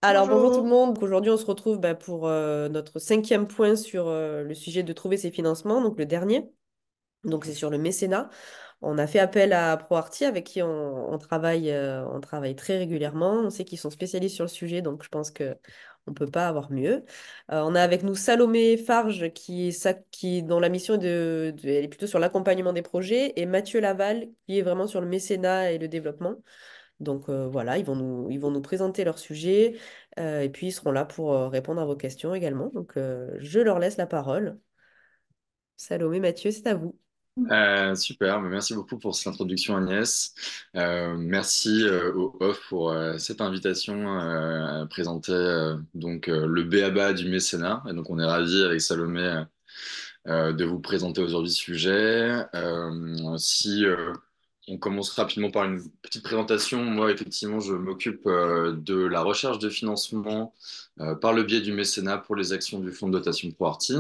Alors bonjour tout le Bonjour. monde. Donc, aujourd'hui, on se retrouve pour notre cinquième point sur le sujet de trouver ses financements, donc le dernier. Donc c'est sur le mécénat. On a fait appel à ProArty avec qui on travaille très régulièrement. On sait qu'ils sont spécialistes sur le sujet, donc je pense que on peut pas avoir mieux. On a avec nous Salomé Farge dont la mission elle est plutôt sur l'accompagnement des projets, et Mathieu Laval qui est vraiment sur le mécénat et le développement. Donc voilà, ils vont nous présenter leur sujet et puis ils seront là pour répondre à vos questions également. Donc je leur laisse la parole. Salomé, Mathieu, c'est à vous. Super, mais merci beaucoup pour cette introduction Agnès. Merci au OFF pour cette invitation à présenter le b.a.-ba du mécénat. Et donc on est ravis avec Salomé de vous présenter aujourd'hui ce sujet. Si on commence rapidement par une petite présentation, moi effectivement je m'occupe de la recherche de financement par le biais du mécénat pour les actions du fonds de dotation ProArty.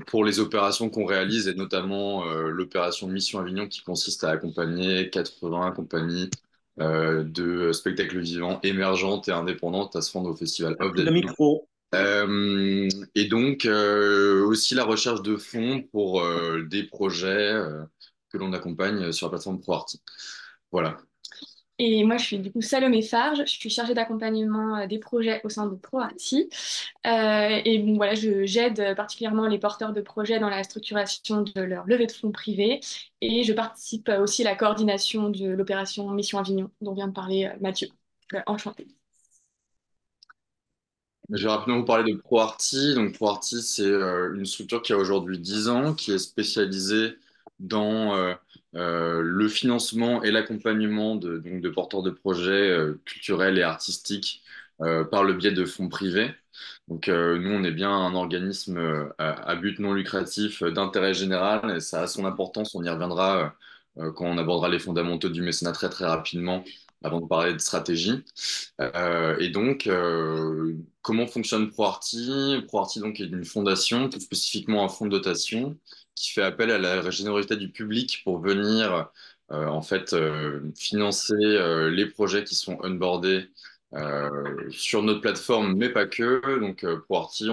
Pour les opérations qu'on réalise, et notamment l'opération Mission Avignon qui consiste à accompagner 80 compagnies de spectacles vivants émergentes et indépendantes à se rendre au festival Off Le d'Avignon. micro. Et donc aussi la recherche de fonds pour des projets que l'on accompagne sur la plateforme ProArty. Voilà. Et moi, je suis du coup Salomé Farge, je suis chargée d'accompagnement des projets au sein de ProArty. Et bon, voilà, j'aide particulièrement les porteurs de projets dans la structuration de leur levée de fonds privée. Et je participe aussi à la coordination de l'opération Mission Avignon, dont vient de parler Mathieu. Enchantée. Je vais rapidement vous parler de ProArty. Donc, ProArty, c'est une structure qui a aujourd'hui 10 ans, qui est spécialisée dans le financement et l'accompagnement de porteurs de projets culturels et artistiques par le biais de fonds privés. Donc, nous, on est bien un organisme à but non lucratif d'intérêt général et ça a son importance. On y reviendra quand on abordera les fondamentaux du mécénat très, très rapidement avant de parler de stratégie. Comment fonctionne ProArty? ProArty donc est une fondation, tout spécifiquement un fonds de dotation, qui fait appel à la générosité du public pour venir financer les projets qui sont onboardés sur notre plateforme, mais pas que. Donc ProArty,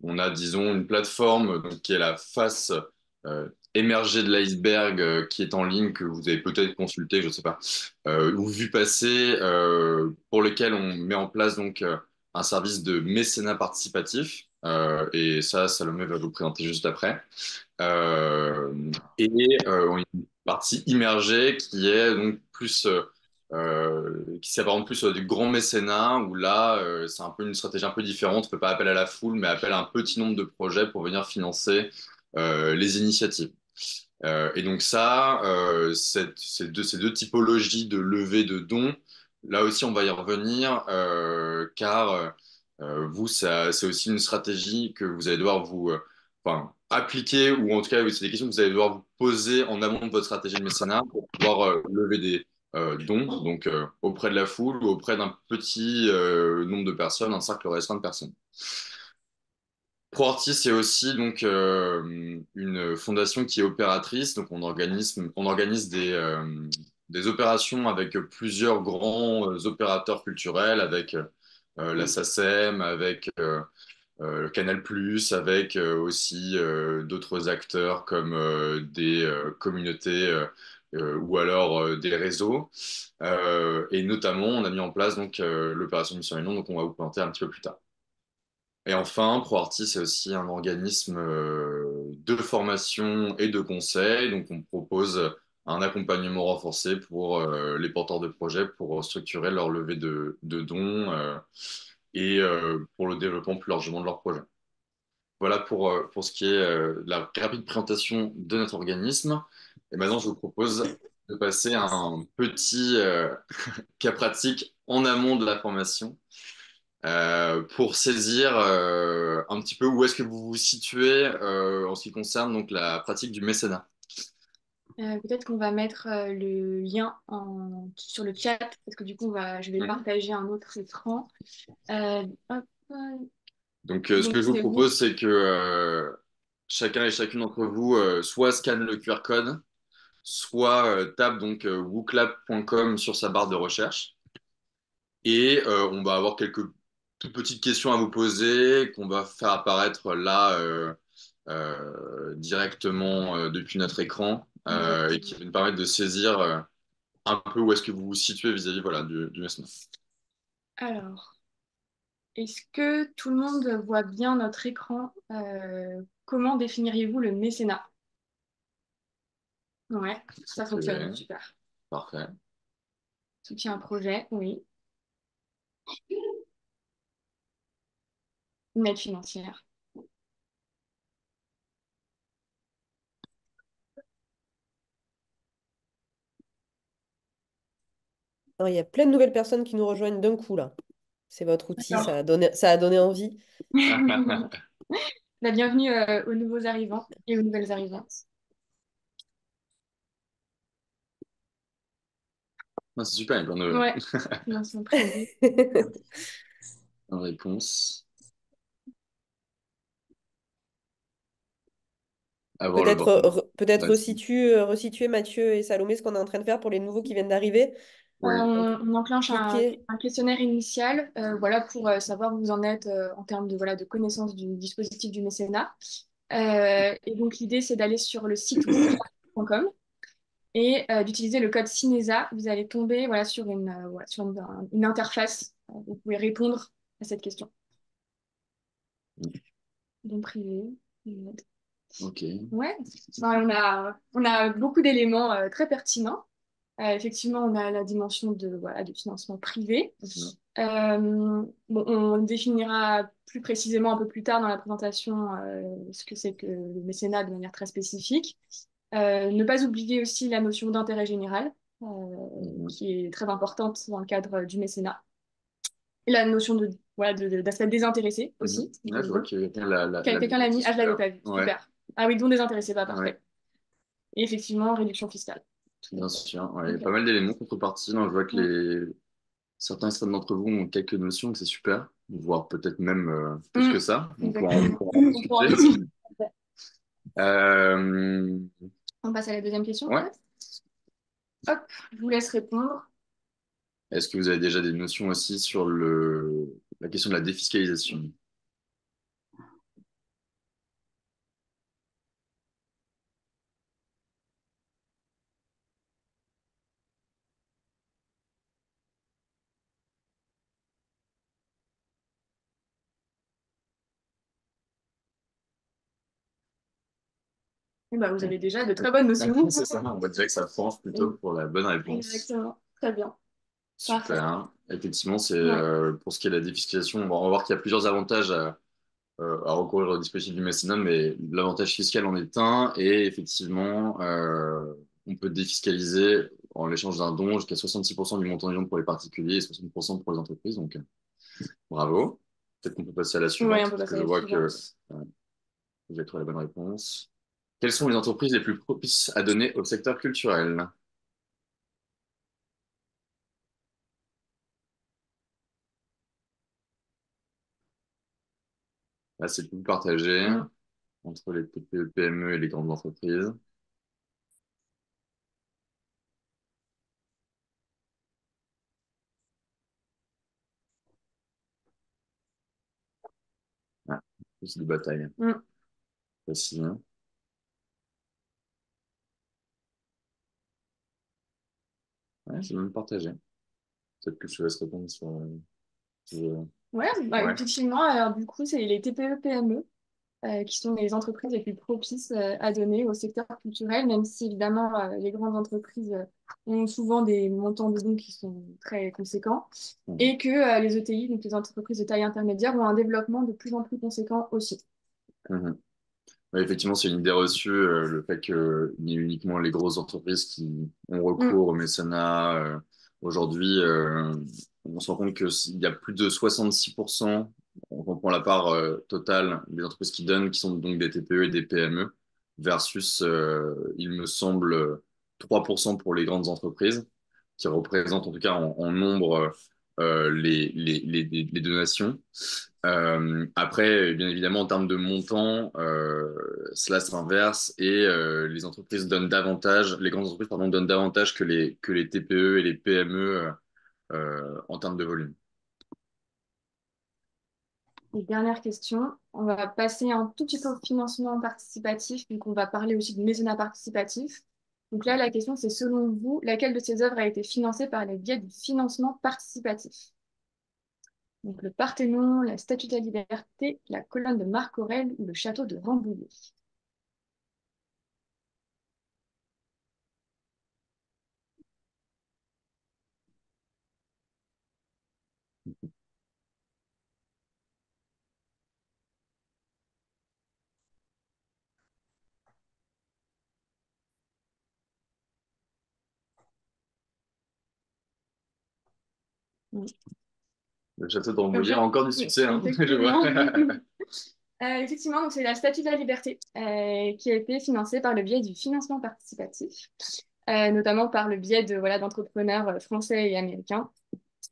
on a disons une plateforme donc, qui est la face émergée de l'iceberg qui est en ligne que vous avez peut-être consulté, je ne sais pas ou vu passer, pour lesquels on met en place un service de mécénat participatif. Et ça, Salomé va vous le présenter juste après. Euh, on a une partie immergée qui est donc qui s'apparente plus du grand mécénat, où là, c'est un peu une stratégie un peu différente. On ne fait pas appel à la foule, mais appel à un petit nombre de projets pour venir financer les initiatives. Et donc ça, ces deux typologies de levée de dons, là aussi on va y revenir, car vous, c'est aussi une stratégie que vous allez devoir appliquer, ou en tout cas, oui, c'est des questions que vous allez devoir vous poser en amont de votre stratégie de mécénat pour pouvoir lever des dons, donc auprès de la foule ou auprès d'un petit nombre de personnes, un cercle restreint de personnes. ProArty, c'est aussi une fondation qui est opératrice. Donc on organise des opérations avec plusieurs grands opérateurs culturels, avec la SACEM, avec le Canal+, avec aussi d'autres acteurs comme des communautés ou alors des réseaux. Et notamment, on a mis en place l'opération Mission Union, donc on va vous présenter un petit peu plus tard. Et enfin, ProArty, c'est aussi un organisme de formation et de conseil. Donc, on propose un accompagnement renforcé pour les porteurs de projets pour structurer leur levée de dons pour le développement plus largement de leur projet. Voilà pour ce qui est de la rapide présentation de notre organisme. Et maintenant, je vous propose de passer à un petit cas pratique en amont de la formation pour saisir un petit peu où est-ce que vous vous situez en ce qui concerne donc la pratique du mécénat. Peut-être qu'on va mettre le lien sur le chat, parce que du coup, je vais partager un autre écran. Hop, Donc, ce donc, que je vous c'est bon. propose, c'est que chacun et chacune d'entre vous soit scanne le QR code, soit tape wooklab.com sur sa barre de recherche. Et on va avoir quelques toutes petites questions à vous poser qu'on va faire apparaître là directement depuis notre écran et qui va nous permettre de saisir un peu où est-ce que vous vous situez vis-à-vis voilà, du mécénat. Alors, est-ce que tout le monde voit bien notre écran? Comment définiriez-vous le mécénat? Ouais, ça fonctionne, Ok, super. parfait. Soutien à projet, oui. Une aide financière. Alors, il y a plein de nouvelles personnes qui nous rejoignent d'un coup là. C'est votre outil, D'accord. ça a donné envie. La bienvenue aux nouveaux arrivants et aux nouvelles arrivantes. Non, c'est super, il y a plein Ouais, financement privé. de réponses. Avoir Peut-être l'opportunité. peut-être resituer Mathieu et Salomé ce qu'on est en train de faire pour les nouveaux qui viennent d'arriver. Oui. Donc, On enclenche cliquez. un questionnaire initial voilà, pour savoir où vous en êtes en termes de, voilà, de connaissance du dispositif du mécénat. Et donc l'idée, c'est d'aller sur le site www.com et d'utiliser le code CINESA. Vous allez tomber voilà, sur voilà, sur une interface. Vous pouvez répondre à cette question. Don privé. Ok. Ouais, enfin, on a beaucoup d'éléments très pertinents. Effectivement, on a la dimension de, voilà, du financement privé. Bon, on définira plus précisément un peu plus tard dans la présentation ce que c'est que le mécénat de manière très spécifique. Ne pas oublier aussi la notion d'intérêt général, Mhm. qui est très importante dans le cadre du mécénat. Et la notion de, voilà, d'aspect désintéressé Mhm. aussi. Là, je vois que quelqu'un l'a Quelqu'un l'a mis. mis, ah, je l'avais Super. pas vu, Ouais. super. Ah oui, don désintéressé, pas Ouais. parfait. Et effectivement, réduction fiscale. Tout à Bien fait. sûr. Ouais, il y a Ok. pas mal d'éléments contrepartie. Non, je vois que Mm. certains extraits d'entre vous ont quelques notions, que c'est super, voire peut-être même plus Mm. que ça. On Exactement. pourra en On pourra en discuter. discuter. Euh, On passe à la deuxième question, ouais. peut-être? Hop, je vous laisse répondre. Est-ce que vous avez déjà des notions aussi sur la question de la défiscalisation? Eh ben, vous avez déjà de très bonnes notions. C'est ça, on voit déjà que ça penche plutôt pour la bonne réponse. Exactement. Très bien. Parfait. Super. Effectivement, c'est Ouais. pour ce qui est de la défiscalisation, on va voir qu'il y a plusieurs avantages à recourir au dispositif du mécénat, mais l'avantage fiscal en est un, et effectivement, on peut défiscaliser en l'échange d'un don jusqu'à 66% du montant du don pour les particuliers et 60% pour les entreprises. Donc, bravo. Peut-être qu'on peut passer à la Ouais, suivante, on peut parce passer que à je la vois que suivante. vous avez trouvé la bonne réponse. Quelles sont les entreprises les plus propices à donner au secteur culturel? Là, c'est plus partagé Mm. entre les TPE, PME et les grandes entreprises. Ah, plus de bataille. Mm. Facile. Ouais, c'est même partagé. Peut-être que je te laisse répondre sur. Ouais, bah, Ouais. effectivement, alors du coup, c'est les TPE-PME qui sont les entreprises les plus propices à donner au secteur culturel, même si évidemment les grandes entreprises ont souvent des montants de dons qui sont très conséquents, Mhm. et que les ETI, donc les entreprises de taille intermédiaire, ont un développement de plus en plus conséquent aussi. Mhm. Ouais, effectivement, c'est une idée reçue, le fait qu'il y ait uniquement les grosses entreprises qui ont Mm, recours au mécénat. Aujourd'hui, on se rend compte qu'il y a plus de 66%, on comprend la part totale des entreprises qui donnent, qui sont donc des TPE et des PME, versus, il me semble, 3% pour les grandes entreprises, qui représentent en tout cas en nombre les donations. Après, bien évidemment, en termes de montant, cela s'inverse et les entreprises donnent davantage, les grandes entreprises, pardon, donnent davantage que les TPE et les PME en termes de volume. Et dernière question, on va passer un tout petit peu au financement participatif, donc on va parler aussi de mécénat participatif. Donc là, la question, c'est selon vous, laquelle de ces œuvres a été financée par le biais du financement participatif? Donc le Parthénon, la Statue de la Liberté, la colonne de Marc Aurèle ou le château de Rambouillet. Mm. Le château de Comme Rambouillet a ça, encore du oui, succès, hein, je vois. effectivement. Effectivement, donc c'est la Statue de la Liberté qui a été financée par le biais du financement participatif, notamment par le biais de, voilà, d'entrepreneurs français et américains.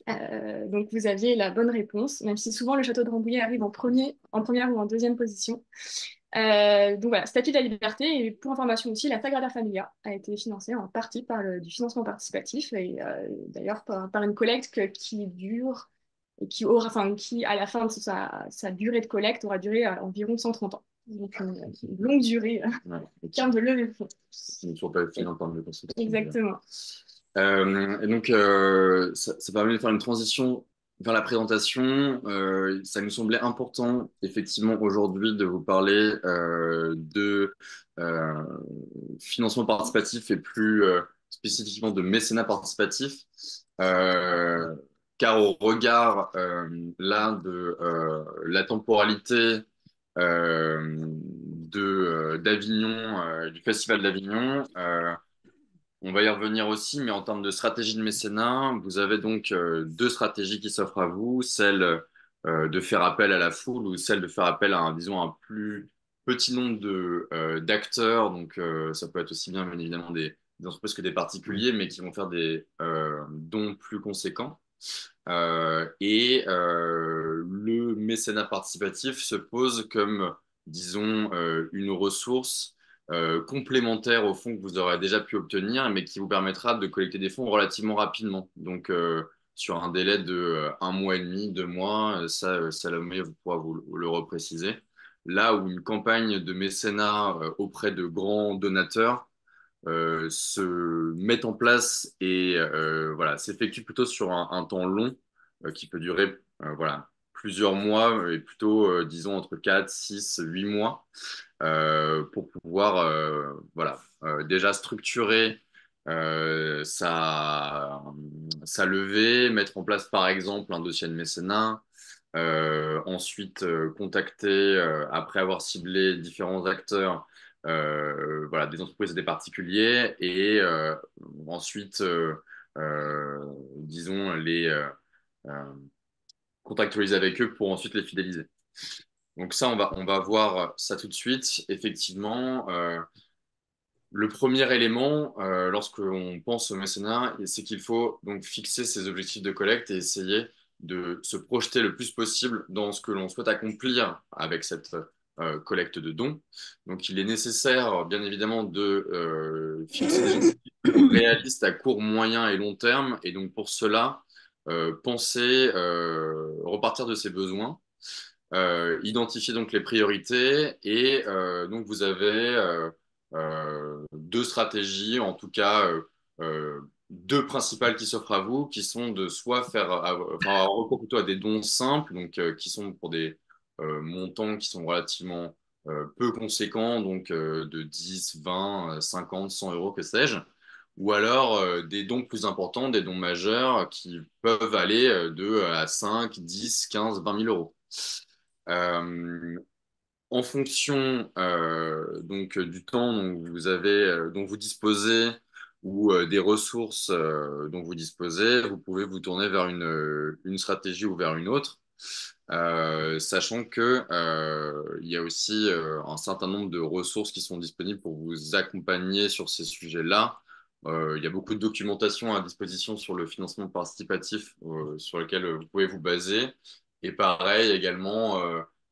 Donc vous aviez la bonne réponse, même si souvent le château de Rambouillet arrive en première ou en deuxième position. Donc voilà, Statue de la Liberté, et pour information aussi, la Sagrada Familia a été financée en partie par du financement participatif, et d'ailleurs par une collecte qui dure, et qui aura, enfin, qui à la fin de sa durée de collecte aura duré environ 130 ans. Donc une longue durée Ouais. en termes de levée de fonds. Ce n'est toujours pas fini en termes de construction. Exactement. Et donc, ça permet de faire une transition vers la présentation. Ça nous semblait important, effectivement, aujourd'hui, de vous parler de euh, financement participatif et plus spécifiquement de mécénat participatif. Euh, Car au regard là de la temporalité d'Avignon, du Festival d'Avignon, on va y revenir aussi, mais en termes de stratégie de mécénat, vous avez donc deux stratégies qui s'offrent à vous, celle de faire appel à la foule ou celle de faire appel à disons, un plus petit nombre d'acteurs. Donc, ça peut être aussi bien, évidemment, des entreprises que des particuliers, mais qui vont faire des dons plus conséquents. Le mécénat participatif se pose comme, disons, une ressource complémentaire aux fonds que vous aurez déjà pu obtenir, mais qui vous permettra de collecter des fonds relativement rapidement. Donc, sur un délai de 1 mois et demi, 2 mois, Salomé pourra vous le repréciser. Là où une campagne de mécénat auprès de grands donateurs se met en place et voilà, s'effectue plutôt sur un temps long qui peut durer voilà, plusieurs mois et plutôt, disons, entre 4 6 8 mois pour pouvoir voilà, déjà structurer sa levée, mettre en place par exemple un dossier de mécénat, ensuite contacter, après avoir ciblé différents acteurs, voilà, des entreprises et des particuliers, et ensuite, disons, euh, contractualiser avec eux pour ensuite les fidéliser. Donc ça, on va voir ça tout de suite. Effectivement, le premier élément, lorsque l'on pense au mécénat, c'est qu'il faut donc fixer ses objectifs de collecte et essayer de se projeter le plus possible dans ce que l'on souhaite accomplir avec cette collecte de dons. Donc, il est nécessaire, bien évidemment, de fixer des objectifs réalistes à court, moyen et long terme. Et donc, pour cela, penser, repartir de ses besoins, identifier donc les priorités et donc vous avez deux stratégies, en tout cas deux principales qui s'offrent à vous, qui sont de soit faire, enfin, avoir recours plutôt à des dons simples, donc qui sont pour des montants qui sont relativement peu conséquents, donc de 10, 20, 50, 100 euros, que sais-je, ou alors des dons plus importants, des dons majeurs qui peuvent aller de à 5, 10, 15, 20 000 euros. Euh, En fonction donc du temps dont vous disposez ou des ressources dont vous disposez, vous pouvez vous tourner vers une stratégie ou vers une autre, sachant que il y a aussi un certain nombre de ressources qui sont disponibles pour vous accompagner sur ces sujets-là. Il y a beaucoup de documentation à disposition sur le financement participatif sur lequel vous pouvez vous baser. Et pareil également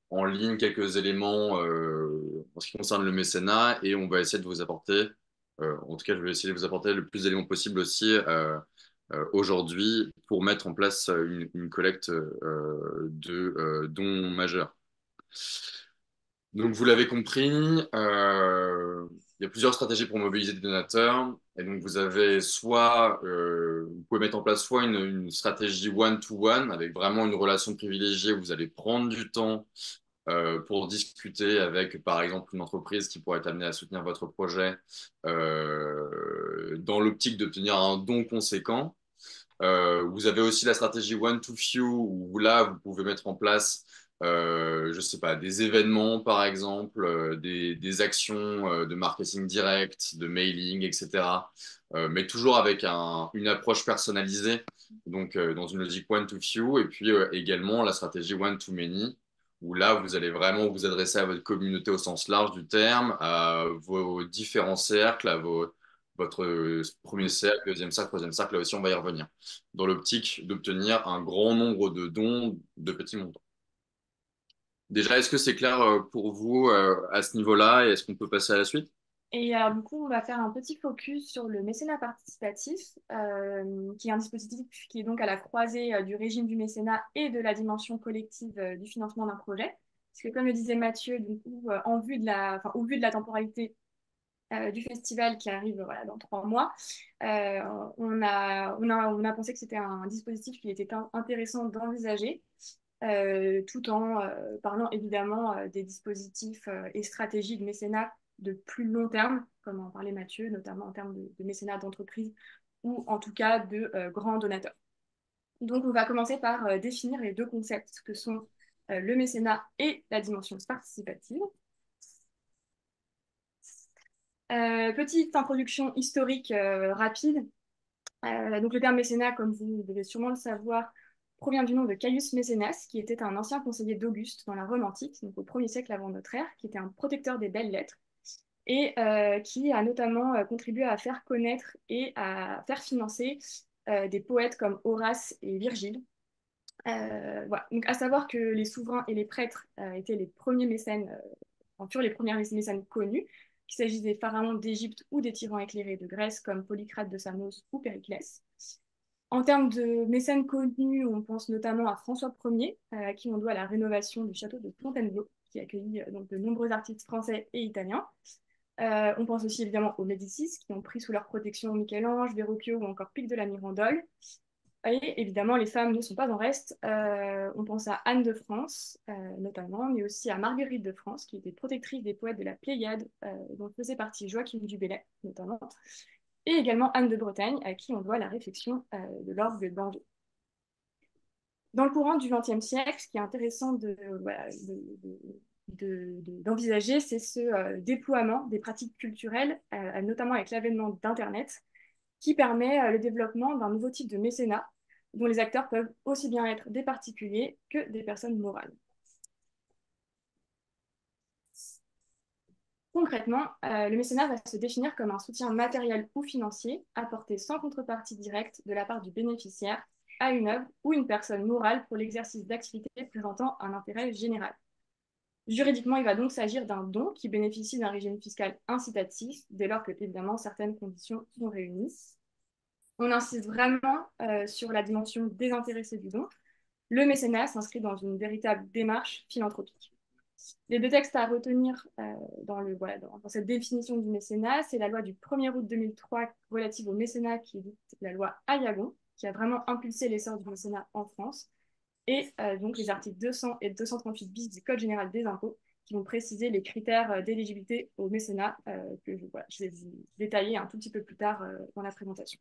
en ligne quelques éléments en ce qui concerne le mécénat et on va essayer de vous apporter, en tout cas je vais essayer de vous apporter le plus d'éléments possible aussi aujourd'hui pour mettre en place une collecte de dons majeurs. Donc, vous l'avez compris, il y a plusieurs stratégies pour mobiliser des donateurs. Et donc, vous avez vous pouvez mettre en place soit une stratégie one-to-one avec vraiment une relation privilégiée où vous allez prendre du temps pour discuter avec, par exemple, une entreprise qui pourrait être amenée à soutenir votre projet dans l'optique d'obtenir un don conséquent. Vous avez aussi la stratégie one to few où là, vous pouvez mettre en place, je sais pas, des événements par exemple, des actions de marketing direct, de mailing, etc. Mais toujours avec une approche personnalisée, donc dans une logique one to few, et puis également la stratégie one to many, où là, vous allez vraiment vous adresser à votre communauté au sens large du terme, à vos différents cercles, votre premier cercle, deuxième cercle, troisième cercle, là aussi, on va y revenir, dans l'optique d'obtenir un grand nombre de dons de petits montants. Déjà, est-ce que c'est clair pour vous à ce niveau-là et est-ce qu'on peut passer à la suite? Et alors, du coup, on va faire un petit focus sur le mécénat participatif, qui est un dispositif qui est donc à la croisée du régime du mécénat et de la dimension collective du financement d'un projet. Parce que, comme le disait Mathieu, du coup, au vu de la temporalité du festival qui arrive voilà, dans 3 mois, on a pensé que c'était un dispositif qui était intéressant d'envisager, tout en parlant évidemment des dispositifs et stratégies de mécénat de plus long terme, comme en parlait Mathieu, notamment en termes de mécénat d'entreprise ou en tout cas de grands donateurs. Donc on va commencer par définir les deux concepts que sont le mécénat et la dimension participative. Petite introduction historique rapide. Donc le terme mécénat, comme vous devez sûrement le savoir, provient du nom de Caius Mécénas, qui était un ancien conseiller d'Auguste dans la Rome antique, donc au 1er siècle avant notre ère, qui était un protecteur des belles lettres, et qui a notamment contribué à faire connaître et à faire financer des poètes comme Horace et Virgile. Voilà. Donc à savoir que les souverains et les prêtres étaient les premiers mécènes, furent les premiers mécènes connus, qu'il s'agisse des pharaons d'Égypte ou des tyrans éclairés de Grèce comme Polycrate de Samos ou Périclès. En termes de mécènes connus, on pense notamment à François Ier, à qui on doit la rénovation du château de Fontainebleau, qui accueillit donc de nombreux artistes français et italiens. On pense aussi évidemment aux Médicis, qui ont pris sous leur protection Michel-Ange, Verrocchio ou encore Pic de la Mirandole. Et évidemment, les femmes ne sont pas en reste. On pense à Anne de France, notamment, mais aussi à Marguerite de France, qui était protectrice des poètes de la Pléiade, dont faisait partie Joachim du Bellay, notamment, et également Anne de Bretagne, à qui on doit la réfection de l'orgue d'Angers. Dans le courant du XXe siècle, ce qui est intéressant d'envisager, c'est ce déploiement des pratiques culturelles, notamment avec l'avènement d'Internet, qui permet le développement d'un nouveau type de mécénat, dont les acteurs peuvent aussi bien être des particuliers que des personnes morales. Concrètement, le mécénat va se définir comme un soutien matériel ou financier apporté sans contrepartie directe de la part du bénéficiaire à une œuvre ou une personne morale pour l'exercice d'activités présentant un intérêt général. Juridiquement, il va donc s'agir d'un don qui bénéficie d'un régime fiscal incitatif dès lors que, évidemment, certaines conditions sont réunies. On insiste vraiment sur la dimension désintéressée du don. Le mécénat s'inscrit dans une véritable démarche philanthropique. Les deux textes à retenir dans cette définition du mécénat, c'est la loi du 1er août 2003 relative au mécénat, qui est dite la loi Ayagon, qui a vraiment impulsé l'essor du mécénat en France, et donc les articles 200 et 238 bis du Code général des impôts, qui vont préciser les critères d'éligibilité au mécénat, que je vais vous détailler un tout petit peu plus tard dans la présentation.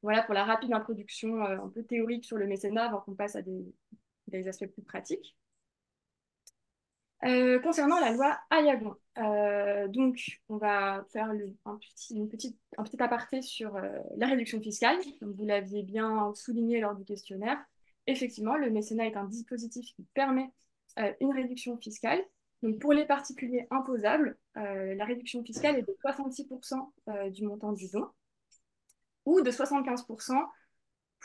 Voilà pour la rapide introduction un peu théorique sur le mécénat avant qu'on passe à des aspects plus pratiques. Concernant la loi Ayagon, donc on va faire un petit aparté sur la réduction fiscale. Comme vous l'aviez bien souligné lors du questionnaire, effectivement, le mécénat est un dispositif qui permet une réduction fiscale. Donc pour les particuliers imposables, la réduction fiscale est de 66% du montant du don ou de 75%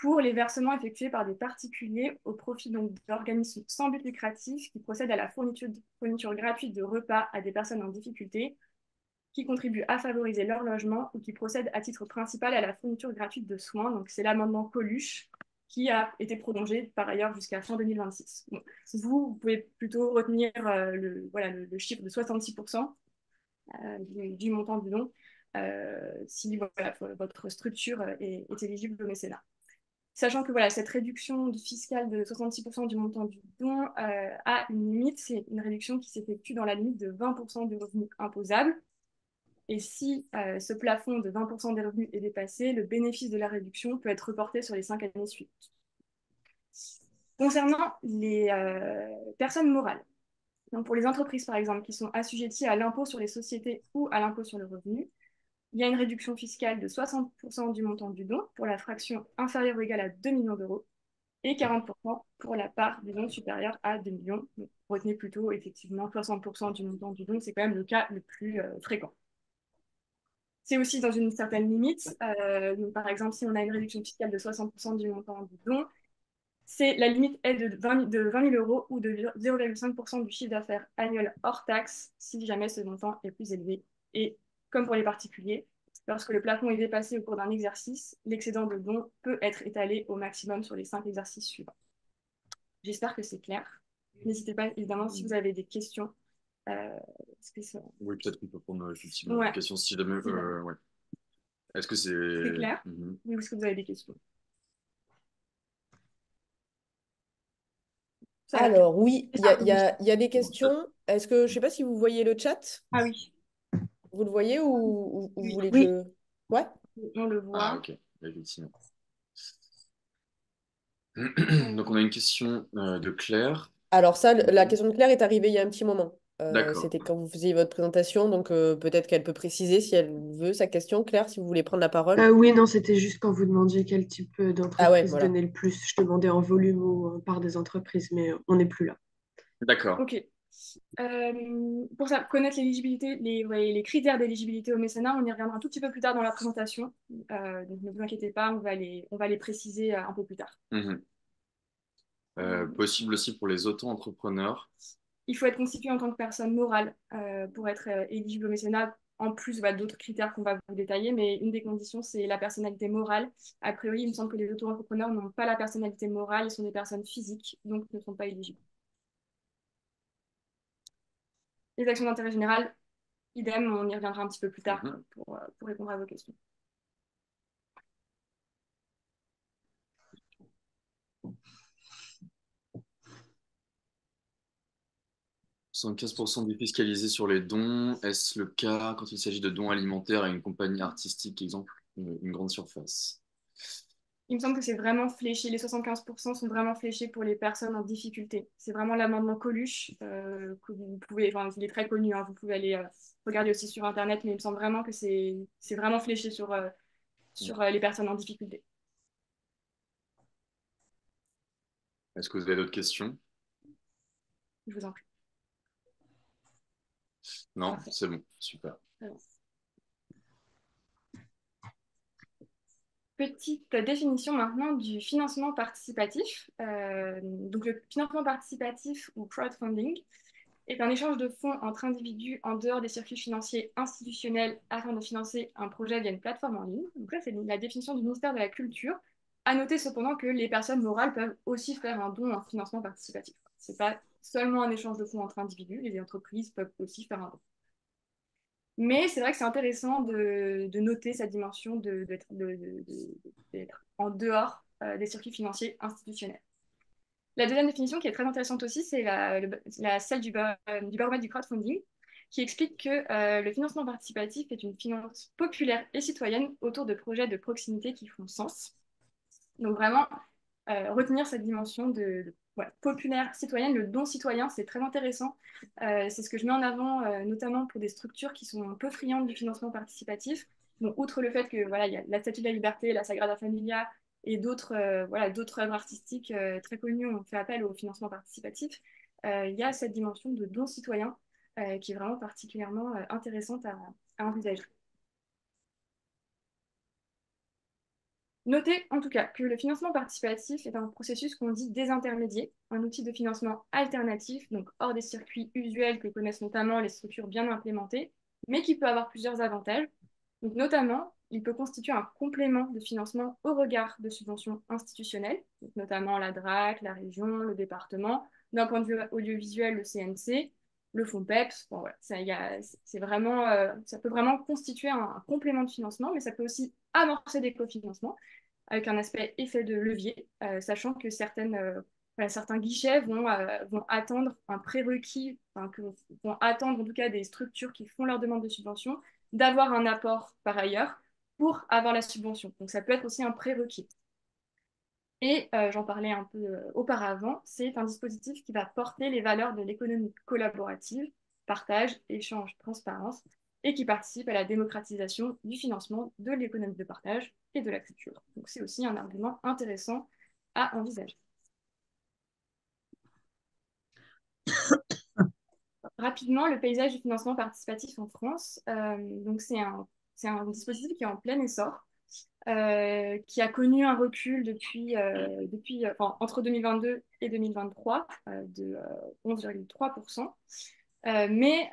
pour les versements effectués par des particuliers au profit d'organismes sans but lucratif qui procèdent à la fourniture gratuite de repas à des personnes en difficulté, qui contribuent à favoriser leur logement ou qui procèdent à titre principal à la fourniture gratuite de soins. Donc, c'est l'amendement Coluche qui a été prolongé par ailleurs jusqu'à fin 2026. Bon, vous pouvez plutôt retenir le chiffre de 66% du montant du don si voilà, votre structure est éligible au mécénat. Sachant que voilà, cette réduction fiscale de 66% du montant du don a une limite, c'est une réduction qui s'effectue dans la limite de 20% du revenu imposable. Et si ce plafond de 20% des revenus est dépassé, le bénéfice de la réduction peut être reporté sur les 5 années suivantes. Concernant les personnes morales, donc pour les entreprises par exemple qui sont assujetties à l'impôt sur les sociétés ou à l'impôt sur le revenu, il y a une réduction fiscale de 60% du montant du don pour la fraction inférieure ou égale à 2 millions d'euros et 40% pour la part du don supérieure à 2 millions. Donc, retenez plutôt effectivement 60% du montant du don, c'est quand même le cas le plus fréquent. C'est aussi dans une certaine limite. Donc, par exemple, si on a une réduction fiscale de 60% du montant du don, la limite est de 20 000 euros ou de 0,5% du chiffre d'affaires annuel hors taxe si jamais ce montant est plus élevé. Et comme pour les particuliers, lorsque le plafond est dépassé au cours d'un exercice, l'excédent de don peut être étalé au maximum sur les 5 exercices suivants. J'espère que c'est clair. N'hésitez pas, évidemment, si vous avez des questions. Oui, peut-être qu'on peut prendre effectivement Ouais. une question si jamais. Ouais. Est-ce que c'est. C'est clair? Oui, ou est-ce que vous avez des questions? Alors, oui, il y a des questions. Est-ce que, je ne sais pas si vous voyez le chat, Ah oui, vous le voyez ou vous oui, voulez que Oui. je... Ouais. on le voit. Ah, ok, effectivement. Donc, on a une question de Claire. Alors ça, la question de Claire est arrivée il y a un petit moment. D'accord. C'était quand vous faisiez votre présentation, donc peut-être qu'elle peut préciser si elle veut sa question. Claire, si vous voulez prendre la parole. Oui, non, c'était juste quand vous demandiez quel type Ah ouais, d'entreprise voilà. donnait le plus. Je demandais en volume ou par des entreprises, mais on n'est plus là. D'accord. Ok. Pour ça, connaître l'éligibilité, les critères d'éligibilité au mécénat, on y reviendra un tout petit peu plus tard dans la présentation. Donc ne vous inquiétez pas, on va les préciser un peu plus tard. Mhm. Possible aussi pour les auto-entrepreneurs. Il faut être constitué en tant que personne morale pour être éligible au mécénat, en plus d'autres critères qu'on va vous détailler, mais une des conditions, c'est la personnalité morale. A priori, il me semble que les auto-entrepreneurs n'ont pas la personnalité morale, ils sont des personnes physiques, donc ne sont pas éligibles. Les actions d'intérêt général, idem, on y reviendra un petit peu plus tard pour répondre à vos questions. « 75% défiscalisés sur les dons. Est-ce le cas quand il s'agit de dons alimentaires à une compagnie artistique, exemple une grande surface ?» Il me semble que c'est vraiment fléché, les 75% sont vraiment fléchés pour les personnes en difficulté. C'est vraiment l'amendement Coluche, que vous pouvez, enfin, il est très connu, hein, vous pouvez aller regarder aussi sur Internet, mais il me semble vraiment que c'est vraiment fléché sur les personnes en difficulté. Est-ce que vous avez d'autres questions? Je vous en prie. Non, Parfait. c'est bon, super. Alors. Petite définition maintenant du financement participatif. Donc le financement participatif ou crowdfunding est un échange de fonds entre individus en dehors des circuits financiers institutionnels afin de financer un projet via une plateforme en ligne. Donc là, c'est la définition du ministère de la Culture. À noter cependant que les personnes morales peuvent aussi faire un don en financement participatif. Ce n'est pas seulement un échange de fonds entre individus, les entreprises peuvent aussi faire un don. Mais c'est vrai que c'est intéressant de noter cette dimension d'être en dehors des circuits financiers institutionnels. La deuxième définition qui est très intéressante aussi, c'est celle du baromètre du crowdfunding, qui explique que le financement participatif est une finance populaire et citoyenne autour de projets de proximité qui font sens. Donc vraiment, retenir cette dimension populaire, citoyenne, le don citoyen, c'est très intéressant. C'est ce que je mets en avant, notamment pour des structures qui sont un peu friandes du financement participatif. Donc, outre le fait que voilà, il y a la Statue de la Liberté, la Sagrada Familia et d'autres œuvres artistiques très connues ont fait appel au financement participatif, il y a cette dimension de don citoyen qui est vraiment particulièrement intéressante à envisager. Notez en tout cas que le financement participatif est un processus qu'on dit désintermédié, un outil de financement alternatif, donc hors des circuits usuels que connaissent notamment les structures bien implémentées, mais qui peut avoir plusieurs avantages. Donc, notamment, il peut constituer un complément de financement au regard de subventions institutionnelles, donc notamment la DRAC, la région, le département, d'un point de vue audiovisuel, le CNC, le fonds PEPS. Bon, voilà, c'est vraiment, ça peut vraiment constituer un complément de financement, mais ça peut aussi amorcer des cofinancements avec un aspect effet de levier, sachant que voilà, certains guichets vont attendre un prérequis, enfin, vont attendre en tout cas des structures qui font leur demande de subvention, d'avoir un apport par ailleurs pour avoir la subvention. Donc ça peut être aussi un prérequis. Et j'en parlais un peu auparavant, c'est un dispositif qui va porter les valeurs de l'économie collaborative, partage, échange, transparence, et qui participe à la démocratisation du financement de l'économie de partage et de la culture. Donc c'est aussi un argument intéressant à envisager. Rapidement, le paysage du financement participatif en France, donc c'est un dispositif qui est en plein essor. Qui a connu un recul enfin, entre 2022 et 2023 de 11,3%. Mais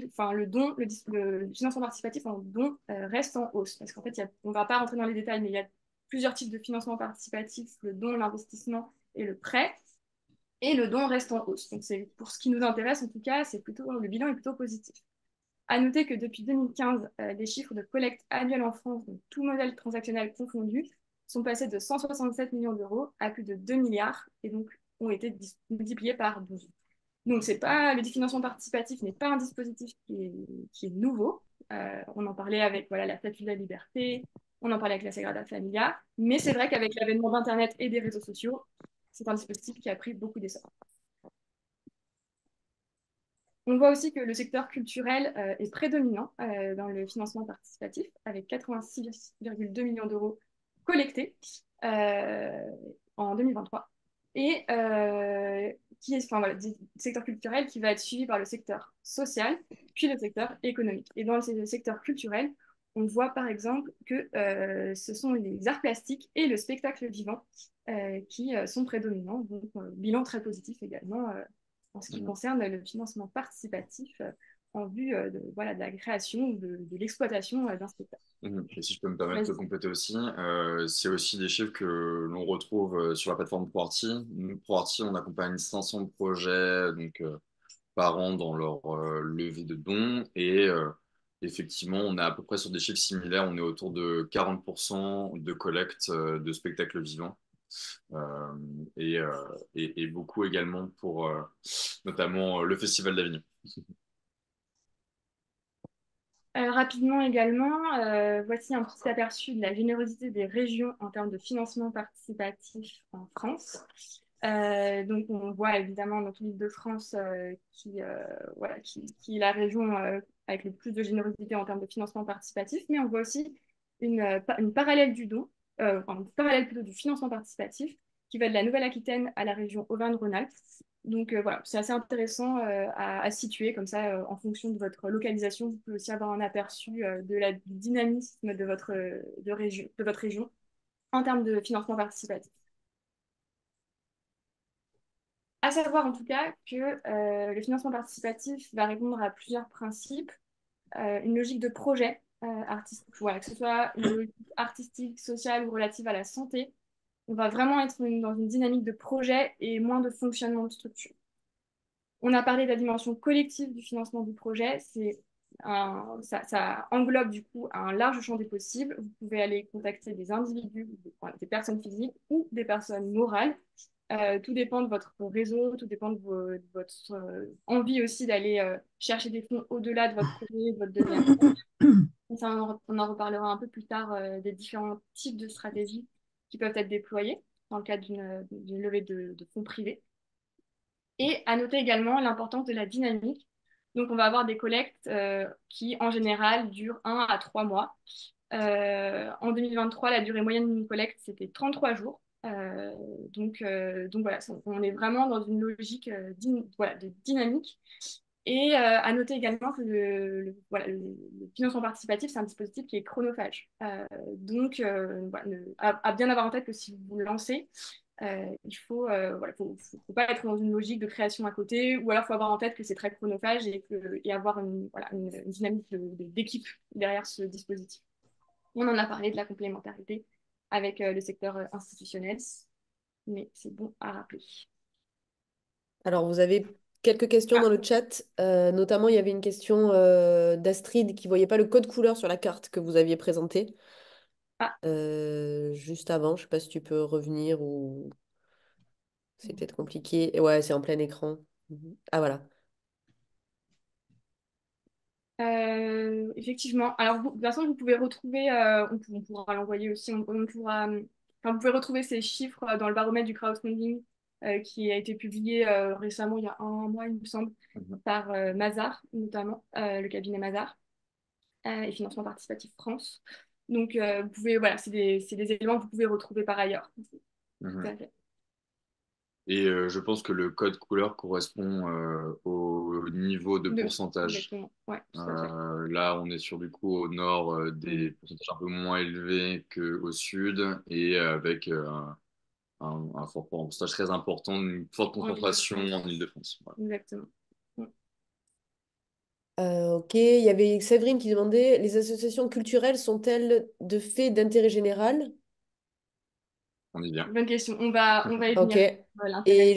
enfin, le financement participatif en don reste en hausse. Parce qu'en fait, on ne va pas rentrer dans les détails, mais il y a plusieurs types de financement participatif, le don, l'investissement et le prêt. Et le don reste en hausse. Donc, pour ce qui nous intéresse, en tout cas, le bilan est plutôt positif. À noter que depuis 2015, les chiffres de collecte annuelle en France, donc tout modèle transactionnel confondu, sont passés de 167 millions d'euros à plus de 2 milliards et donc ont été multipliés par 12. Donc le financement participatif n'est pas un dispositif qui est nouveau. On en parlait avec voilà, la Statue de la Liberté, on en parlait avec la Sagrada Familia, mais c'est vrai qu'avec l'avènement d'Internet et des réseaux sociaux, c'est un dispositif qui a pris beaucoup d'essor. On voit aussi que le secteur culturel est prédominant dans le financement participatif, avec 86,2 millions d'euros collectés en 2023, et enfin, voilà, du secteur culturel qui va être suivi par le secteur social, puis le secteur économique. Et dans le secteur culturel, on voit par exemple que ce sont les arts plastiques et le spectacle vivant qui sont prédominants, donc bilan très positif également en ce qui concerne le financement participatif en vue voilà, de la création ou de l'exploitation d'un spectacle. Et si je peux me permettre de compléter aussi, c'est aussi des chiffres que l'on retrouve sur la plateforme ProArty. Nous, ProArty, on accompagne 500 projets donc, par an dans leur levée de dons et effectivement, on est à peu près sur des chiffres similaires. On est autour de 40% de collecte de spectacles vivants. Euh, et, euh, et beaucoup également pour notamment le Festival d'Avignon. Rapidement également, voici un petit aperçu de la générosité des régions en termes de financement participatif en France. Donc on voit évidemment notre l'Île-de-France voilà, qui est la région avec le plus de générosité en termes de financement participatif, mais on voit aussi une parallèle du don, enfin, une parallèle plutôt du financement participatif qui va de la Nouvelle-Aquitaine à la région Auvergne-Rhône-Alpes. Donc voilà, c'est assez intéressant à situer comme ça en fonction de votre localisation. Vous pouvez aussi avoir un aperçu du dynamisme de votre région en termes de financement participatif. À savoir en tout cas que le financement participatif va répondre à plusieurs principes. Une logique de projet artistique, voilà, que ce soit une logique artistique, sociale ou relative à la santé. On va vraiment être dans une dynamique de projet et moins de fonctionnement de structure. On a parlé de la dimension collective du financement du projet. Ça englobe du coup un large champ des possibles. Vous pouvez aller contacter des individus, des personnes physiques ou des personnes morales. Tout dépend de votre réseau, tout dépend de votre envie aussi d'aller chercher des fonds au-delà de votre projet, de votre deuxième projet. On en reparlera un peu plus tard des différents types de stratégies qui peuvent être déployées dans le cadre d'une levée de fonds privés. Et à noter également l'importance de la dynamique. Donc, on va avoir des collectes qui, en général, durent 1 à 3 mois. En 2023, la durée moyenne d'une collecte, c'était 33 jours. Donc voilà, on est vraiment dans une logique voilà, de dynamique. Et à noter également que voilà, le financement participatif, c'est un dispositif qui est chronophage. Donc, voilà, à bien avoir en tête que si vous vous lancez, Faut pas être dans une logique de création à côté, ou alors il faut avoir en tête que c'est très chronophage et avoir une dynamique d'équipe derrière ce dispositif. On en a parlé de la complémentarité avec le secteur institutionnel, mais c'est bon à rappeler. Alors, vous avez quelques questions dans Ah, le chat. Notamment, il y avait une question d'Astrid qui ne voyait pas le code couleur sur la carte que vous aviez présentée ah. juste avant. Je ne sais pas si tu peux revenir ou c'est peut-être compliqué. Ouais, c'est en plein écran. Mhm. Ah, voilà. Effectivement. Alors, de toute façon, vous pouvez retrouver, on pourra l'envoyer aussi, on pourra, enfin, vous pouvez retrouver ces chiffres dans le baromètre du crowdfunding qui a été publié récemment, il y a un mois, il me semble, par Mazars, notamment, le cabinet Mazars et Financement Participatif France. Donc, vous pouvez, voilà, c'est des éléments que vous pouvez retrouver par ailleurs. Tout Mhm. à fait. Et je pense que le code couleur correspond au niveau de pourcentage. Exactement. Ouais, tout à fait. Là, on est sur du coup au nord des Mhm. pourcentages un peu moins élevés qu'au sud et avec un fort pourcentage très important, une forte En concentration en Île-de-France. Île-de-France. Voilà. Exactement. Ok, il y avait Séverine qui demandait, les associations culturelles sont-elles de fait d'intérêt général? On y vient. Bonne question. On va y Ok. venir. L'intérêt.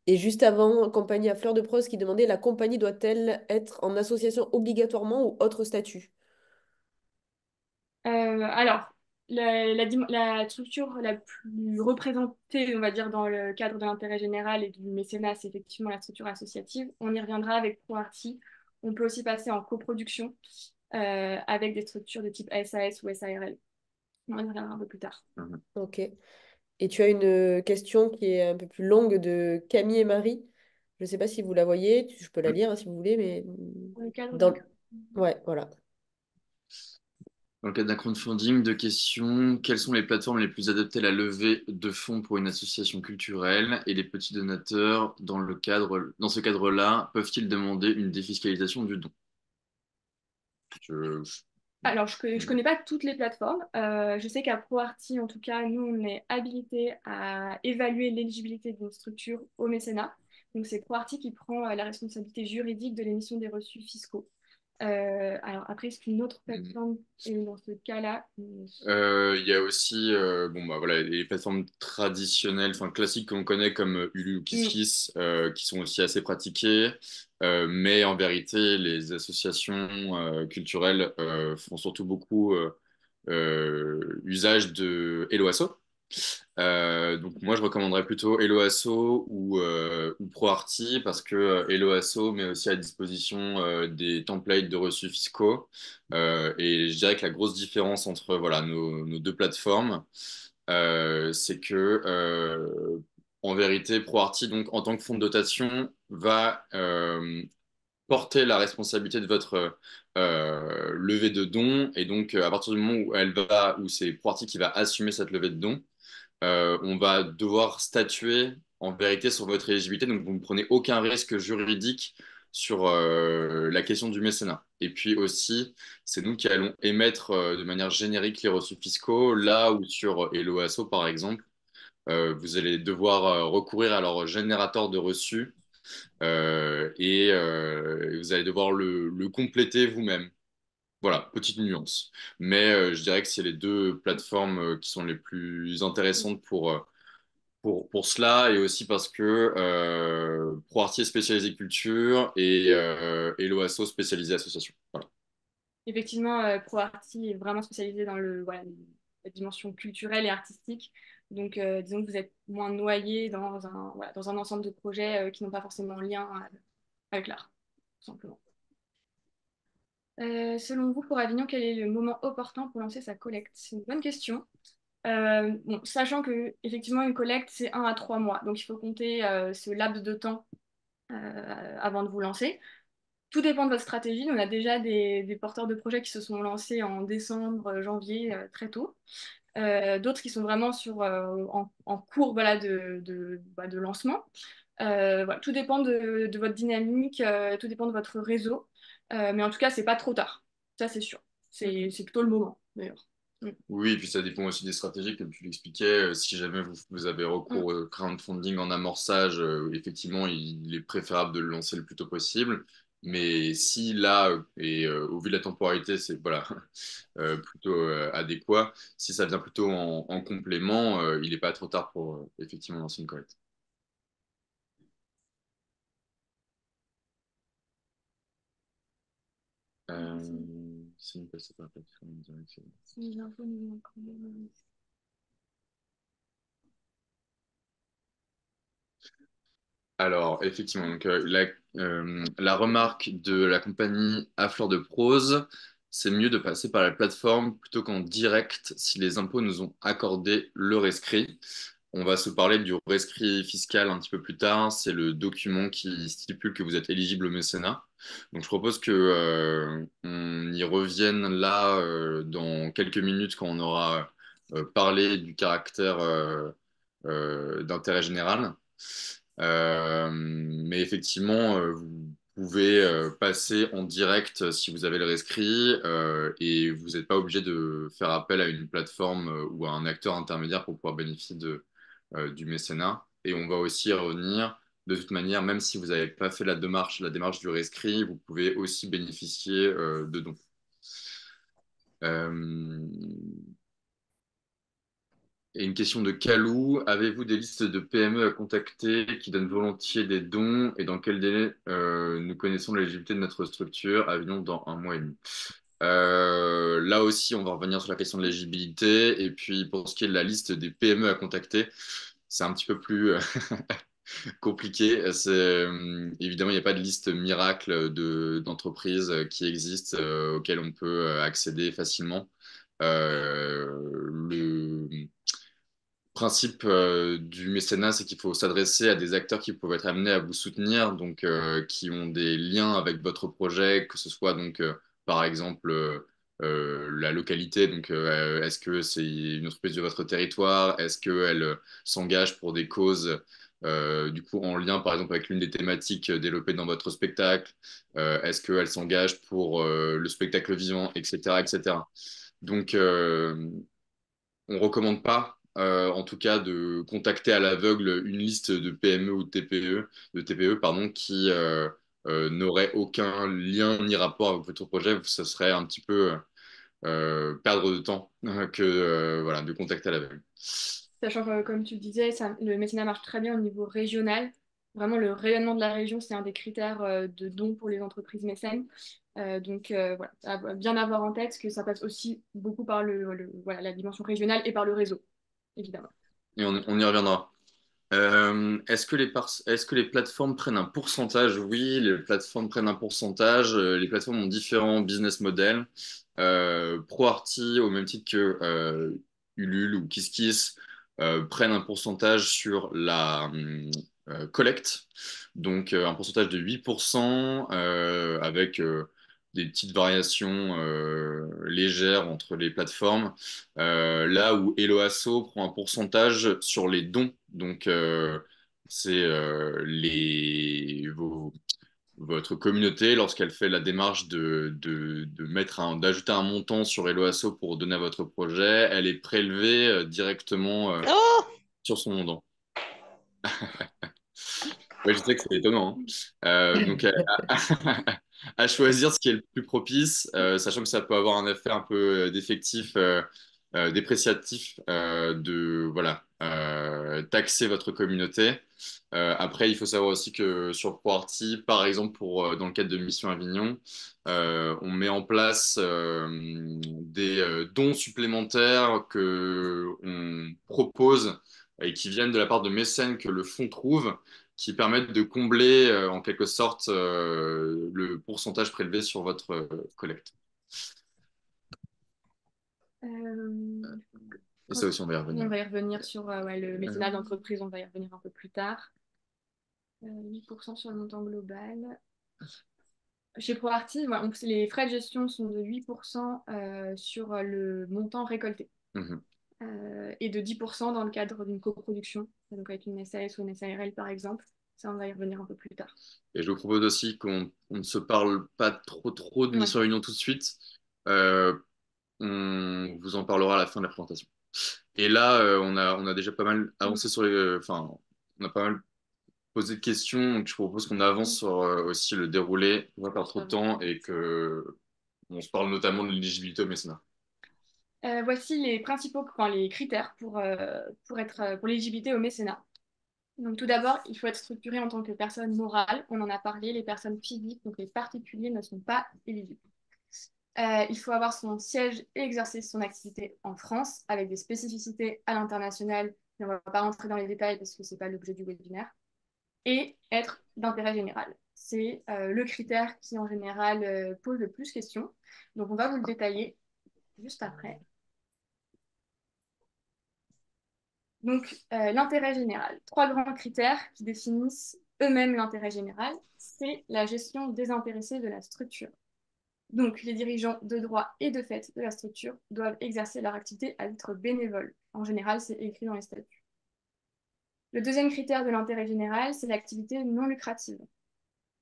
Et juste avant, compagnie à Fleur de Prose qui demandait, la compagnie doit-elle être en association obligatoirement ou autre statut? Alors, la structure la plus représentée, on va dire, dans le cadre de l'intérêt général et du mécénat, c'est effectivement la structure associative. On y reviendra avec ProArty. On peut aussi passer en coproduction avec des structures de type SAS ou SARL. On y reviendra un peu plus tard. Mhm. Ok. Et tu as une question qui est un peu plus longue de Camille et Marie. Je ne sais pas si vous la voyez, je peux la lire hein, si vous voulez, mais Dans le cadre d'un... dans... Ouais, voilà. Dans le cadre d'un crowdfunding, deux questions. Quelles sont les plateformes les plus adaptées à la levée de fonds pour une association culturelle et les petits donateurs, dans ce cadre-là, peuvent-ils demander une défiscalisation du don? Je- Alors, je connais pas toutes les plateformes. Je sais qu'à ProArty, en tout cas, nous, on est habilité à évaluer l'éligibilité d'une structure au mécénat. Donc, c'est ProArty qui prend la responsabilité juridique de l'émission des reçus fiscaux. Alors, après, est-ce qu'une autre plateforme est dans ce cas-là? Il y a aussi bon, bah, voilà, les plateformes traditionnelles, enfin classiques qu'on connaît comme Ulule ou Mm. KissKiss, qui sont aussi assez pratiquées. Mais en vérité, les associations culturelles font surtout beaucoup usage de Helloasso. Donc moi, je recommanderais plutôt Helloasso ou ProArty parce que Helloasso met aussi à disposition des templates de reçus fiscaux. Et je dirais que la grosse différence entre voilà, nos deux plateformes, c'est que en vérité, ProArty, donc en tant que fonds de dotation, va porter la responsabilité de votre levée de dons. Et donc, à partir du moment où c'est ProArty qui va assumer cette levée de dons, on va devoir statuer en vérité sur votre éligibilité. Donc, vous ne prenez aucun risque juridique sur la question du mécénat. Et puis aussi, c'est nous qui allons émettre de manière générique les reçus fiscaux, là où sur Helloasso, par exemple, vous allez devoir recourir à leur générateur de reçus et vous allez devoir le compléter vous-même. Voilà, petite nuance. Mais je dirais que c'est les deux plateformes qui sont les plus intéressantes pour cela et aussi parce que ProArty est spécialisé culture et l'OASO spécialisé association. Voilà. Effectivement, ProArty est vraiment spécialisé dans la dimension culturelle et artistique. Donc, disons que vous êtes moins noyé dans un ensemble de projets qui n'ont pas forcément lien avec l'art, tout simplement. Selon vous, pour Avignon, quel est le moment opportun pour lancer sa collecte? C'est une bonne question. Bon, sachant que effectivement une collecte, c'est 1 à 3 mois. Donc, il faut compter ce laps de temps avant de vous lancer. Tout dépend de votre stratégie. On a déjà des porteurs de projets qui se sont lancés en décembre, janvier, très tôt. D'autres qui sont vraiment en cours voilà, de lancement. Voilà, tout dépend de votre dynamique, tout dépend de votre réseau. Mais en tout cas, c'est pas trop tard. Ça, c'est sûr. C'est plutôt le moment, d'ailleurs. Mm. Oui, et puis ça dépend aussi des stratégies, comme tu l'expliquais. Si jamais vous avez Mm. recours au crowdfunding en amorçage, effectivement, il est préférable de le lancer le plus tôt possible. Mais si là, et au vu de la temporalité, c'est voilà, plutôt adéquat, si ça vient plutôt en complément, il n'est pas trop tard pour effectivement lancer une collecte. Si on passe par la plateforme directe. Si les infos nous manquent. Alors, effectivement, donc, la remarque de la compagnie À Fleur de Prose, c'est mieux de passer par la plateforme plutôt qu'en direct si les impôts nous ont accordé le rescrit. On va se parler du rescrit fiscal un petit peu plus tard. C'est le document qui stipule que vous êtes éligible au mécénat. Donc, je propose que, on y revienne là dans quelques minutes quand on aura parlé du caractère d'intérêt général. Mais effectivement, vous pouvez passer en direct si vous avez le rescrit et vous n'êtes pas obligé de faire appel à une plateforme ou à un acteur intermédiaire pour pouvoir bénéficier du mécénat. Et on va aussi y revenir. De toute manière, même si vous n'avez pas fait la démarche du rescrit, vous pouvez aussi bénéficier de dons. Euh, Et une question de Calou. Avez-vous des listes de PME à contacter qui donnent volontiers des dons et dans quel délai nous connaissons l'éligibilité de notre structure? Avions dans un mois et demi. Là aussi, on va revenir sur la question de l'éligibilité. Et puis, pour ce qui est de la liste des PME à contacter, c'est un petit peu plus compliqué. Évidemment, il n'y a pas de liste miracle d'entreprises qui existent auxquelles on peut accéder facilement. Le principe du mécénat, c'est qu'il faut s'adresser à des acteurs qui peuvent être amenés à vous soutenir, donc qui ont des liens avec votre projet, que ce soit donc par exemple la localité, donc est-ce que c'est une entreprise de votre territoire, est-ce qu'elle s'engage pour des causes du coup en lien par exemple avec l'une des thématiques développées dans votre spectacle, est-ce qu'elle s'engage pour le spectacle vivant, etc., etc. Donc on ne recommande pas, en tout cas, de contacter à l'aveugle une liste de PME ou de TPE pardon, qui n'aurait aucun lien ni rapport avec votre projet. Ce serait un petit peu perdre de temps que voilà, de contacter à l'aveugle. Sachant que, comme tu le disais, le mécénat marche très bien au niveau régional. Vraiment, le rayonnement de la région, c'est un des critères de dons pour les entreprises mécènes. Donc, voilà, bien avoir en tête que ça passe aussi beaucoup par voilà, la dimension régionale et par le réseau, évidemment. Et on y reviendra. Est-ce que les plateformes prennent un pourcentage? Oui, les plateformes prennent un pourcentage. Les plateformes ont différents business models. ProArty, au même titre que Ulule ou KissKiss, prennent un pourcentage sur la collecte. Donc, un pourcentage de 8% avec des petites variations légères entre les plateformes. Là où Eloasso prend un pourcentage sur les dons. Donc, c'est votre communauté, lorsqu'elle fait la démarche d'ajouter un montant sur Eloasso pour donner à votre projet, elle est prélevée directement sur son montant. Ouais, je sais que c'est étonnant, hein. Donc, à choisir ce qui est le plus propice, sachant que ça peut avoir un effet un peu d'effectif dépréciatif de voilà, taxer votre communauté. Après, il faut savoir aussi que sur ProArty, par exemple, dans le cadre de Mission Avignon, on met en place des dons supplémentaires que on propose et qui viennent de la part de mécènes que le fonds trouve qui permettent de combler en quelque sorte le pourcentage prélevé sur votre collecte. Euh, Et ça aussi, on va y On revenir. va y revenir sur ouais, le mécénat d'entreprise, on va y revenir un peu plus tard. 8% sur le montant global. Chez ProArty, ouais, les frais de gestion sont de 8% sur le montant récolté Mhm. et de 10% dans le cadre d'une coproduction, donc avec une SAS ou une SARL par exemple. Ça, on va y revenir un peu plus tard. Et je vous propose aussi qu'on ne se parle pas trop de Ouais. Mission Réunion tout de suite. Euh, on vous en parlera à la fin de la présentation. Et là, on a déjà pas mal avancé sur les, enfin, on a pas mal posé de questions, donc je propose qu'on avance sur aussi le déroulé, on va pas perdre trop de temps et que on se parle notamment de l'éligibilité au mécénat. Voici les principaux, enfin, les critères pour l'éligibilité au mécénat. Donc tout d'abord, il faut être structuré en tant que personne morale. On en a parlé, les personnes physiques, donc les particuliers, ne sont pas éligibles. Il faut avoir son siège et exercer son activité en France, avec des spécificités à l'international. On ne va pas rentrer dans les détails parce que ce n'est pas l'objet du webinaire. Et être d'intérêt général. C'est le critère qui, en général, pose le plus questions. Donc on va vous le détailler juste après. Donc, l'intérêt général. Trois grands critères qui définissent eux-mêmes l'intérêt général. C'est la gestion désintéressée de la structure. Donc, les dirigeants de droit et de fait de la structure doivent exercer leur activité à titre bénévole. En général, c'est écrit dans les statuts. Le deuxième critère de l'intérêt général, c'est l'activité non lucrative.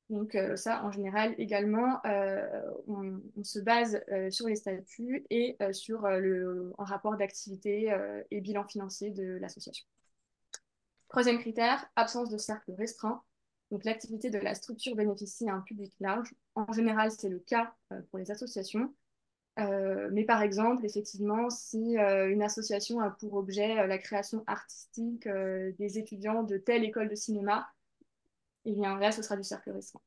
Donc ça, en général, également, on se base sur les statuts et sur un rapport d'activité et bilan financier de l'association. Troisième critère, absence de cercle restreint. Donc l'activité de la structure bénéficie à un public large. En général, c'est le cas pour les associations. Mais par exemple, effectivement, si une association a pour objet la création artistique des étudiants de telle école de cinéma, eh bien là, ce sera du cercle restreint.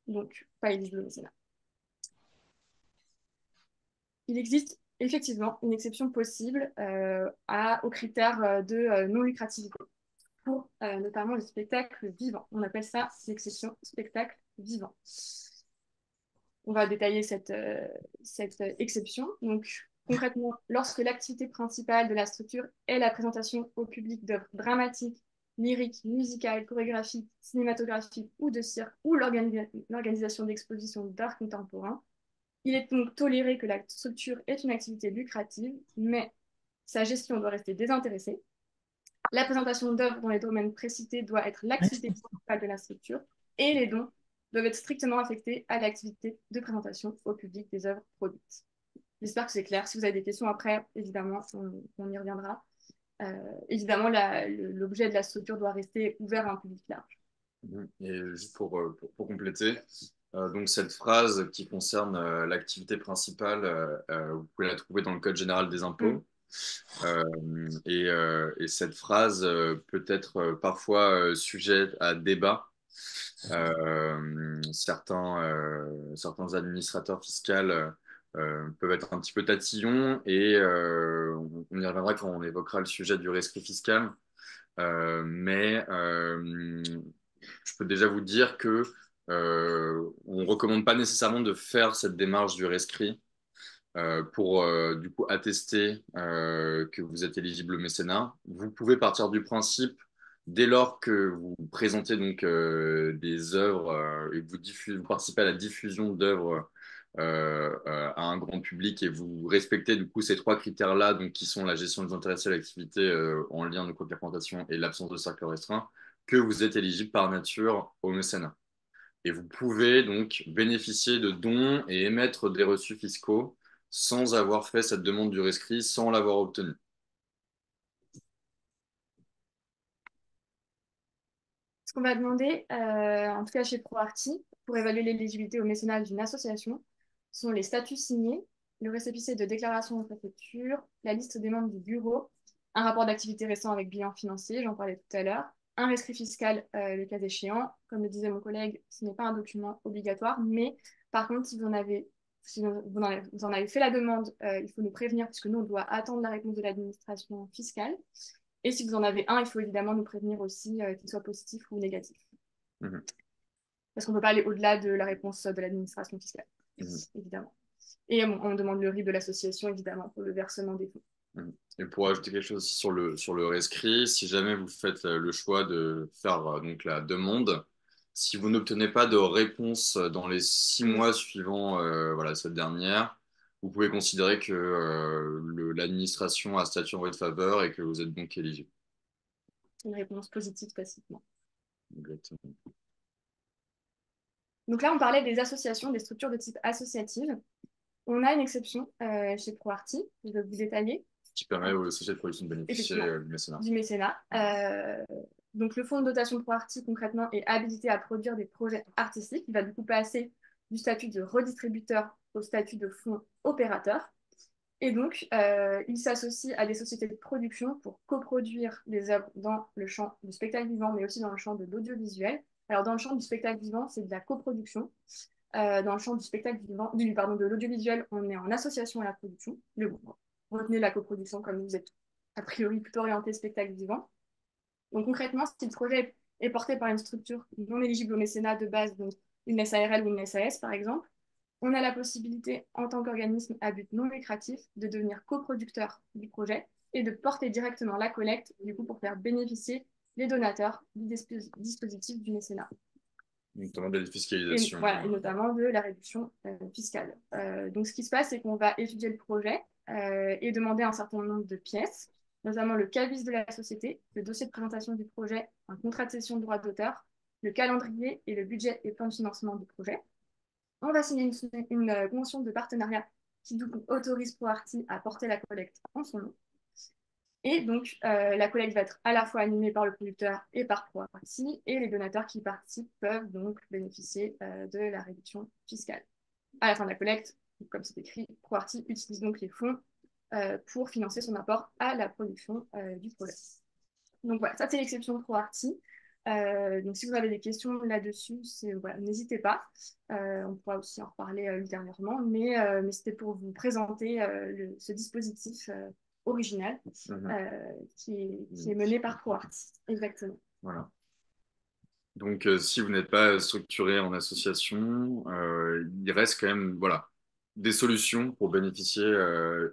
Donc, pas éligible au mécénat. Il existe effectivement une exception possible aux critères de non-lucrativité pour notamment le spectacle vivant. On appelle ça l'exception spectacle vivant. On va détailler cette exception. Donc, concrètement, lorsque l'activité principale de la structure est la présentation au public d'œuvres dramatiques, lyriques, musicales, chorégraphiques, cinématographiques ou de cirque, ou l'organisation d'expositions d'art contemporain, il est donc toléré que la structure est une activité lucrative, mais sa gestion doit rester désintéressée. La présentation d'œuvres dans les domaines précités doit être l'activité principale de la structure et les dons doivent être strictement affectés à l'activité de présentation au public des œuvres produites. J'espère que c'est clair. Si vous avez des questions après, évidemment, on y reviendra. Évidemment, l'objet de la structure doit rester ouvert à un public large. Et juste pour compléter, donc cette phrase qui concerne l'activité principale, vous pouvez la trouver dans le Code général des impôts. Et cette phrase peut être parfois sujette à débat. Certains administrateurs fiscaux peuvent être un petit peu tatillons et on y reviendra quand on évoquera le sujet du rescrit fiscal. Mais je peux déjà vous dire que on ne recommande pas nécessairement de faire cette démarche du rescrit pour du coup attester que vous êtes éligible au mécénat. Vous pouvez partir du principe, dès lors que vous présentez donc des œuvres et que vous participez à la diffusion d'œuvres à un grand public et vous respectez du coup ces trois critères-là, donc qui sont la gestion des intérêts et l'activité en lien donc, avec la présentation et l'absence de cercle restreint, que vous êtes éligible par nature au mécénat. Et vous pouvez donc bénéficier de dons et émettre des reçus fiscaux sans avoir fait cette demande du rescrit, sans l'avoir obtenu. Ce qu'on va demander, en tout cas chez ProArty, pour évaluer l'éligibilité au mécénat d'une association, sont les statuts signés, le récépissé de déclaration de préfecture, la liste des membres du bureau, un rapport d'activité récent avec bilan financier, j'en parlais tout à l'heure, un rescrit fiscal, le cas échéant. Comme le disait mon collègue, ce n'est pas un document obligatoire, mais par contre, si vous en avez fait la demande, il faut nous prévenir, puisque nous, on doit attendre la réponse de l'administration fiscale. Et si vous en avez un, il faut évidemment nous prévenir aussi qu'il soit positif ou négatif. Mmh. Parce qu'on ne peut pas aller au-delà de la réponse de l'administration fiscale, évidemment. Et on demande le RIB de l'association, évidemment, pour le versement des fonds. Et pour ajouter quelque chose sur le rescrit, si jamais vous faites le choix de faire donc la demande, si vous n'obtenez pas de réponse dans les 6 mois suivant voilà, cette dernière, vous pouvez considérer que l'administration a statué en votre faveur et que vous êtes donc éligible. Une réponse positive tacitement. Exactement. Donc là, on parlait des associations, des structures de type associative. On a une exception chez ProArty, je vais vous détailler. Qui permet aux sociétés de production de bénéficier Effectivement, du mécénat. du mécénat. Donc, le fonds de dotation ProArty, concrètement, est habilité à produire des projets artistiques. Il va du coup passer du statut de redistributeur au statut de fonds opérateur. Et donc, il s'associe à des sociétés de production pour coproduire des œuvres dans le champ du spectacle vivant, mais aussi dans le champ de l'audiovisuel. Alors, dans le champ du spectacle vivant, c'est de la coproduction. Dans le champ du spectacle vivant, de l'audiovisuel, on est en association à la production. Mais bon, retenez la coproduction comme vous êtes a priori plutôt orienté spectacle vivant. Donc concrètement, si le projet est porté par une structure non éligible au mécénat de base, donc une SARL ou une SAS par exemple, on a la possibilité, en tant qu'organisme à but non lucratif, de devenir coproducteur du projet et de porter directement la collecte, du coup, pour faire bénéficier les donateurs du dispositif du mécénat. Notamment de la défiscalisation. Et notamment de la réduction fiscale. Donc, ce qui se passe, c'est qu'on va étudier le projet et demander un certain nombre de pièces, notamment le CABIS de la société, le dossier de présentation du projet, un contrat de cession de droit d'auteur, le calendrier et le budget et plan de financement du projet. On va signer une convention de partenariat qui autorise ProArty à porter la collecte en son nom. Et donc, la collecte va être à la fois animée par le producteur et par ProArty, et les donateurs qui participent peuvent donc bénéficier de la réduction fiscale. À la fin de la collecte, comme c'est écrit, ProArty utilise donc les fonds pour financer son apport à la production du projet. Donc voilà, ça c'est l'exception ProArty. Donc si vous avez des questions là-dessus, voilà, n'hésitez pas. On pourra aussi en reparler ultérieurement, mais c'était pour vous présenter ce dispositif original qui est mené par ProArty. Exactement. Voilà. Donc, si vous n'êtes pas structuré en association, il reste quand même voilà, des solutions pour bénéficier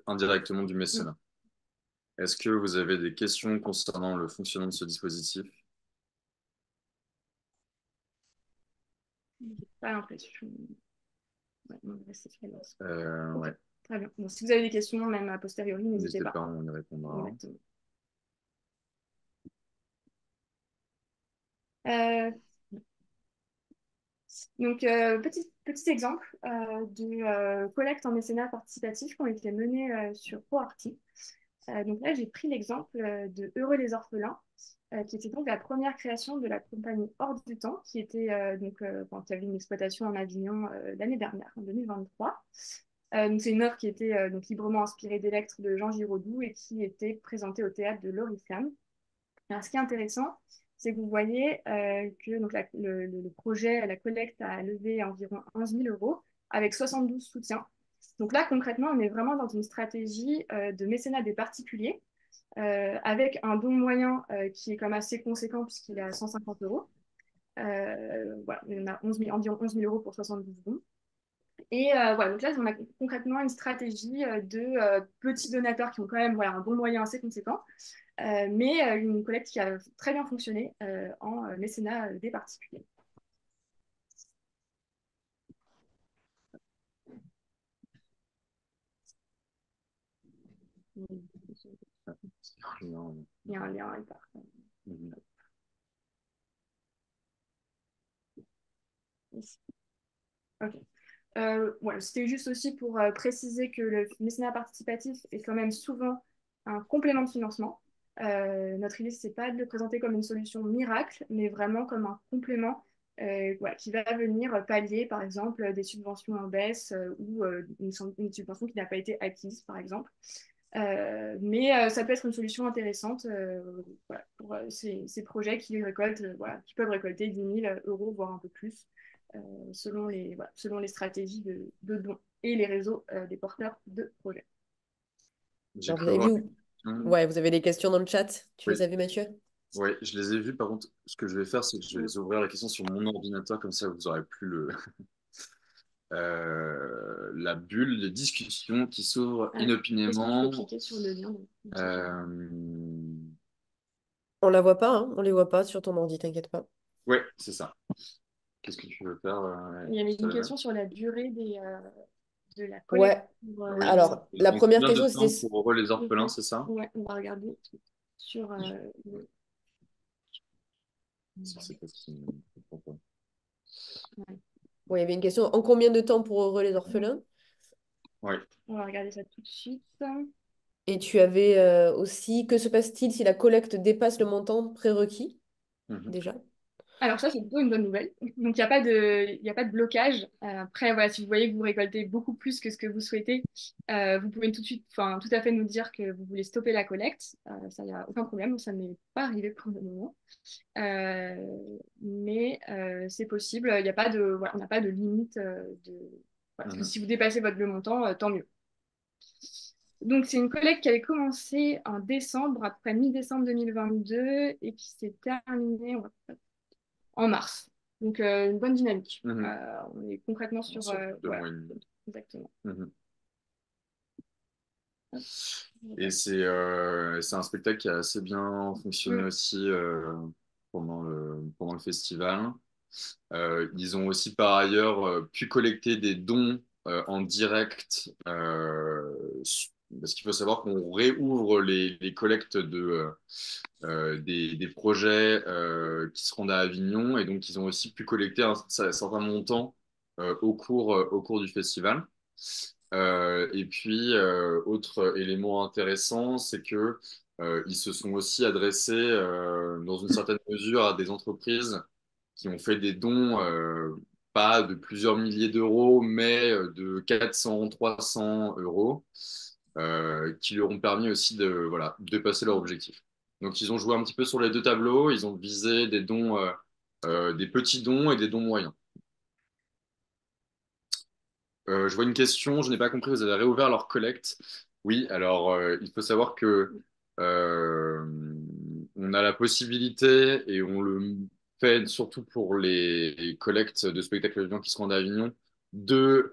indirectement du mécénat. Est-ce que vous avez des questions concernant le fonctionnement de ce dispositif? J'ai pas l'impression. Ouais, non, c'est silence. Ouais. Très bien. Bon, si vous avez des questions, même a posteriori, n'hésitez pas. On y répondra. Exactement. Euh, Donc, petit exemple de collecte en mécénat participatif qui ont été menées sur ProArty. Donc là, j'ai pris l'exemple de Heureux les orphelins, qui était donc la première création de la compagnie Hors du Temps, qui était qui avait une exploitation en Avignon l'année dernière, en 2023. Donc c'est une œuvre qui était donc librement inspirée d'Electre de Jean Giraudoux et qui était présentée au théâtre de l'Oriflamme. Alors, ce qui est intéressant, c'est que vous voyez que donc, le projet, la collecte a levé environ 11 000 euros avec 72 soutiens. Donc là, concrètement, on est vraiment dans une stratégie de mécénat des particuliers avec un don moyen qui est quand même assez conséquent puisqu'il est à 150 euros. Voilà, on a environ 11 000 euros pour 72 dons. Et voilà, donc là, on a concrètement une stratégie de petits donateurs qui ont quand même voilà, un bon moyen assez conséquent, mais une collecte qui a très bien fonctionné en mécénat des particuliers. Il y a un lien à part. Ok. Voilà, c'était juste aussi pour préciser que le mécénat participatif est quand même souvent un complément de financement. Notre idée, c'est pas de le présenter comme une solution miracle, mais vraiment comme un complément voilà, qui va venir pallier, par exemple, des subventions en baisse ou une subvention qui n'a pas été acquise, par exemple. Mais ça peut être une solution intéressante voilà, pour ces projets qui récoltent, voilà, qui peuvent récolter 10 000 euros, voire un peu plus, selon les stratégies de dons et les réseaux des porteurs de projets. Alors, vous avez vu Ouais, vous avez des questions dans le chat. Tu les as vues, Mathieu? Oui, je les ai vues. Par contre, ce que je vais faire, c'est que je vais ouvrir la question sur mon ordinateur, comme ça vous aurez plus la bulle de discussion qui s'ouvre inopinément. Est-ce qu'il faut cliquer sur le lien On la voit pas, hein, on les voit pas sur ton ordi, t'inquiète pas. Ouais, c'est ça. Qu'est-ce que tu veux faire Il y avait une question sur la durée de la Ouais. collecte. Alors, la Donc, première combien de question, temps c'était... pour Heureux les orphelins, c'est ça? Ouais, on va regarder sur C'est pas ce qui me propose. Ouais, il y avait une question. En combien de temps pour Heureux les orphelins? Ouais. On va regarder ça tout de suite. Et tu avais aussi, que se passe-t-il si la collecte dépasse le montant prérequis, Mhm. déjà? Alors ça, c'est plutôt une bonne nouvelle. Donc, il y a pas de blocage. Après, voilà, si vous voyez que vous récoltez beaucoup plus que ce que vous souhaitez, vous pouvez tout de suite, enfin, tout à fait nous dire que vous voulez stopper la collecte. Ça, il n'y a aucun problème. Ça n'est pas arrivé pour le moment. Mais c'est possible. Il n'y a pas de, voilà, on n'a pas de limite voilà, parce que Mhm. si vous dépassez le montant, tant mieux. Donc, c'est une collecte qui avait commencé en décembre, après mi-décembre 2022, et qui s'est terminée en mars. Donc, une bonne dynamique. Mhm. On est concrètement Bien sur... sûr, deux voilà, mois et demi. exactement. Mhm. Hop, Et voilà. c'est un spectacle qui a assez bien fonctionné Mm, aussi pendant le festival. Ils ont aussi par ailleurs pu collecter des dons en direct, parce qu'il faut savoir qu'on réouvre les collectes des projets qui se rendent à Avignon, et donc ils ont aussi pu collecter un certain montant au cours du festival. Et puis, autre élément intéressant, c'est que ils se sont aussi adressés dans une certaine mesure à des entreprises qui ont fait des dons, pas de plusieurs milliers d'euros, mais de 400, 300 euros, qui leur ont permis aussi de, voilà, de passer leur objectif. Donc, ils ont joué un petit peu sur les deux tableaux. Ils ont visé des dons, des petits dons et des dons moyens. Je vois une question, je n'ai pas compris, vous avez réouvert leur collecte. Oui, alors il faut savoir que euh, on a la possibilité, et on le fait surtout pour les collectes de spectacles vivants qui se rendent à Avignon, de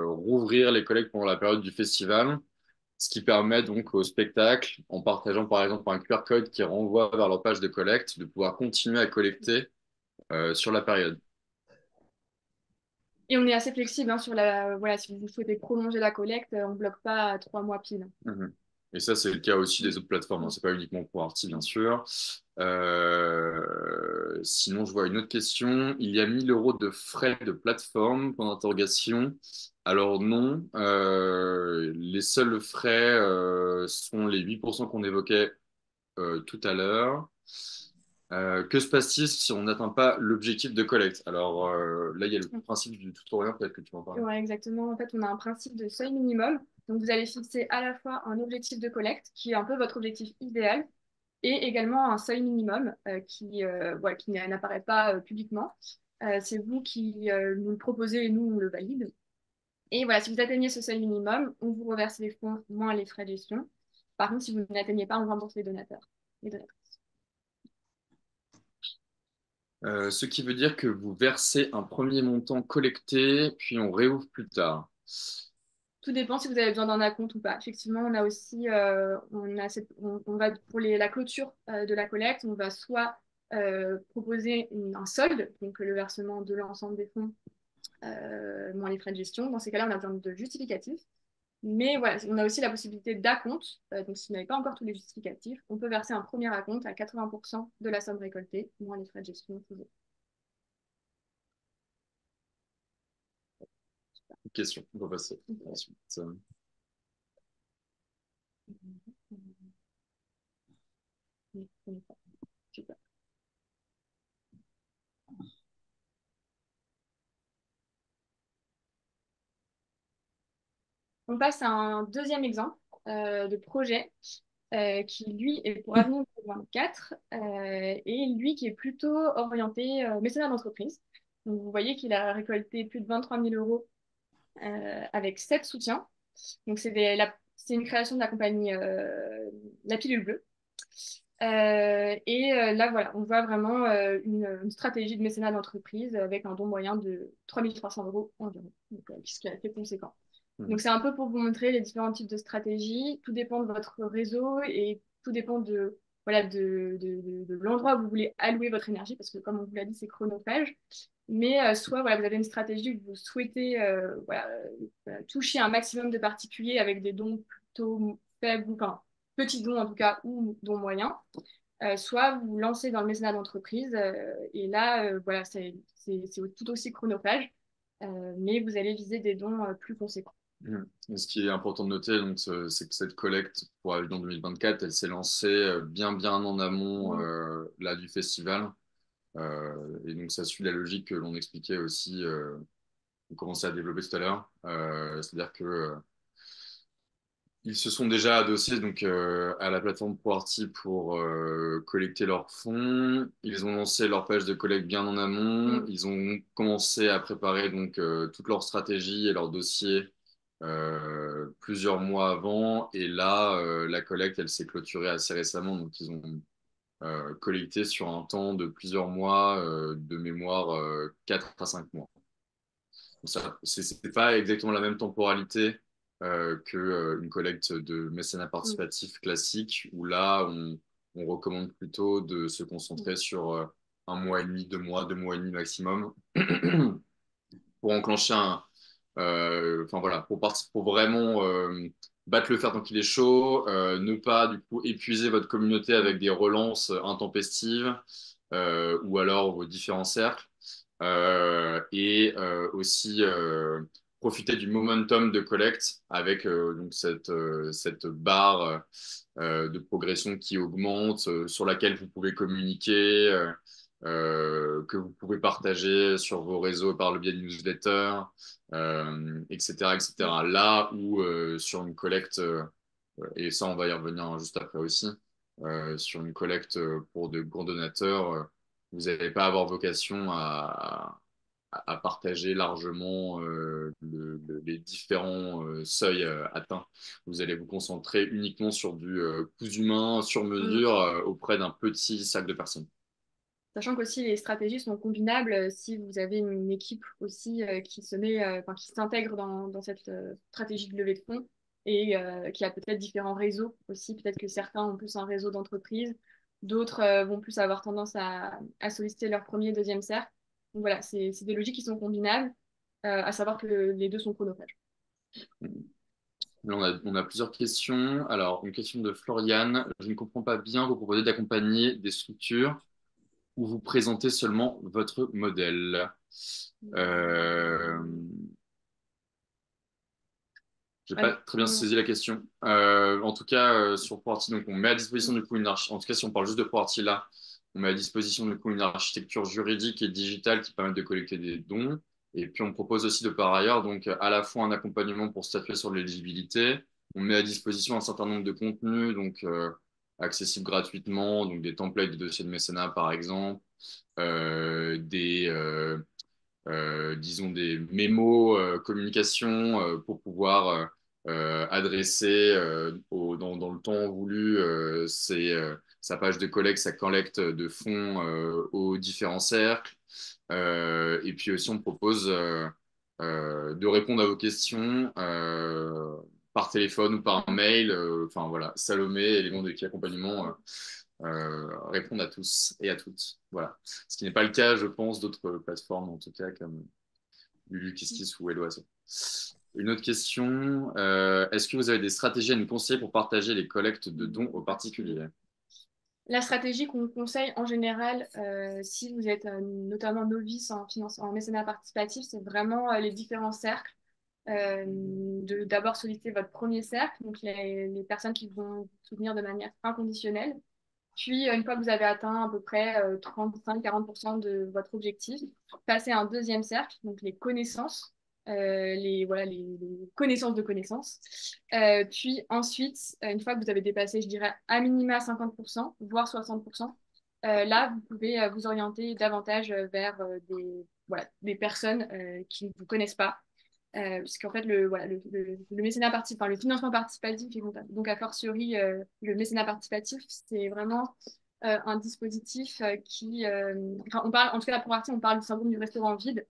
rouvrir les collectes pendant la période du festival, ce qui permet donc au spectacle, en partageant par exemple un QR code qui renvoie vers leur page de collecte, de pouvoir continuer à collecter sur la période. Et on est assez flexible hein, sur la... Voilà, si vous souhaitez prolonger la collecte, on ne bloque pas à 3 mois pile. Mhm. Et ça, c'est le cas aussi Mm, des autres plateformes, hein. mm. C'est pas uniquement pour Arty, bien sûr. Sinon, je vois une autre question. Il y a 1 000 € de frais de plateforme, point d'interrogation. Alors non, les seuls frais sont les 8% qu'on évoquait tout à l'heure. Que se passe-t-il si on n'atteint pas l'objectif de collecte? Alors là, il y a le principe du tout ou rien, peut-être que tu m'en parles. Ouais, exactement. En fait, on a un principe de seuil minimum. Donc, vous allez fixer à la fois un objectif de collecte, qui est un peu votre objectif idéal, et également un seuil minimum voilà, qui n'apparaît pas publiquement. C'est vous qui nous le proposez et nous, on le valide. Et voilà, si vous atteignez ce seuil minimum, on vous reverse les fonds moins les frais de gestion. Par contre, si vous n'atteignez pas, on rembourse les donateurs. Les donatrices. Ce qui veut dire que vous versez un premier montant collecté, puis on réouvre plus tard. Tout dépend si vous avez besoin d'un acompte ou pas. Effectivement, on a aussi, on va pour la clôture de la collecte, on va soit proposer un solde, donc le versement de l'ensemble des fonds moins les frais de gestion. Dans ces cas-là, on a besoin de justificatifs. Mais voilà, on a aussi la possibilité d'acompte. Donc, si vous n'avez pas encore tous les justificatifs, on peut verser un premier acompte à 80% de la somme récoltée, moins les frais de gestion toujours. Question, on va passer à la suite. Super. On passe à un deuxième exemple de projet qui, lui, est pour Avenir 2024 et lui qui est plutôt orienté mécénat d'entreprise. Donc, vous voyez qu'il a récolté plus de 23 000 euros avec 7 soutiens. Donc, c'est une création de la compagnie La Pilule Bleue. Là, voilà, on voit vraiment une stratégie de mécénat d'entreprise avec un don moyen de 3 300 euros environ, donc, ce qui est assez conséquent. Donc, Mhm. c'est un peu pour vous montrer les différents types de stratégies. Tout dépend de votre réseau et tout dépend voilà, de l'endroit où vous voulez allouer votre énergie, parce que comme on vous l'a dit, c'est chronophage. Mais soit voilà, vous avez une stratégie où vous souhaitez voilà, toucher un maximum de particuliers avec des dons plutôt faibles, enfin petits dons en tout cas, ou dons moyens. Soit vous vous lancez dans le mécénat d'entreprise et là, voilà, c'est tout aussi chronophage, mais vous allez viser des dons plus conséquents. Et ce qui est important de noter, donc, c'est que cette collecte pour Avignon 2024, elle s'est lancée bien en amont là, du festival. Et donc, ça suit la logique que l'on expliquait aussi, on commençait à développer tout à l'heure. C'est-à-dire que ils se sont déjà adossés donc, à la plateforme Powerty pour collecter leurs fonds. Ils ont lancé leur page de collecte bien en amont. Ils ont commencé à préparer donc, toute leur stratégie et leur dossier plusieurs mois avant. Et là, la collecte, elle s'est clôturée assez récemment. Donc, ils ont collecté sur un temps de plusieurs mois, de mémoire 4 à 5 mois. C'est pas exactement la même temporalité qu'une collecte de mécénat participatif classique, où là, on recommande plutôt de se concentrer sur un mois et demi, 2 mois, 2 mois et demi maximum, pour enclencher enfin voilà, pour vraiment battre le fer tant qu'il est chaud, ne pas du coup épuiser votre communauté avec des relances intempestives ou alors vos différents cercles. Et aussi profiter du momentum de collecte avec donc cette barre de progression qui augmente, sur laquelle vous pouvez communiquer, que vous pouvez partager sur vos réseaux par le biais de newsletters, etc., etc. Là où sur une collecte, et ça on va y revenir juste après aussi, sur une collecte pour de grands donateurs, vous n'allez pas avoir vocation à partager largement les différents seuils atteints. Vous allez vous concentrer uniquement sur du coût humain sur mesure auprès d'un petit cercle de personnes. Sachant qu'aussi les stratégies sont combinables si vous avez une équipe aussi qui se met, enfin, qui s'intègre dans cette stratégie de levée de fonds et qui a peut-être différents réseaux aussi. Peut-être que certains ont plus un réseau d'entreprise, d'autres vont plus avoir tendance à solliciter leur premier, deuxième cercle. Donc voilà, c'est des logiques qui sont combinables, à savoir que les deux sont chronophages. Là, on a plusieurs questions. Alors, une question de Floriane. Je ne comprends pas bien, vous proposez d'accompagner des structures où vous présentez seulement votre modèle. Euh, J'ai pas très bien saisi la question. En tout cas, sur Powerty, donc on met à disposition du coup en tout cas, si on parle juste de Powerty là, on met à disposition du coup une architecture juridique et digitale qui permet de collecter des dons. Et puis on propose aussi de par ailleurs donc à la fois un accompagnement pour statuer sur l'éligibilité. On met à disposition un certain nombre de contenus donc accessibles gratuitement, donc des templates de dossiers de mécénat par exemple, disons des mémos communication pour pouvoir adresser dans le temps voulu sa page de collecte, sa collecte de fonds aux différents cercles. Et puis aussi, on propose de répondre à vos questions par téléphone ou par mail. Enfin voilà, Salomé et les membres de l'équipe accompagnement répondent à tous et à toutes. Voilà. Ce qui n'est pas le cas, je pense, d'autres plateformes, en tout cas, comme Lulu, Kiskis ou Helloasso. Une autre question, est-ce que vous avez des stratégies à nous conseiller pour partager les collectes de dons aux particuliers? La stratégie qu'on conseille en général, si vous êtes notamment novice en mécénat participatif, c'est vraiment les différents cercles. De d'abord solliciter votre premier cercle, donc les personnes qui vont vous soutenir de manière inconditionnelle. Puis, une fois que vous avez atteint à peu près 35-40% de votre objectif, passez à un deuxième cercle, donc les connaissances, voilà, les connaissances de connaissances. Puis ensuite, une fois que vous avez dépassé, je dirais, à minima 50%, voire 60%, là, vous pouvez vous orienter davantage vers voilà, des personnes qui ne vous connaissent pas. Puisqu'en fait, voilà, le mécénat participatif, enfin, le financement participatif, et donc a fortiori le mécénat participatif, c'est vraiment un dispositif enfin, on parle, en tout cas, la première partie, on parle du syndrome du restaurant vide.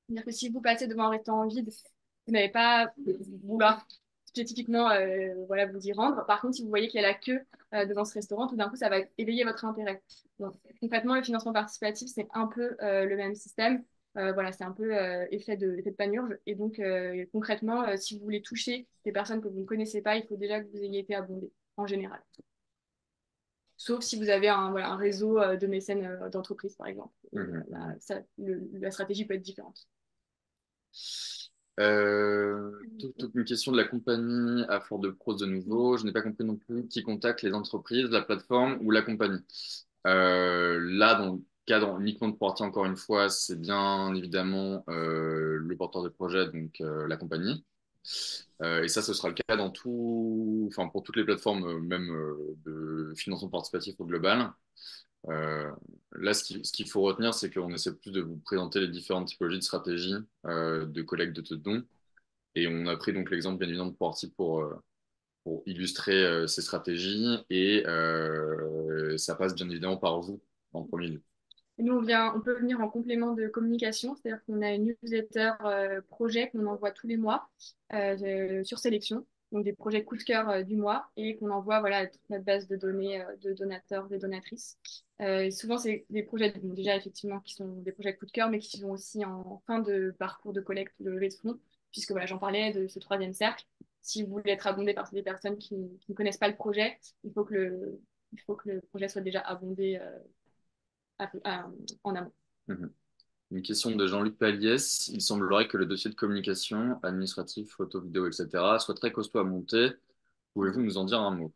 C'est-à-dire que si vous passez devant un restaurant vide, vous n'allez pas vouloir spécifiquement voilà, vous y rendre. Par contre, si vous voyez qu'il y a la queue devant ce restaurant, tout d'un coup, ça va éveiller votre intérêt. Donc, concrètement, le financement participatif, c'est un peu le même système. Voilà, c'est un peu effet de panurge. Et donc, concrètement, si vous voulez toucher des personnes que vous ne connaissez pas, il faut déjà que vous ayez été abondé, en général. Sauf si vous avez voilà, un réseau de mécènes d'entreprise, par exemple. Là, la stratégie peut être différente. Une question de la compagnie à Fort-de-Prose de nouveau. Je n'ai pas compris non plus qui contacte les entreprises, la plateforme ou la compagnie. Là, dans le cadre uniquement de Portier, encore une fois, c'est bien évidemment le porteur de projet, donc la compagnie. Et ça, ce sera le cas dans tout, enfin, pour toutes les plateformes, même de financement participatif au global. Euh, Là, ce qu'il faut retenir, c'est qu'on essaie plus de vous présenter les différentes typologies de stratégies de collecte de dons. Et on a pris donc l'exemple bien évidemment de Porti pour illustrer ces stratégies. Et ça passe bien évidemment par vous en premier lieu. Et nous, on peut venir en complément de communication, c'est-à-dire qu'on a une newsletter projet qu'on envoie tous les mois sur sélection, donc des projets coup de cœur du mois, et qu'on envoie voilà, à toute notre base de données de donateurs et donatrices. Et souvent, c'est des projets, bon, déjà effectivement, qui sont des projets coup de cœur, mais qui sont aussi en fin de parcours de collecte de levée de fonds, puisque voilà, j'en parlais de ce troisième cercle. Si vous voulez être abondé par des personnes qui ne connaissent pas le projet, il faut que le projet soit déjà abondé en amont. Mhm. Une question de Jean-Luc Paliès. Il semblerait que le dossier de communication administratif, photo, vidéo, etc. soit très costaud à monter. Pouvez-vous nous en dire un mot?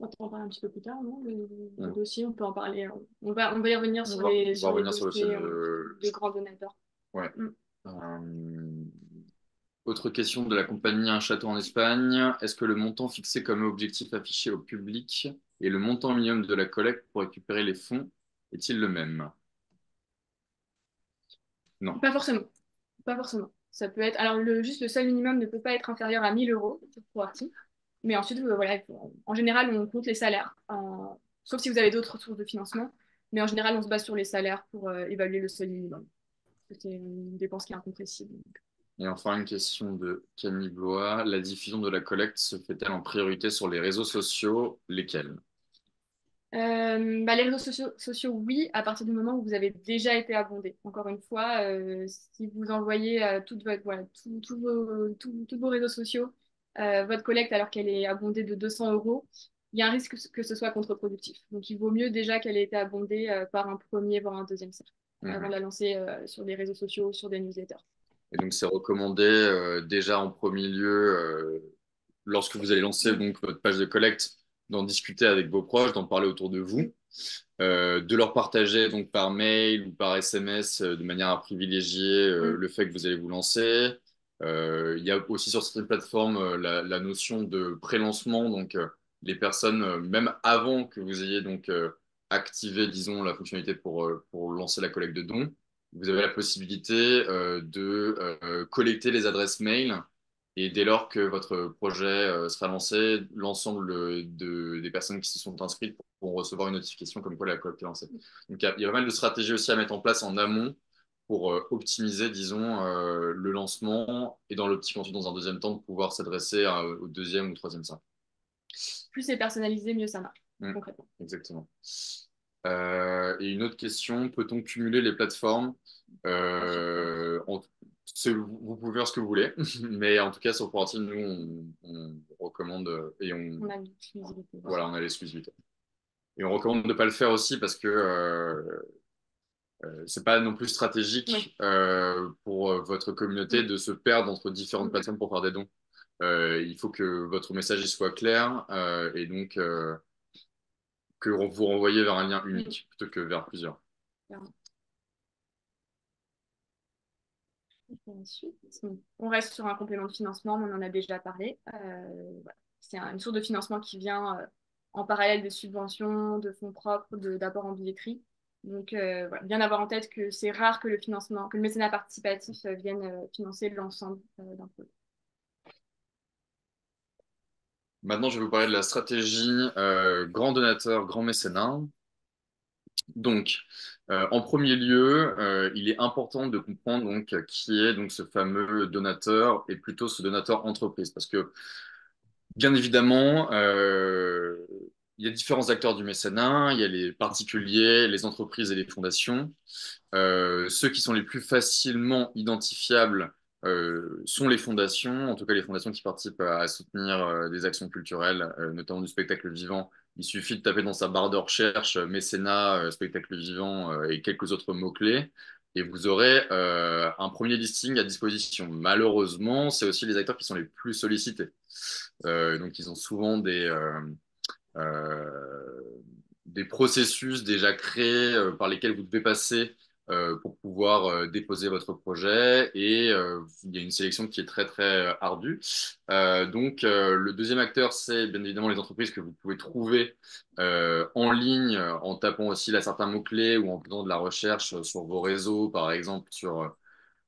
On peut en parler un petit peu plus tard, non? Le On dossier, on peut en parler. On va y revenir on va sur les revenir sur le dossiers sujet. de grands donateurs. Ouais. Mm. Euh, Autre question de la compagnie Un Château en Espagne. Est-ce que le montant fixé comme objectif affiché au public et le montant minimum de la collecte pour récupérer les fonds est-il le même? Non. Pas forcément. Pas forcément. Ça peut être. Alors, juste le seuil minimum ne peut pas être inférieur à 1 000 € pour ProArty. Mais ensuite, voilà, en général, on compte les salaires. Sauf si vous avez d'autres sources de financement. Mais en général, on se base sur les salaires pour évaluer le seuil minimum. C'est une dépense qui est incompressible. Et enfin, une question de Camille Blois. La diffusion de la collecte se fait-elle en priorité sur les réseaux sociaux? Lesquels? Bah, les réseaux sociaux, oui, à partir du moment où vous avez déjà été abondé. Encore une fois, si vous envoyez voilà, tous vos réseaux sociaux, votre collecte alors qu'elle est abondée de 200 €, il y a un risque que ce soit contre-productif. Donc, il vaut mieux déjà qu'elle ait été abondée par un premier, voire un deuxième cercle, avant de la lancer sur des réseaux sociaux, sur des newsletters. Et donc, c'est recommandé déjà en premier lieu, lorsque vous allez lancer donc, votre page de collecte, d'en discuter avec vos proches, d'en parler autour de vous, de leur partager donc, par mail ou par SMS de manière à privilégier Mm. le fait que vous allez vous lancer. Il y a aussi sur certaines plateformes la notion de pré-lancement, donc les personnes, même avant que vous ayez donc activé, disons, la fonctionnalité pour lancer la collecte de dons, vous avez la possibilité de collecter les adresses mail et dès lors que votre projet sera lancé, l'ensemble des personnes qui se sont inscrites pourront recevoir une notification comme quoi la collecte est lancée. Donc il y a pas mal de stratégies aussi à mettre en place en amont pour optimiser, disons, le lancement et dans l'optique ensuite, dans un deuxième temps, de pouvoir s'adresser au deuxième ou troisième cercle. Plus c'est personnalisé, mieux ça marche, Mm, concrètement. exactement. Et une autre question, peut-on cumuler les plateformes? Bien sûr. En- vous pouvez faire ce que vous voulez, mais en tout cas, sur Proactive, nous, on recommande et On a l'exclusivité. voilà, on a l'exclusivité. Et on recommande de ne pas le faire aussi parce que c'est pas non plus Oui. stratégique pour votre communauté Mm. de se perdre entre différentes Mm. plateformes pour faire des dons. Il faut que votre message il soit clair et donc que vous renvoyez vers un lien Mm. unique plutôt que vers plusieurs. Clairement. Ensuite, on reste sur un complément de financement, mais on en a déjà parlé. Voilà. C'est une source de financement qui vient en parallèle des subventions, de fonds propres, d'apports en billetterie. Donc, voilà, bien avoir en tête que c'est rare que que le mécénat participatif vienne financer l'ensemble d'un projet. Maintenant, je vais vous parler de la stratégie grand donateur, grand mécénat. Donc, en premier lieu, il est important de comprendre donc qui est donc ce fameux donateur et plutôt ce donateur entreprise, parce que bien évidemment, il y a différents acteurs du mécénat. Il y a les particuliers, les entreprises et les fondations. Ceux qui sont les plus facilement identifiables sont les fondations, en tout cas les fondations qui participent à soutenir des actions culturelles, notamment du spectacle vivant. Il suffit de taper dans sa barre de recherche mécénat, spectacle vivant et quelques autres mots-clés. et vous aurez un premier listing à disposition. Malheureusement, c'est aussi les acteurs qui sont les plus sollicités. Donc, ils ont souvent euh, des processus déjà créés par lesquels vous devez passer pour pouvoir déposer votre projet et il y a une sélection qui est très très ardue. Le deuxième acteur, c'est bien évidemment les entreprises que vous pouvez trouver en ligne en tapant aussi là, certains mots-clés ou en faisant de la recherche sur vos réseaux, par exemple sur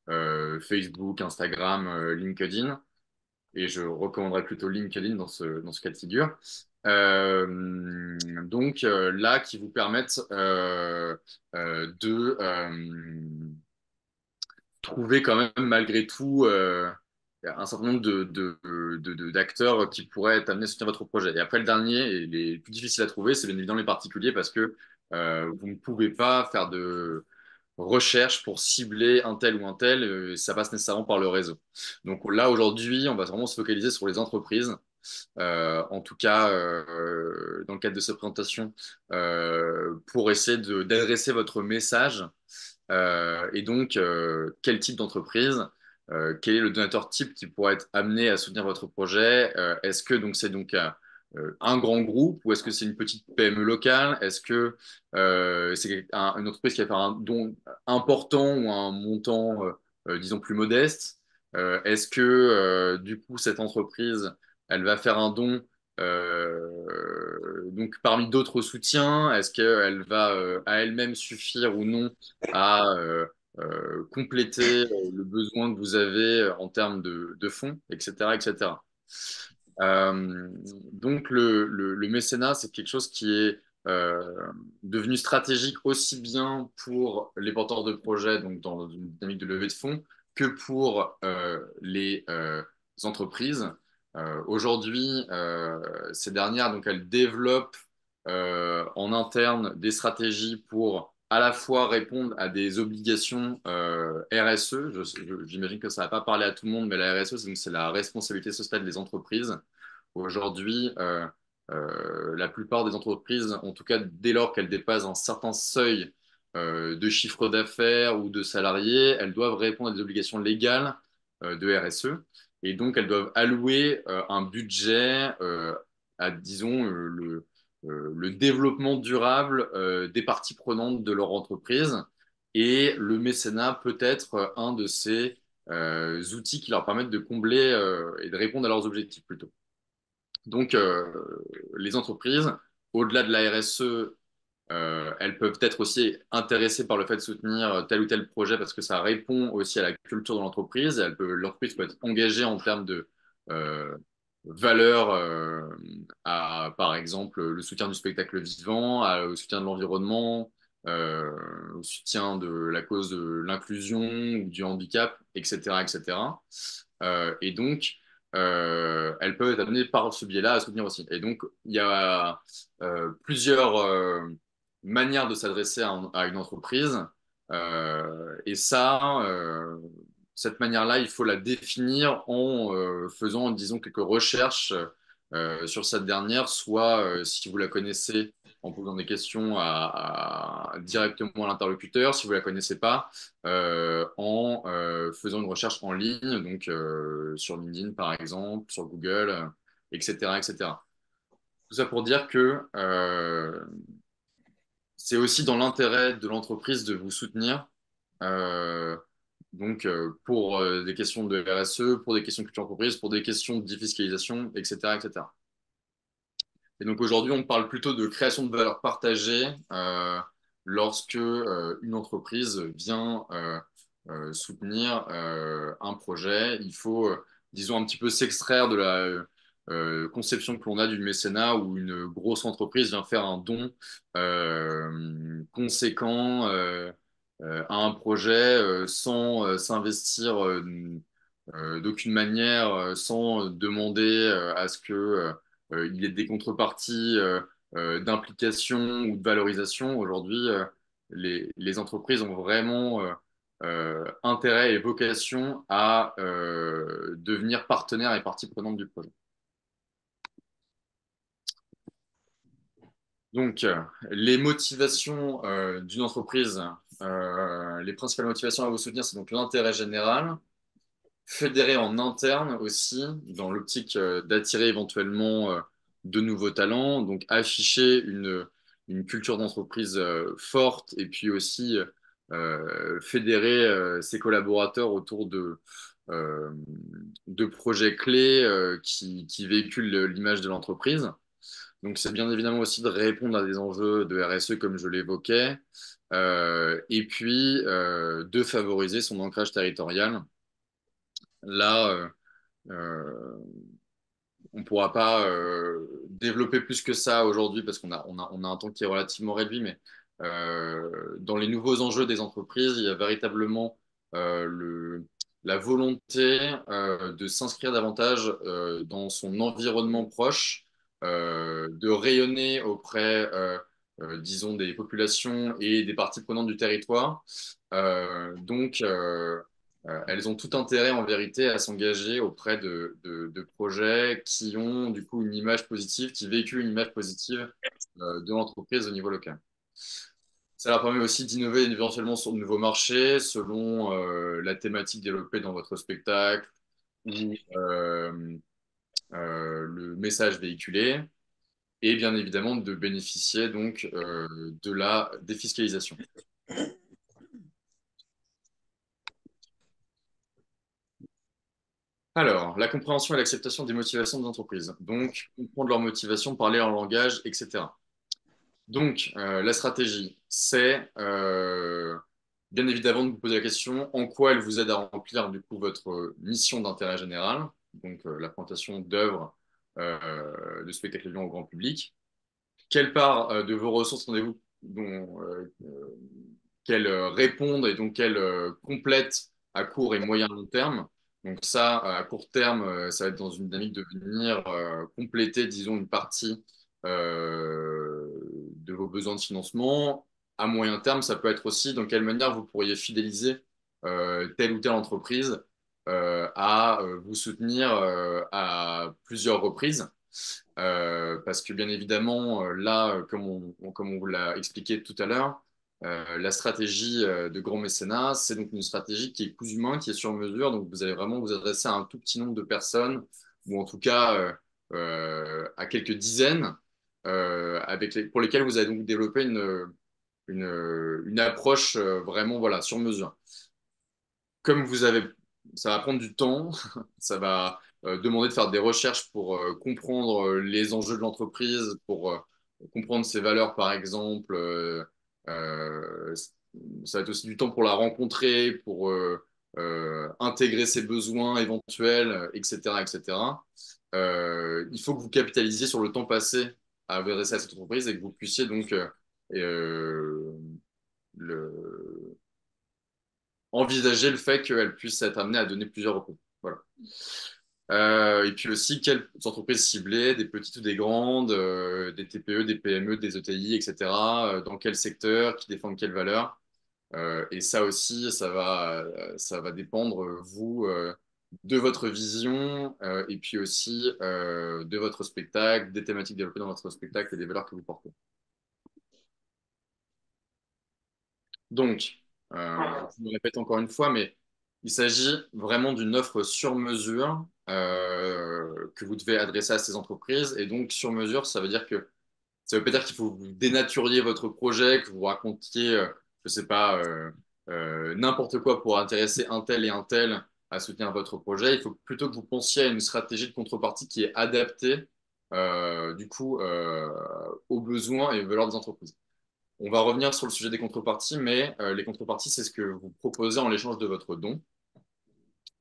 Facebook, Instagram, LinkedIn, et je recommanderais plutôt LinkedIn dans ce cas de figure. Là, qui vous permettent de trouver quand même malgré tout un certain nombre d'acteurs qui pourraient être amenés à soutenir votre projet. Et après, le dernier, et les plus difficiles à trouver, c'est bien évidemment les particuliers parce que vous ne pouvez pas faire de recherche pour cibler un tel ou un tel, ça passe nécessairement par le réseau. Donc là, aujourd'hui, on va vraiment se focaliser sur les entreprises. En tout cas, dans le cadre de cette présentation, pour essayer d'adresser votre message. Quel type d'entreprise, quel est le donateur type qui pourrait être amené à soutenir votre projet? Est-ce que donc c'est donc un grand groupe ou est-ce que c'est une petite PME locale? Est-ce que c'est une entreprise qui va faire un don important ou un montant, disons, plus modeste? Est-ce que du coup cette entreprise, elle va faire un don donc parmi d'autres soutiens? Est-ce qu'elle va à elle-même suffire ou non à compléter le besoin que vous avez en termes de fonds, etc., etc. Le mécénat, c'est quelque chose qui est devenu stratégique aussi bien pour les porteurs de projets, donc dans une dynamique de levée de fonds, que pour les entreprises. Aujourd'hui, ces dernières, donc, elles développent en interne des stratégies pour à la fois répondre à des obligations RSE. J'imagine que ça ne va pas parler à tout le monde, mais la RSE, c'est la responsabilité sociale des entreprises. Aujourd'hui, la plupart des entreprises, en tout cas dès lors qu'elles dépassent un certain seuil de chiffre d'affaires ou de salariés, elles doivent répondre à des obligations légales de RSE. Et donc, elles doivent allouer un budget à, disons, le développement durable des parties prenantes de leur entreprise. Et le mécénat peut être un de ces outils qui leur permettent de combler et de répondre à leurs objectifs plutôt. Donc, les entreprises, au-delà de la RSE, elles peuvent être aussi intéressées par le fait de soutenir tel ou tel projet parce que ça répond aussi à la culture de l'entreprise. L'entreprise peut être engagée en termes de euh, valeurs par exemple, le soutien du spectacle vivant, au soutien de l'environnement, au soutien de la cause de l'inclusion ou du handicap, etc., etc. Et donc, elles peuvent être amenées par ce biais-là à soutenir aussi. Et donc, il y a plusieurs manière de s'adresser à une entreprise. Et ça, cette manière-là, il faut la définir en faisant, disons, quelques recherches sur cette dernière, soit si vous la connaissez, en posant des questions directement à l'interlocuteur, si vous ne la connaissez pas, en faisant une recherche en ligne, donc sur LinkedIn par exemple, sur Google, etc., etc. Tout ça pour dire que c'est aussi dans l'intérêt de l'entreprise de vous soutenir. Euh, pour des questions de RSE, pour des questions de culture entreprise, pour des questions de défiscalisation, etc., etc. Et donc aujourd'hui, on parle plutôt de création de valeur partagée lorsque une entreprise vient soutenir un projet. Il faut, disons, un petit peu s'extraire de la conception que l'on a du mécénat où une grosse entreprise vient faire un don conséquent à un projet sans s'investir d'aucune manière, sans demander à ce que il y ait des contreparties d'implication ou de valorisation. Aujourd'hui, les entreprises ont vraiment intérêt et vocation à devenir partenaires et partie prenante du projet. Donc, les motivations d'une entreprise Les principales motivations à vous soutenir, c'est donc l'intérêt général, fédérer en interne aussi, dans l'optique d'attirer éventuellement de nouveaux talents, donc afficher une culture d'entreprise forte et puis aussi fédérer ses collaborateurs autour euh, de projets clés qui véhiculent l'image de l'entreprise. Donc, c'est bien évidemment aussi de répondre à des enjeux de RSE, comme je l'évoquais, et puis de favoriser son ancrage territorial. Là, euh, on ne pourra pas développer plus que ça aujourd'hui parce qu'on a un temps qui est relativement réduit, mais dans les nouveaux enjeux des entreprises, il y a véritablement la volonté de s'inscrire davantage dans son environnement proche, de rayonner auprès, disons, des populations et des parties prenantes du territoire. Elles ont tout intérêt en vérité à s'engager auprès de projets qui ont du coup une image positive, qui véhiculent une image positive de l'entreprise au niveau local. Ça leur permet aussi d'innover éventuellement sur de nouveaux marchés selon la thématique développée dans votre spectacle ou le message véhiculé, et bien évidemment de bénéficier donc de la défiscalisation. Alors, la compréhension et l'acceptation des motivations des entreprises. Donc, comprendre leurs motivations, parler leur langage, etc. Donc, la stratégie, c'est bien évidemment de vous poser la question en quoi elle vous aide à remplir du coup votre mission d'intérêt général, donc la présentation d'œuvres de spectacles vivants au grand public. Quelle part de vos ressources attendez-vous qu'elles répondent et donc qu'elles complètent à court et moyen long terme. Donc ça, à court terme, ça va être dans une dynamique de venir compléter, disons, une partie de vos besoins de financement. À moyen terme, ça peut être aussi dans quelle manière vous pourriez fidéliser telle ou telle entreprise à vous soutenir à plusieurs reprises. Parce que bien évidemment, là, comme on vous l'a expliqué tout à l'heure, la stratégie de grand mécénat, c'est donc une stratégie qui est cousu main, qui est sur mesure. Donc, vous allez vraiment vous adresser à un tout petit nombre de personnes, ou en tout cas à quelques dizaines, pour lesquelles vous allez donc développer une approche vraiment voilà, sur mesure. Comme vous avez, ça va prendre du temps, ça va demander de faire des recherches pour comprendre les enjeux de l'entreprise, pour comprendre ses valeurs, par exemple. Ça va être aussi du temps pour la rencontrer, pour intégrer ses besoins éventuels, etc., etc. Il faut que vous capitalisiez sur le temps passé à vous adresser à cette entreprise et que vous puissiez donc le, envisager le fait qu'elle puisse être amenée à donner plusieurs recours. Voilà. Et puis aussi, quelles entreprises ciblées, des petites ou des grandes, des TPE, des PME, des ETI, etc. Dans quel secteur, qui défendent quelles valeurs. Et ça aussi, ça va dépendre, vous, de votre vision et puis aussi de votre spectacle, des thématiques développées dans votre spectacle et des valeurs que vous portez. Donc, je me répète encore une fois, mais il s'agit vraiment d'une offre sur mesure que vous devez adresser à ces entreprises. Et donc, sur mesure, ça veut dire que ça veut pas dire qu'il faut que vous dénaturiez votre projet, que vous racontiez, je sais pas, n'importe quoi pour intéresser un tel et un tel à soutenir votre projet. Il faut plutôt que vous pensiez à une stratégie de contrepartie qui est adaptée, du coup, aux besoins et aux valeurs des entreprises. On va revenir sur le sujet des contreparties, mais les contreparties, c'est ce que vous proposez en échange de votre don.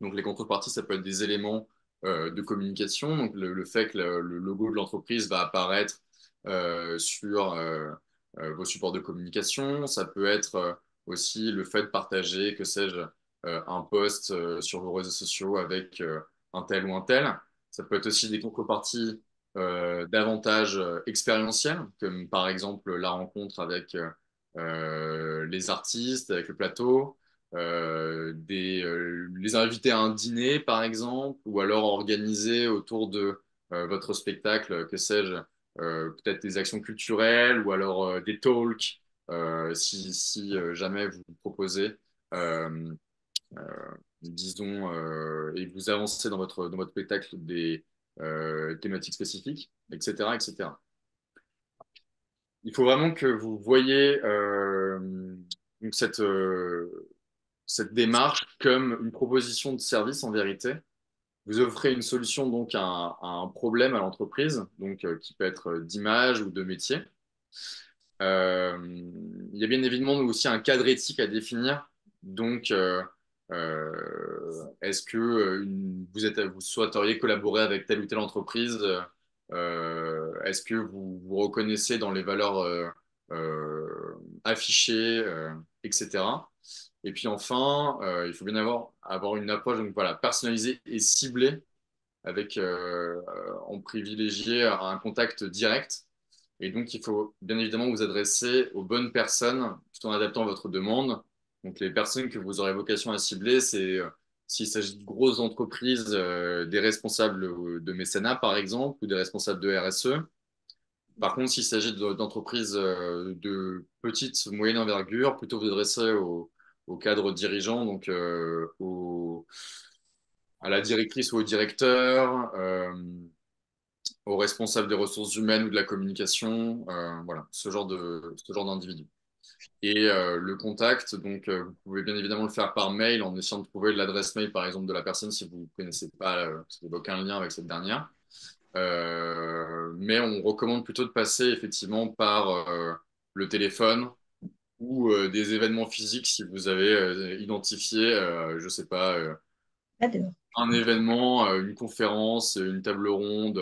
Donc les contreparties, ça peut être des éléments de communication, donc le fait que le logo de l'entreprise va apparaître sur vos supports de communication. Ça peut être aussi le fait de partager, que sais-je, un post sur vos réseaux sociaux avec un tel ou un tel. Ça peut être aussi des contreparties davantage expérientielles, comme par exemple la rencontre avec les artistes, avec le plateau, les inviter à un dîner, par exemple, ou alors organiser autour de votre spectacle, que sais-je, peut-être des actions culturelles ou alors des talks si jamais vous proposez, euh, euh, disons, et vous avancez dans votre spectacle des thématiques spécifiques, etc., etc. Il faut vraiment que vous voyez donc cette démarche comme une proposition de service en vérité. Vous offrez une solution donc à un problème à l'entreprise, donc qui peut être d'image ou de métier. Euh, il y a bien évidemment aussi un cadre éthique à définir. Donc, est-ce que vous souhaiteriez collaborer avec telle ou telle entreprise? Est-ce que vous reconnaissez dans les valeurs affichées, etc. Et puis enfin, il faut bien avoir une approche donc, voilà, personnalisée et ciblée avec en privilégié un contact direct. Et donc, il faut bien évidemment vous adresser aux bonnes personnes tout en adaptant votre demande. Donc, les personnes que vous aurez vocation à cibler, c'est s'il s'agit de grosses entreprises, des responsables de mécénat, par exemple, ou des responsables de RSE. Par contre, s'il s'agit d'entreprises de petite, moyenne envergure, plutôt vous adresser aux cadres dirigeants, donc à la directrice ou au directeur, aux responsables des ressources humaines ou de la communication, voilà, ce genre d'individu. Et le contact, donc vous pouvez bien évidemment le faire par mail en essayant de trouver l'adresse mail, par exemple, de la personne si vous ne connaissez pas, si vous n'avez aucun lien avec cette dernière. Mais on recommande plutôt de passer effectivement par le téléphone ou des événements physiques si vous avez identifié, je sais pas, un événement, une conférence, une table ronde,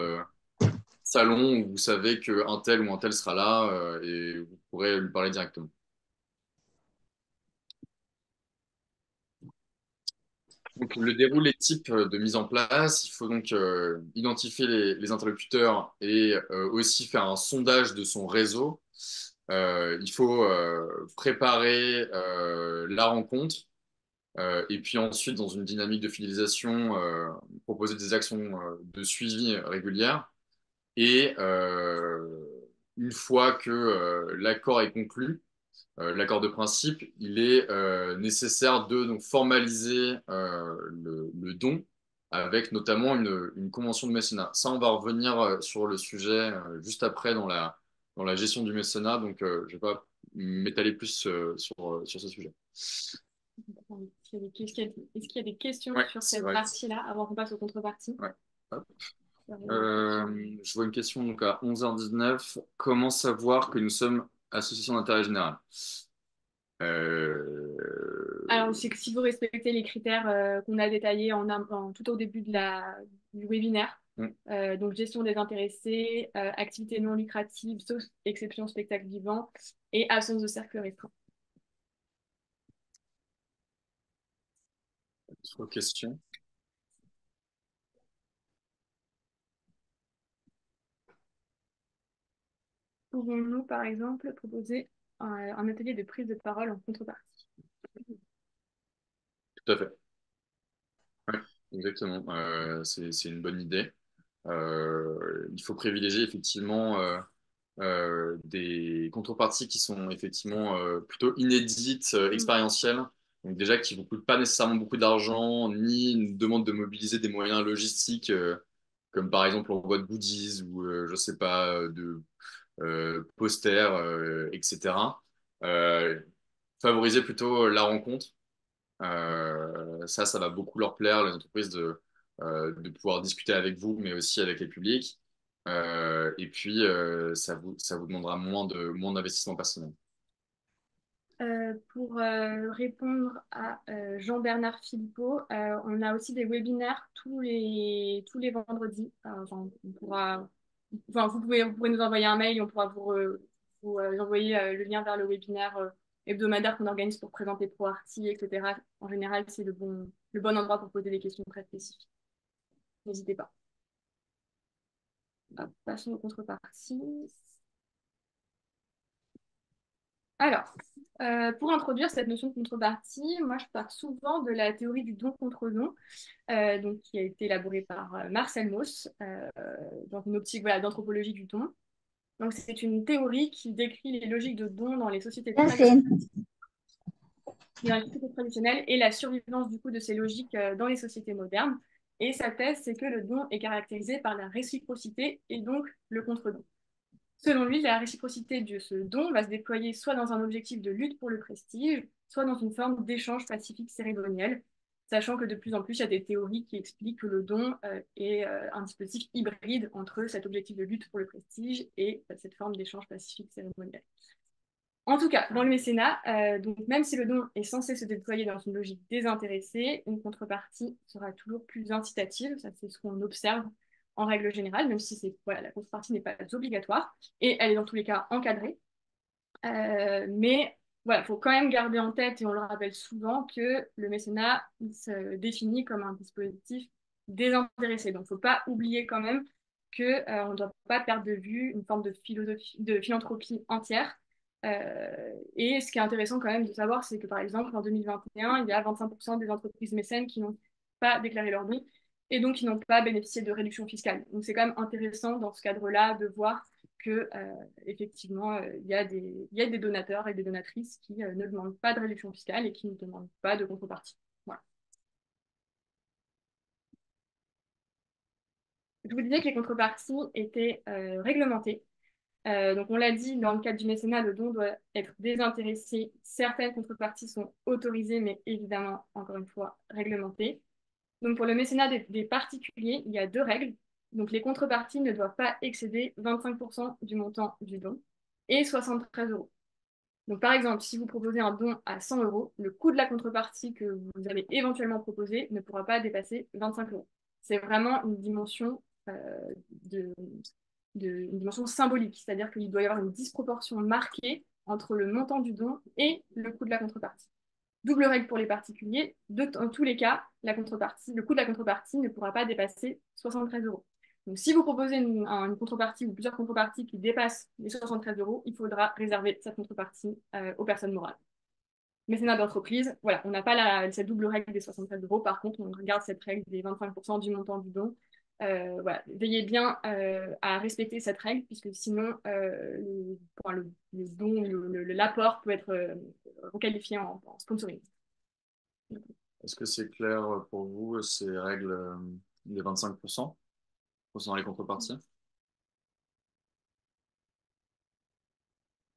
salon où vous savez qu'un tel ou un tel sera là et vous pourrez lui parler directement. Donc, le déroulé type de mise en place, il faut donc identifier les interlocuteurs et aussi faire un sondage de son réseau. Il faut préparer la rencontre et puis ensuite, dans une dynamique de fidélisation, proposer des actions de suivi régulières. Et une fois que l'accord est conclu, l'accord de principe, il est nécessaire de donc, formaliser le don avec notamment une convention de mécénat. Ça, on va revenir sur le sujet juste après dans la gestion du mécénat, donc je ne vais pas m'étaler plus sur ce sujet. Est-ce qu'il y a des questions Ouais, sur c'est cette vrai. partie-là avant qu'on passe aux contreparties? Ouais. Hop. Je vois une question donc à 11h19. Comment savoir que nous sommes association d'intérêt général? Alors, c'est que si vous respectez les critères qu'on a détaillés tout au début du webinaire, Mm. donc gestion des intéressés, activités non lucratives, sauf exception spectacle vivant et absence de cercle restreint. Autre question. Pouvons-nous, par exemple, proposer un atelier de prise de parole en contrepartie? Tout à fait. Ouais, exactement. C'est une bonne idée. Il faut privilégier effectivement des contreparties qui sont effectivement plutôt inédites, Mm. expérientielles. Donc déjà qui ne vous coûtent pas nécessairement beaucoup d'argent, ni une demande de mobiliser des moyens logistiques, comme par exemple l'envoi de goodies ou je sais pas, de posters, etc. Euh, Favoriser plutôt la rencontre. Ça va beaucoup leur plaire, les entreprises, de pouvoir discuter avec vous, mais aussi avec les publics. Et puis, ça vous demandera moins d'investissement personnel. Pour répondre à Jean-Bernard Philippot, on a aussi des webinaires tous les vendredis. Enfin, vous pourrez nous envoyer un mail et on pourra vous envoyer le lien vers le webinaire hebdomadaire qu'on organise pour présenter ProArty, etc. En général, c'est le bon endroit pour poser des questions très spécifiques. N'hésitez pas. Hop, passons aux contreparties. Alors, pour introduire cette notion de contrepartie, moi je pars souvent de la théorie du don contre don, donc, qui a été élaborée par Marcel Mauss dans une optique voilà, d'anthropologie du don. Donc, c'est une théorie qui décrit les logiques de dons dans les sociétés Là, c'est traditionnelles et la survivance du coup de ces logiques dans les sociétés modernes. Et sa thèse, c'est que le don est caractérisé par la réciprocité et donc le contre-don. Selon lui, la réciprocité de ce don va se déployer soit dans un objectif de lutte pour le prestige, soit dans une forme d'échange pacifique cérémoniel, sachant que de plus en plus, il y a des théories qui expliquent que le don est un dispositif hybride entre cet objectif de lutte pour le prestige et cette forme d'échange pacifique cérémoniel. En tout cas, dans le mécénat, donc même si le don est censé se déployer dans une logique désintéressée, une contrepartie sera toujours plus incitative. Ça, c'est ce qu'on observe en règle générale, même si voilà, la contrepartie n'est pas obligatoire et elle est dans tous les cas encadrée. Mais voilà, il faut quand même garder en tête, et on le rappelle souvent, que le mécénat se définit comme un dispositif désintéressé. Donc, il ne faut pas oublier quand même qu'on ne doit pas perdre de vue une forme de philosophie, de philanthropie entière. Et ce qui est intéressant quand même de savoir, c'est que par exemple, en 2021, il y a 25% des entreprises mécènes qui n'ont pas déclaré leurs dons et donc qui n'ont pas bénéficié de réduction fiscale. Donc, c'est quand même intéressant dans ce cadre-là de voir que effectivement, il y a des donateurs et des donatrices qui ne demandent pas de réduction fiscale et qui ne demandent pas de contrepartie. Voilà. Je vous disais que les contreparties étaient réglementées. Donc on l'a dit, dans le cadre du mécénat, le don doit être désintéressé. Certaines contreparties sont autorisées, mais évidemment, encore une fois, réglementées. Donc pour le mécénat des particuliers, il y a deux règles. Donc les contreparties ne doivent pas excéder 25% du montant du don et 73 euros. Donc par exemple, si vous proposez un don à 100 euros, le coût de la contrepartie que vous allez éventuellement proposer ne pourra pas dépasser 25 euros. C'est vraiment une dimension, de, une dimension symbolique, c'est-à-dire qu'il doit y avoir une disproportion marquée entre le montant du don et le coût de la contrepartie. Double règle pour les particuliers, dans tous les cas, le coût de la contrepartie ne pourra pas dépasser 73 euros. Donc, si vous proposez une contrepartie ou plusieurs contreparties qui dépassent les 73 euros, il faudra réserver cette contrepartie aux personnes morales. Mécénat d'entreprise, voilà, on n'a pas cette double règle des 73 euros. Par contre, on regarde cette règle des 25% du montant du don. Voilà. Veillez bien à respecter cette règle, puisque sinon, le don, l'apport peut être requalifié en sponsoring. Est-ce que c'est clair pour vous, ces règles des 25% concernant les contreparties?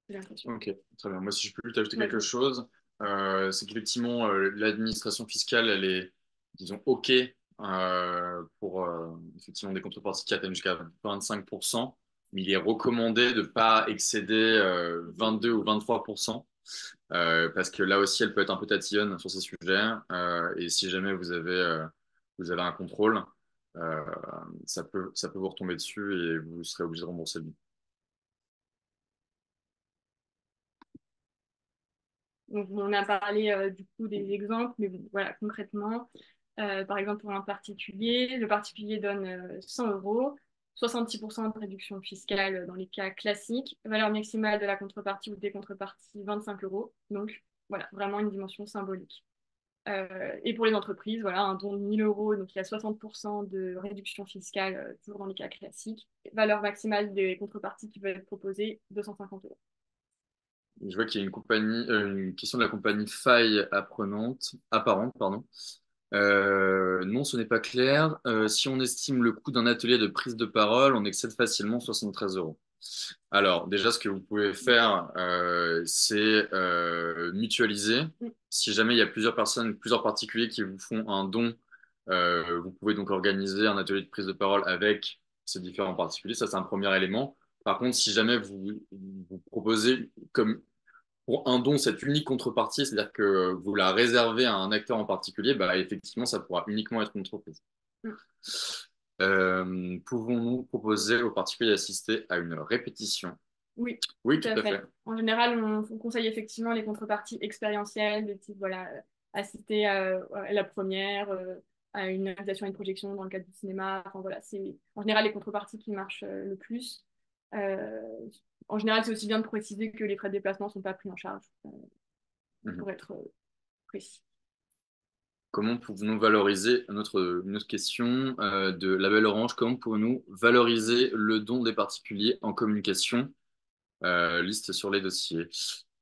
J'ai l'impression. Ok, très bien. Moi, si je peux t'ajouter quelque Ouais. chose, c'est qu'effectivement, l'administration fiscale, elle est, disons, OK pour effectivement des contreparties qui atteignent jusqu'à 25%, mais il est recommandé de ne pas excéder 22 ou 23%, parce que là aussi, elle peut être un peu tatillonne sur ces sujets, et si jamais vous avez un contrôle, euh, ça peut vous retomber dessus et vous serez obligé de rembourser le bien. Donc, on a parlé du coup des exemples, mais bon, voilà, concrètement, par exemple, pour un particulier, le particulier donne 100 euros, 66% de réduction fiscale dans les cas classiques, valeur maximale de la contrepartie ou des contreparties 25 euros. Donc, voilà, vraiment une dimension symbolique. Et pour les entreprises, voilà, un don de 1000 euros, donc il y a 60% de réduction fiscale, toujours dans les cas classiques. Valeur maximale des contreparties qui peuvent être proposées, 250 euros. Je vois qu'il y a une question de la compagnie Faille apparente, pardon. Non, ce n'est pas clair. Si on estime le coût d'un atelier de prise de parole, on excède facilement 73 euros. Alors, déjà, ce que vous pouvez faire, c'est mutualiser. Si jamais il y a plusieurs personnes, plusieurs particuliers qui vous font un don, vous pouvez donc organiser un atelier de prise de parole avec ces différents particuliers. Ça, c'est un premier élément. Par contre, si jamais vous proposez comme pour un don cette unique contrepartie, c'est-à-dire que vous la réservez à un acteur en particulier, bah, effectivement, ça pourra uniquement être une entreprise. Pouvons-nous proposer aux particuliers d'assister à une répétition? Oui, Oui, tout tout à à fait. fait. En général, on conseille effectivement les contreparties expérientielles, de type voilà, assister à la première, à une invitation à une projection dans le cadre du cinéma. Enfin, voilà, c'est en général les contreparties qui marchent le plus. Euh, En général, c'est aussi bien de préciser que les frais de déplacement ne sont pas pris en charge, Mhm. pour être précis. Comment pouvons-nous valoriser une autre question de la Belle Orange, comment pouvons-nous valoriser le don des particuliers en communication? Liste sur les dossiers.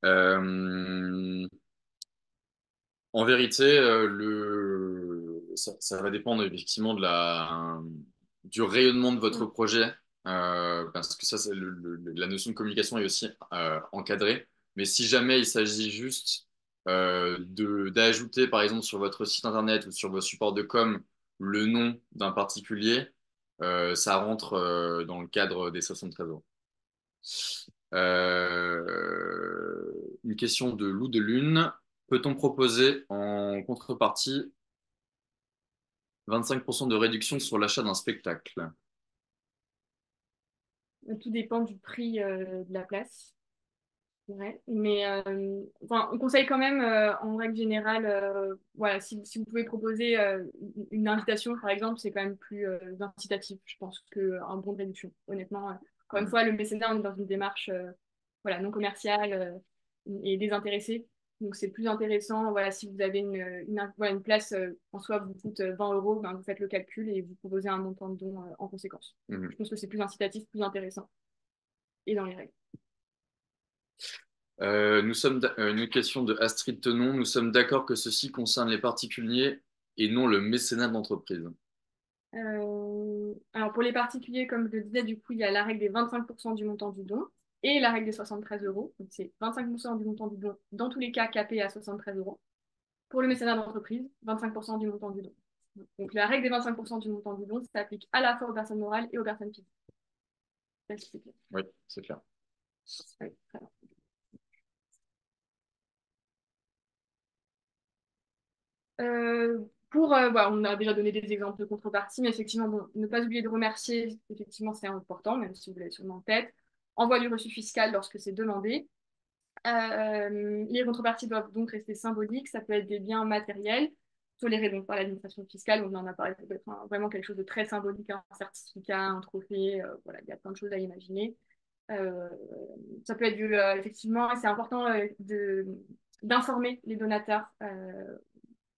Euh, En vérité, ça va dépendre effectivement du rayonnement de votre Mm. projet, parce que ça, la notion de communication est aussi encadrée. Mais si jamais il s'agit juste d'ajouter, par exemple, sur votre site internet ou sur vos supports de com, le nom d'un particulier, ça rentre dans le cadre des 73 euros. Une question de Loup de Lune. Peut-on proposer en contrepartie 25% de réduction sur l'achat d'un spectacle? Tout dépend du prix de la place. C'est vrai. Mais enfin, on conseille quand même, en règle générale, voilà, si vous pouvez proposer une invitation, par exemple, c'est quand même plus incitatif, je pense, qu'un bon de réduction. Honnêtement, encore une Mhm. fois, le mécénat, on est dans une démarche voilà, non commerciale et désintéressée. Donc, c'est plus intéressant, voilà, si vous avez voilà, une place en soi vous coûte 20 euros, ben, vous faites le calcul et vous proposez un montant de don en conséquence. Mhm. Je pense que c'est plus incitatif, plus intéressant et dans les règles. Une question de Astrid Tenon. Nous sommes d'accord que ceci concerne les particuliers et non le mécénat d'entreprise. Alors pour les particuliers, comme je le disais, du coup, il y a la règle des 25% du montant du don et la règle des 73 euros. Donc c'est 25% du montant du don, dans tous les cas capé à 73 euros. Pour le mécénat d'entreprise, 25% du montant du don. Donc la règle des 25% du montant du don s'applique à la fois aux personnes morales et aux personnes physiques. Ça, c'est clair. Oui, c'est clair. Oui, très bien. Voilà, on a déjà donné des exemples de contrepartie, mais effectivement, bon, ne pas oublier de remercier, effectivement, c'est important, même si vous l'avez sûrement en tête. Envoi du reçu fiscal lorsque c'est demandé. Les contreparties doivent donc rester symboliques. Ça peut être des biens matériels tolérés donc par l'administration fiscale. On en a parlé, ça peut être vraiment quelque chose de très symbolique, un certificat, un trophée. Voilà, il y a plein de choses à imaginer. Euh, Ça peut être effectivement, c'est important d'informer les donateurs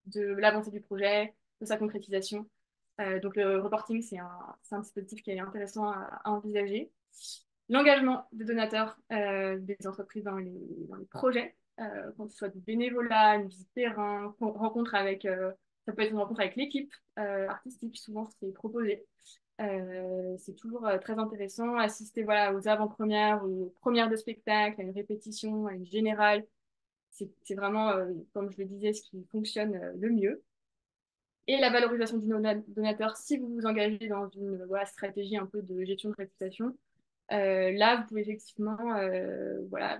de l'avancée du projet, de sa concrétisation. Donc le reporting, c'est un dispositif qui est intéressant à envisager. L'engagement des donateurs des entreprises dans les projets, quand ce soit du bénévolat, une visite terrain, rencontre avec, ça peut être une rencontre avec l'équipe artistique, souvent c'est proposé. C'est toujours très intéressant. Assister voilà, aux avant-premières, aux premières de spectacle, à une répétition, à une générale. C'est vraiment, comme je le disais, ce qui fonctionne le mieux. Et la valorisation du donateur, si vous vous engagez dans une voilà, stratégie un peu de gestion de réputation, là, vous pouvez effectivement voilà,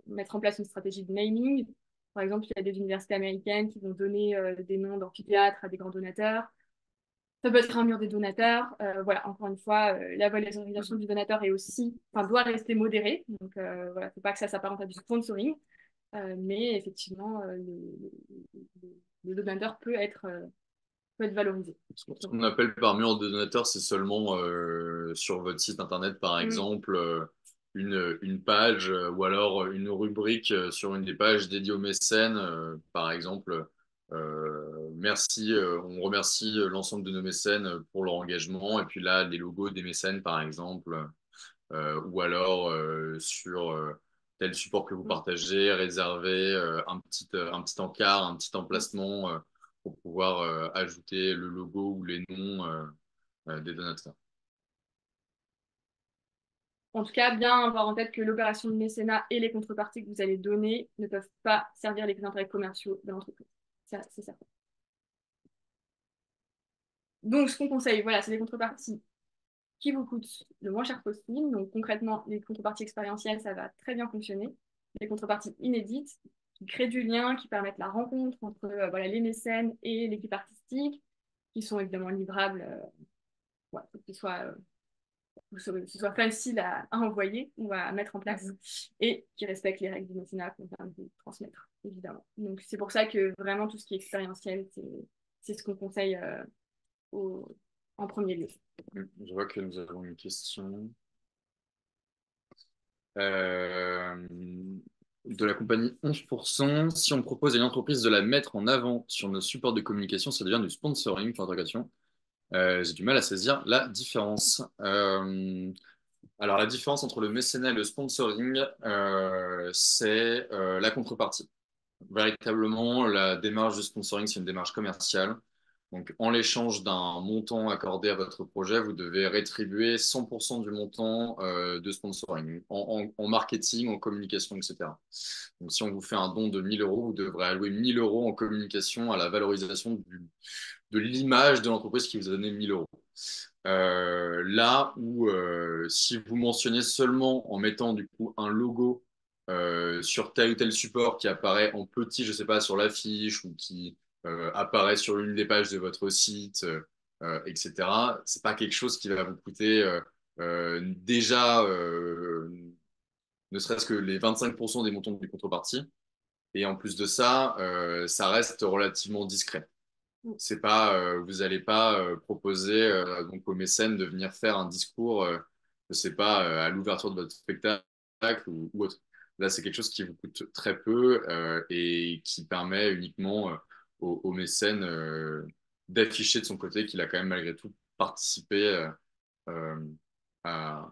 mettre en place une stratégie de naming. Par exemple, il y a des universités américaines qui vont donner des noms d'amphithéâtres à des grands donateurs. Ça peut être un mur des donateurs. Voilà, encore une fois, la valorisation du donateur est aussi, enfin, doit rester modérée. Donc, voilà, faut pas que ça s'apparente à du sponsoring. Mais effectivement, le donateur peut être valorisé. Ce qu'on appelle par mur de donateurs, c'est seulement sur votre site internet, par Mm. exemple, une page ou alors une rubrique sur une des pages dédiées aux mécènes. Par exemple, merci, on remercie l'ensemble de nos mécènes pour leur engagement. Et puis là, les logos des mécènes, par exemple, ou alors sur tel support que vous Mm. partagez, réserver un petit encart, un petit Mm. emplacement pour pouvoir ajouter le logo ou les noms des donateurs. En tout cas, bien avoir en tête que l'opération de mécénat et les contreparties que vous allez donner ne peuvent pas servir les intérêts commerciaux de l'entreprise. Ça, c'est certain. Donc, ce qu'on conseille, voilà, c'est des contreparties qui vous coûtent le moins cher possible. Donc, concrètement, les contreparties expérientielles, ça va très bien fonctionner. Les contreparties inédites, qui créent du lien, qui permettent la rencontre entre voilà, les mécènes et l'équipe artistique, qui sont évidemment livrables, ouais, pour qu'ils soient que ce soit facile à envoyer ou à mettre en place et qui respecte les règles du mécénat qu'on vient de transmettre, évidemment. Donc, c'est pour ça que vraiment tout ce qui est expérientiel, c'est ce qu'on conseille au- en premier lieu. Je vois que nous avons une question. Euh, de la compagnie 11%. Si on propose à une entreprise de la mettre en avant sur nos supports de communication, ça devient du sponsoring, point d'interrogation. J'ai du mal à saisir la différence. Alors, la différence entre le mécénat et le sponsoring, c'est la contrepartie. Véritablement, la démarche de sponsoring, c'est une démarche commerciale. Donc, en l'échange d'un montant accordé à votre projet, vous devez rétribuer 100% du montant de sponsoring en marketing, en communication, etc. Donc, si on vous fait un don de 1000 euros, vous devrez allouer 1000 euros en communication à la valorisation de l'image de l'entreprise qui vous a donné 1000 euros. Là où, si vous mentionnez seulement en mettant du coup un logo sur tel ou tel support qui apparaît en petit, je sais pas, sur l'affiche ou qui apparaît sur l'une des pages de votre site, etc. C'est pas quelque chose qui va vous coûter déjà ne serait-ce que les 25% des montants du contrepartie. Et en plus de ça, ça reste relativement discret. C'est pas, vous n'allez pas proposer donc aux mécènes de venir faire un discours, je sais pas, à l'ouverture de votre spectacle ou autre. Là, c'est quelque chose qui vous coûte très peu et qui permet uniquement aux mécènes d'afficher de son côté qu'il a quand même malgré tout participé euh, à-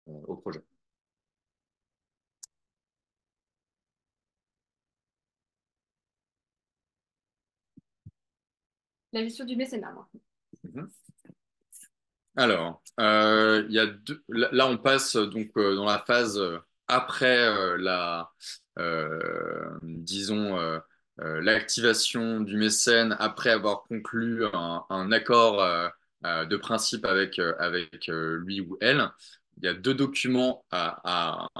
au projet. La vision du mécénat, moi. Mhm. Alors, il y a là, on passe donc dans la phase après disons, l'activation du mécène, après avoir conclu un accord de principe avec lui ou elle. Il y a deux documents à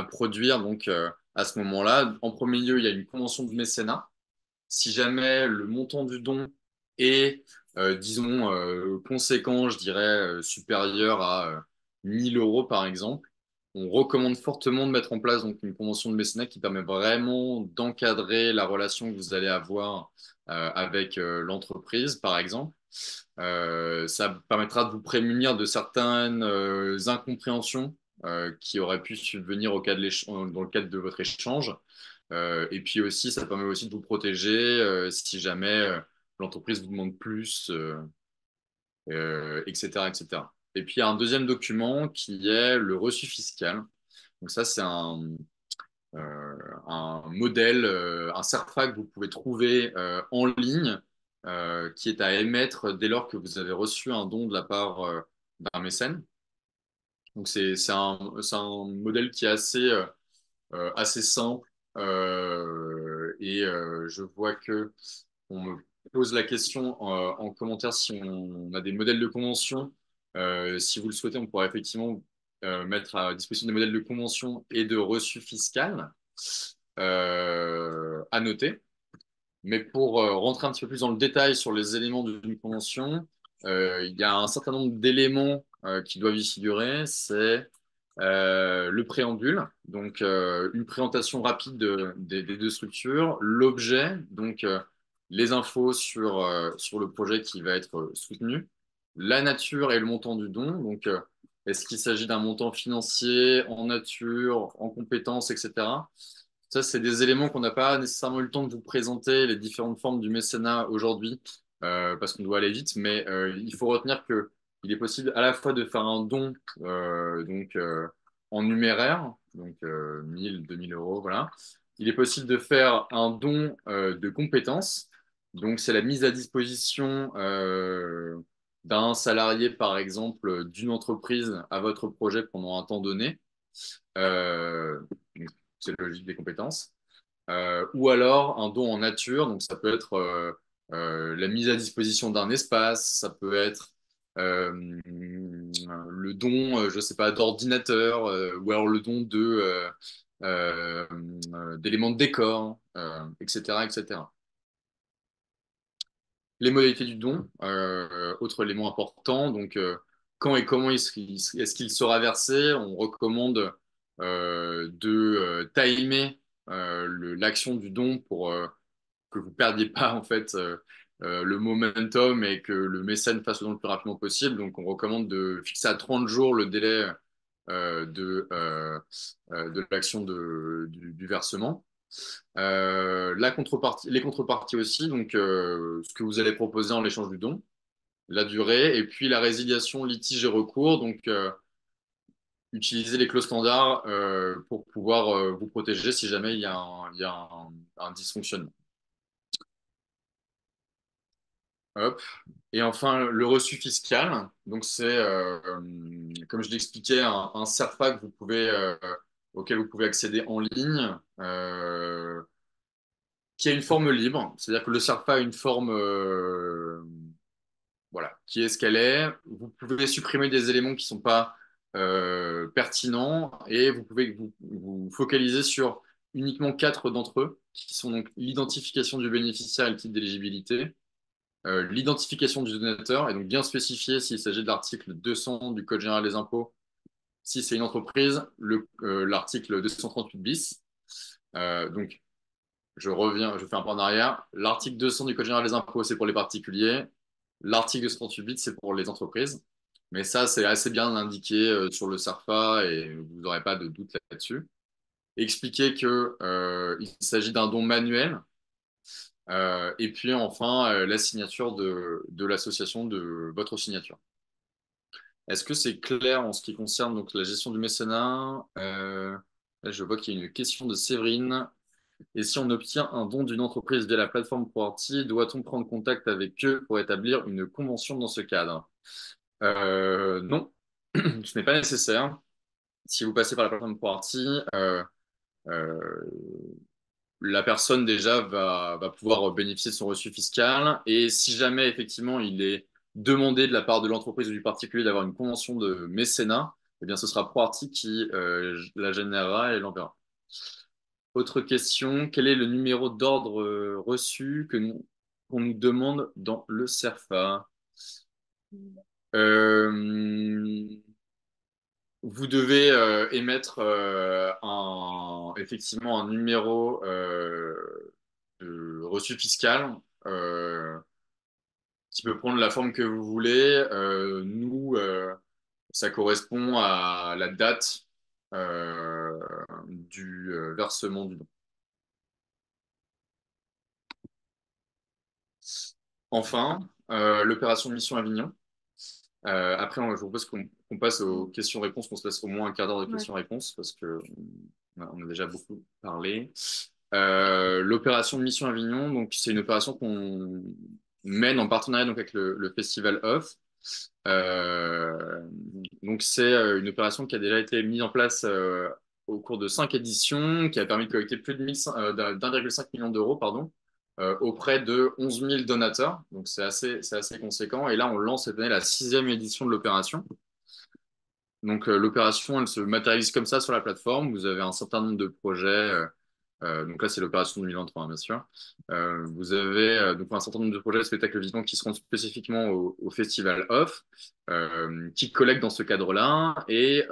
produire donc à ce moment-là. En premier lieu, il y a une convention de mécénat. Si jamais le montant du don est, disons, conséquent, je dirais, supérieur à 1000 euros par exemple, on recommande fortement de mettre en place donc, une convention de mécénat qui permet vraiment d'encadrer la relation que vous allez avoir avec l'entreprise, par exemple. Ça permettra de vous prémunir de certaines incompréhensions qui auraient pu subvenir dans le cadre de votre échange. Et puis aussi, ça permet aussi de vous protéger si jamais l'entreprise vous demande plus, etc., etc. Et puis, il y a un deuxième document qui est le reçu fiscal. Donc ça, c'est un modèle, un CERFA que vous pouvez trouver en ligne, qui est à émettre dès lors que vous avez reçu un don de la part d'un mécène. Donc c'est un modèle qui est assez simple. Je vois que on me pose la question en commentaire si on a des modèles de convention. Si vous le souhaitez, on pourra effectivement mettre à disposition des modèles de convention et de reçu fiscal à noter. Mais pour rentrer un petit peu plus dans le détail sur les éléments d'une convention, il y a un certain nombre d'éléments qui doivent y figurer. C'est le préambule, donc une présentation rapide des deux structures, l'objet, donc les infos sur le projet qui va être soutenu, la nature et le montant du don, donc est-ce qu'il s'agit d'un montant financier, en nature, en compétences, etc. Ça, c'est des éléments qu'on n'a pas nécessairement eu le temps de vous présenter, les différentes formes du mécénat aujourd'hui, parce qu'on doit aller vite, mais il faut retenir que il est possible à la fois de faire un don en numéraire, donc 1000, 2000 euros, voilà. Il est possible de faire un don de compétences, donc c'est la mise à disposition d'un salarié, par exemple, d'une entreprise à votre projet pendant un temps donné. Euh, c'est la logique des compétences. Ou alors un don en nature, donc ça peut être la mise à disposition d'un espace, ça peut être le don, je ne sais pas, d'ordinateur, ou alors le don d'éléments de décor, etc., etc. Les modalités du don, autre élément important, donc quand et comment est-ce qu'il sera versé? On recommande de timer l'action du don pour que vous ne perdiez pas en fait le momentum et que le mécène fasse le don le plus rapidement possible. Donc on recommande de fixer à 30 jours le délai de l'action du versement. Les contreparties aussi, donc ce que vous allez proposer en échange du don, la durée, et puis la résiliation, litige et recours. Donc, utiliser les clauses standards pour pouvoir vous protéger si jamais il y a un dysfonctionnement. Hop. Et enfin, le reçu fiscal. Donc, c'est, comme je l'expliquais, un CERFA que auquel vous pouvez accéder en ligne, qui a une forme libre. C'est-à-dire que le CERFA a une forme voilà, qui est ce qu'elle est. Vous pouvez supprimer des éléments qui ne sont pas pertinents et vous pouvez vous focaliser sur uniquement quatre d'entre eux, qui sont donc l'identification du bénéficiaire et le titre d'éligibilité, l'identification du donateur, et donc bien spécifier s'il s'agit de l'article 200 du Code général des impôts, si c'est une entreprise, l'article 238 bis. Donc, je fais un pas en arrière. L'article 200 du Code général des impôts, c'est pour les particuliers. L'article 238, c'est pour les entreprises. Mais ça, c'est assez bien indiqué sur le CERFA et vous n'aurez pas de doute là-dessus. Expliquer que, il s'agit d'un don manuel. Et puis enfin, la signature de l'association de votre signature. Est-ce que c'est clair en ce qui concerne donc, la gestion du mécénat? Là, je vois qu'il y a une question de Séverine. Et si on obtient un don d'une entreprise via la plateforme ProArty, doit-on prendre contact avec eux pour établir une convention dans ce cadre? Non, ce n'est pas nécessaire. Si vous passez par la plateforme ProArty, euh, la personne déjà va pouvoir bénéficier de son reçu fiscal. Et si jamais effectivement il est demandé de la part de l'entreprise ou du particulier d'avoir une convention de mécénat, eh bien ce sera ProArty qui la générera et l'enverra. Autre question, quel est le numéro d'ordre reçu qu'on nous demande dans le CERFA? Euh, Vous devez émettre effectivement un numéro de reçu fiscal qui peut prendre la forme que vous voulez. Ça correspond à la date du versement du don. Enfin, l'opération Mission Avignon. Après, je vous propose qu'on passe aux questions-réponses, qu'on se laisse au moins un quart d'heure de Ouais. questions-réponses parce que on a déjà beaucoup parlé. L'opération Mission Avignon, donc c'est une opération qu'on mène en partenariat donc avec le Festival Off. Euh, donc c'est une opération qui a déjà été mise en place au cours de 5 éditions, qui a permis de collecter plus de d'1,5 million d'euros, pardon, auprès de 11 000 donateurs. Donc c'est assez conséquent. Et là, on lance cette année la 6e édition de l'opération. Donc l'opération, elle se matérialise comme ça sur la plateforme. Vous avez un certain nombre de projets. Donc là, c'est l'opération 2023, hein, bien sûr. Vous avez donc un certain nombre de projets de spectacles vivants qui seront spécifiquement au Festival Off, qui collectent dans ce cadre-là. Et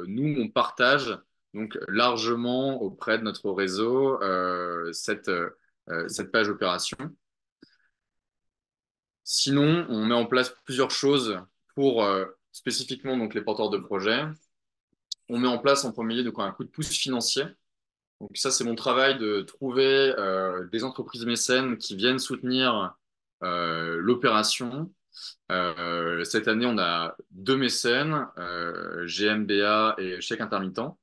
nous, on partage donc largement auprès de notre réseau cette page opération. Sinon, on met en place plusieurs choses pour spécifiquement donc, les porteurs de projets. On met en place en premier lieu donc, un coup de pouce financier. Donc ça, c'est mon travail de trouver des entreprises mécènes qui viennent soutenir l'opération. Cette année, on a 2 mécènes, GMBA et Chèque Intermittent,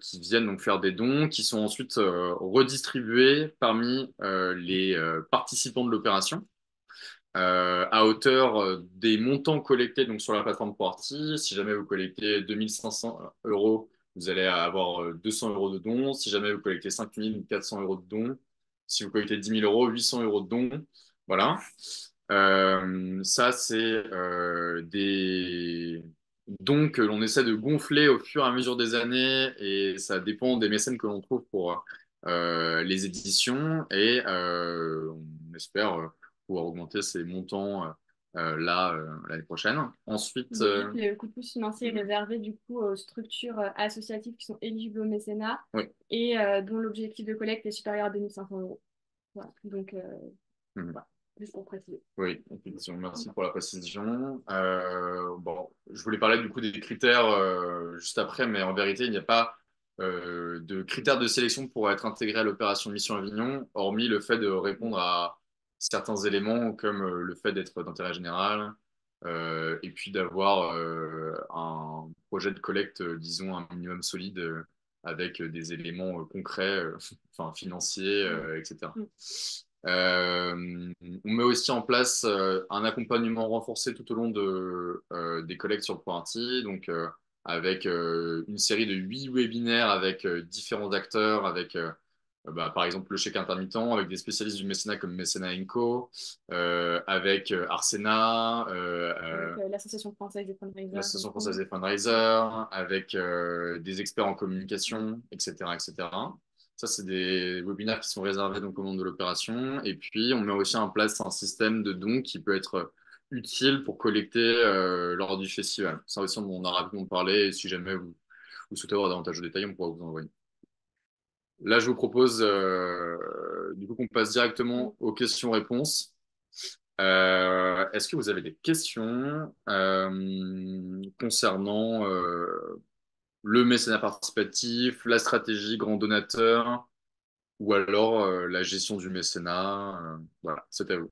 qui viennent donc faire des dons, qui sont ensuite redistribués parmi les participants de l'opération à hauteur des montants collectés donc, sur la plateforme ProArty. Si jamais vous collectez 2500 euros, vous allez avoir 200 euros de dons. Si jamais vous collectez 5400 euros de dons, si vous collectez 10 000 euros, 800 euros de dons. Voilà. Ça, c'est des dons que l'on essaie de gonfler au fur et à mesure des années et ça dépend des mécènes que l'on trouve pour les éditions et on espère pouvoir augmenter ces montants là l'année prochaine. Ensuite, Donc, juste, le coup de pouce financier est réservé du coup aux structures associatives qui sont éligibles au mécénat oui. et dont l'objectif de collecte est supérieur à 2 500 euros. Voilà. Donc, Mhm. voilà. juste pour préciser. Oui, effectivement, merci pour la précision. Bon, je voulais parler du coup des critères juste après, mais en vérité, il n'y a pas de critères de sélection pour être intégré à l'opération Mission Avignon, hormis le fait de répondre à certains éléments comme le fait d'être d'intérêt général et puis d'avoir un projet de collecte, disons, un minimum solide avec des éléments concrets, enfin financiers, etc. Mm. On met aussi en place un accompagnement renforcé tout au long des collectes sur le Pointy, donc avec une série de 8 webinaires avec différents acteurs, avec par exemple le chèque intermittent, avec des spécialistes du mécénat comme Mécénat Co, avec Arsena, Avec l'Association française des fundraisers l'Association aussi. française des fundraisers, avec des experts en communication, etc., etc. Ça, c'est des webinaires qui sont réservés donc au monde de l'opération. Et puis, on met aussi en place un système de dons qui peut être utile pour collecter lors du festival. Ça aussi, on en a rapidement parlé. Et si jamais vous souhaitez avoir davantage de détails, on pourra vous envoyer. Là, je vous propose du coup qu'on passe directement aux questions-réponses. Est-ce que vous avez des questions concernant le mécénat participatif, la stratégie grand donateur ou alors la gestion du mécénat voilà, c'est à vous.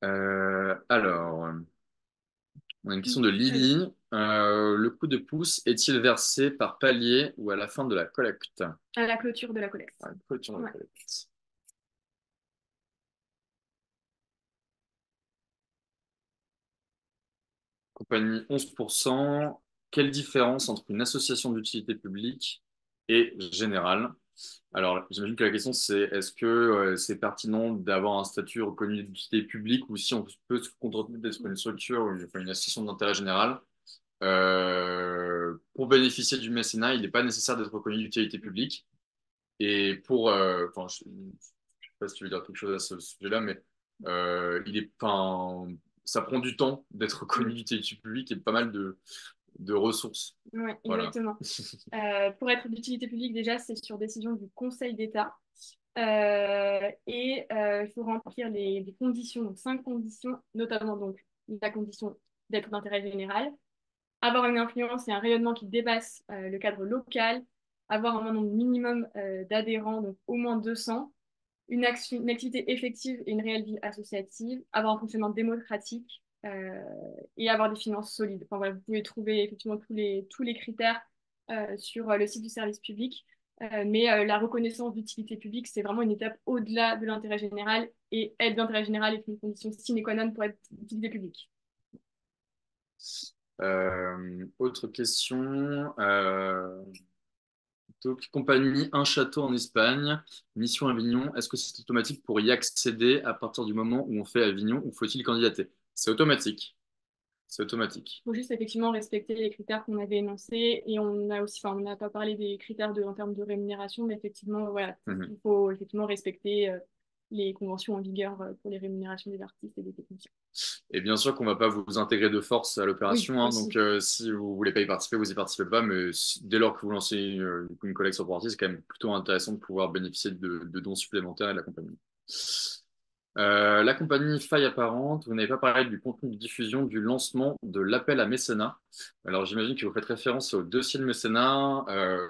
Ah, Alors, on a une question de Lily. Le coup de pouce est-il versé par palier ou à la fin de la collecte? à la clôture de la collecte. Ah, une clôture de la Ouais. collecte. Compagnie 11%. Quelle différence entre une association d'utilité publique et générale? Alors, j'imagine que la question, c'est est-ce que c'est pertinent d'avoir un statut reconnu d'utilité publique ou si on peut se contenter d'être une structure ou enfin, une association d'intérêt général? Pour bénéficier du mécénat, il n'est pas nécessaire d'être reconnu d'utilité publique. Et pour, enfin, je ne sais pas si tu veux dire quelque chose à ce sujet-là, mais enfin, ça prend du temps d'être reconnu Mm. d'utilité publique et pas mal de ressources. Ouais, Voilà. exactement. Pour être d'utilité publique, déjà, c'est sur décision du Conseil d'État. Il faut remplir les conditions, donc 5 conditions, notamment donc la condition d'être d'intérêt général, avoir une influence et un rayonnement qui dépasse le cadre local, avoir un nombre minimum d'adhérents, donc au moins 200, une activité effective et une réelle vie associative, avoir un fonctionnement démocratique et avoir des finances solides. Enfin, voilà, vous pouvez trouver effectivement tous les critères sur le site du service public. Mais la reconnaissance d'utilité publique, c'est vraiment une étape au-delà de l'intérêt général et être d'intérêt général est une condition sine qua non pour être d'utilité publique. Autre question. Donc, compagnie Un Château en Espagne, Mission Avignon. Est-ce que c'est automatique pour y accéder à partir du moment où on fait Avignon ou faut-il candidater? C'est automatique. C'est automatique. Il faut juste effectivement respecter les critères qu'on avait énoncés et on a aussi, enfin, on n'a pas parlé des critères en termes de rémunération, mais effectivement, voilà, Mhm. il faut effectivement respecter les conventions en vigueur pour les rémunérations des artistes et des techniciens. Et bien sûr qu'on ne va pas vous intégrer de force à Oui, l'opération, hein, aussi. donc si vous ne voulez pas y participer, vous y participez pas, mais dès lors que vous lancez une collecte sur Proarty, c'est quand même plutôt intéressant de pouvoir bénéficier de dons supplémentaires et de l'accompagnement. La compagnie Faille Apparente, vous n'avez pas parlé du contenu de diffusion du lancement de l'appel à mécénat. Alors j'imagine que vous faites référence au dossier de mécénat.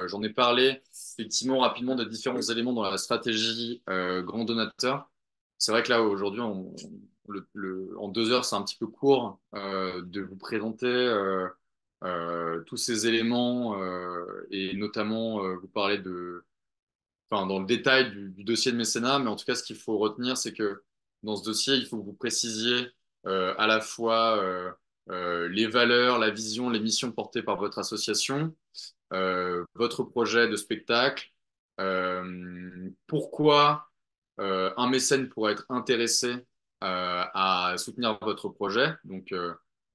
J'en ai parlé effectivement rapidement des différents éléments dans la stratégie grand donateur. C'est vrai que là aujourd'hui, en 2 heures, c'est un petit peu court de vous présenter tous ces éléments et notamment vous parler enfin, dans le détail du dossier de mécénat, mais en tout cas, ce qu'il faut retenir, c'est que dans ce dossier, il faut que vous précisiez à la fois les valeurs, la vision, les missions portées par votre association, votre projet de spectacle, pourquoi un mécène pourrait être intéressé à soutenir votre projet. Donc,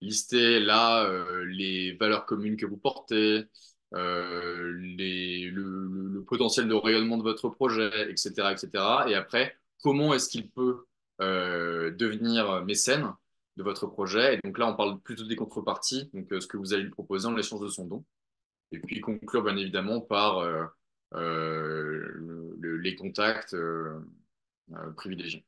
listez là les valeurs communes que vous portez, le potentiel de rayonnement de votre projet, etc., etc. Et après, comment est-ce qu'il peut devenir mécène de votre projet? Et donc là, on parle plutôt des contreparties, donc ce que vous allez lui proposer en l'échange de son don. Et puis conclure bien évidemment par les contacts privilégiés.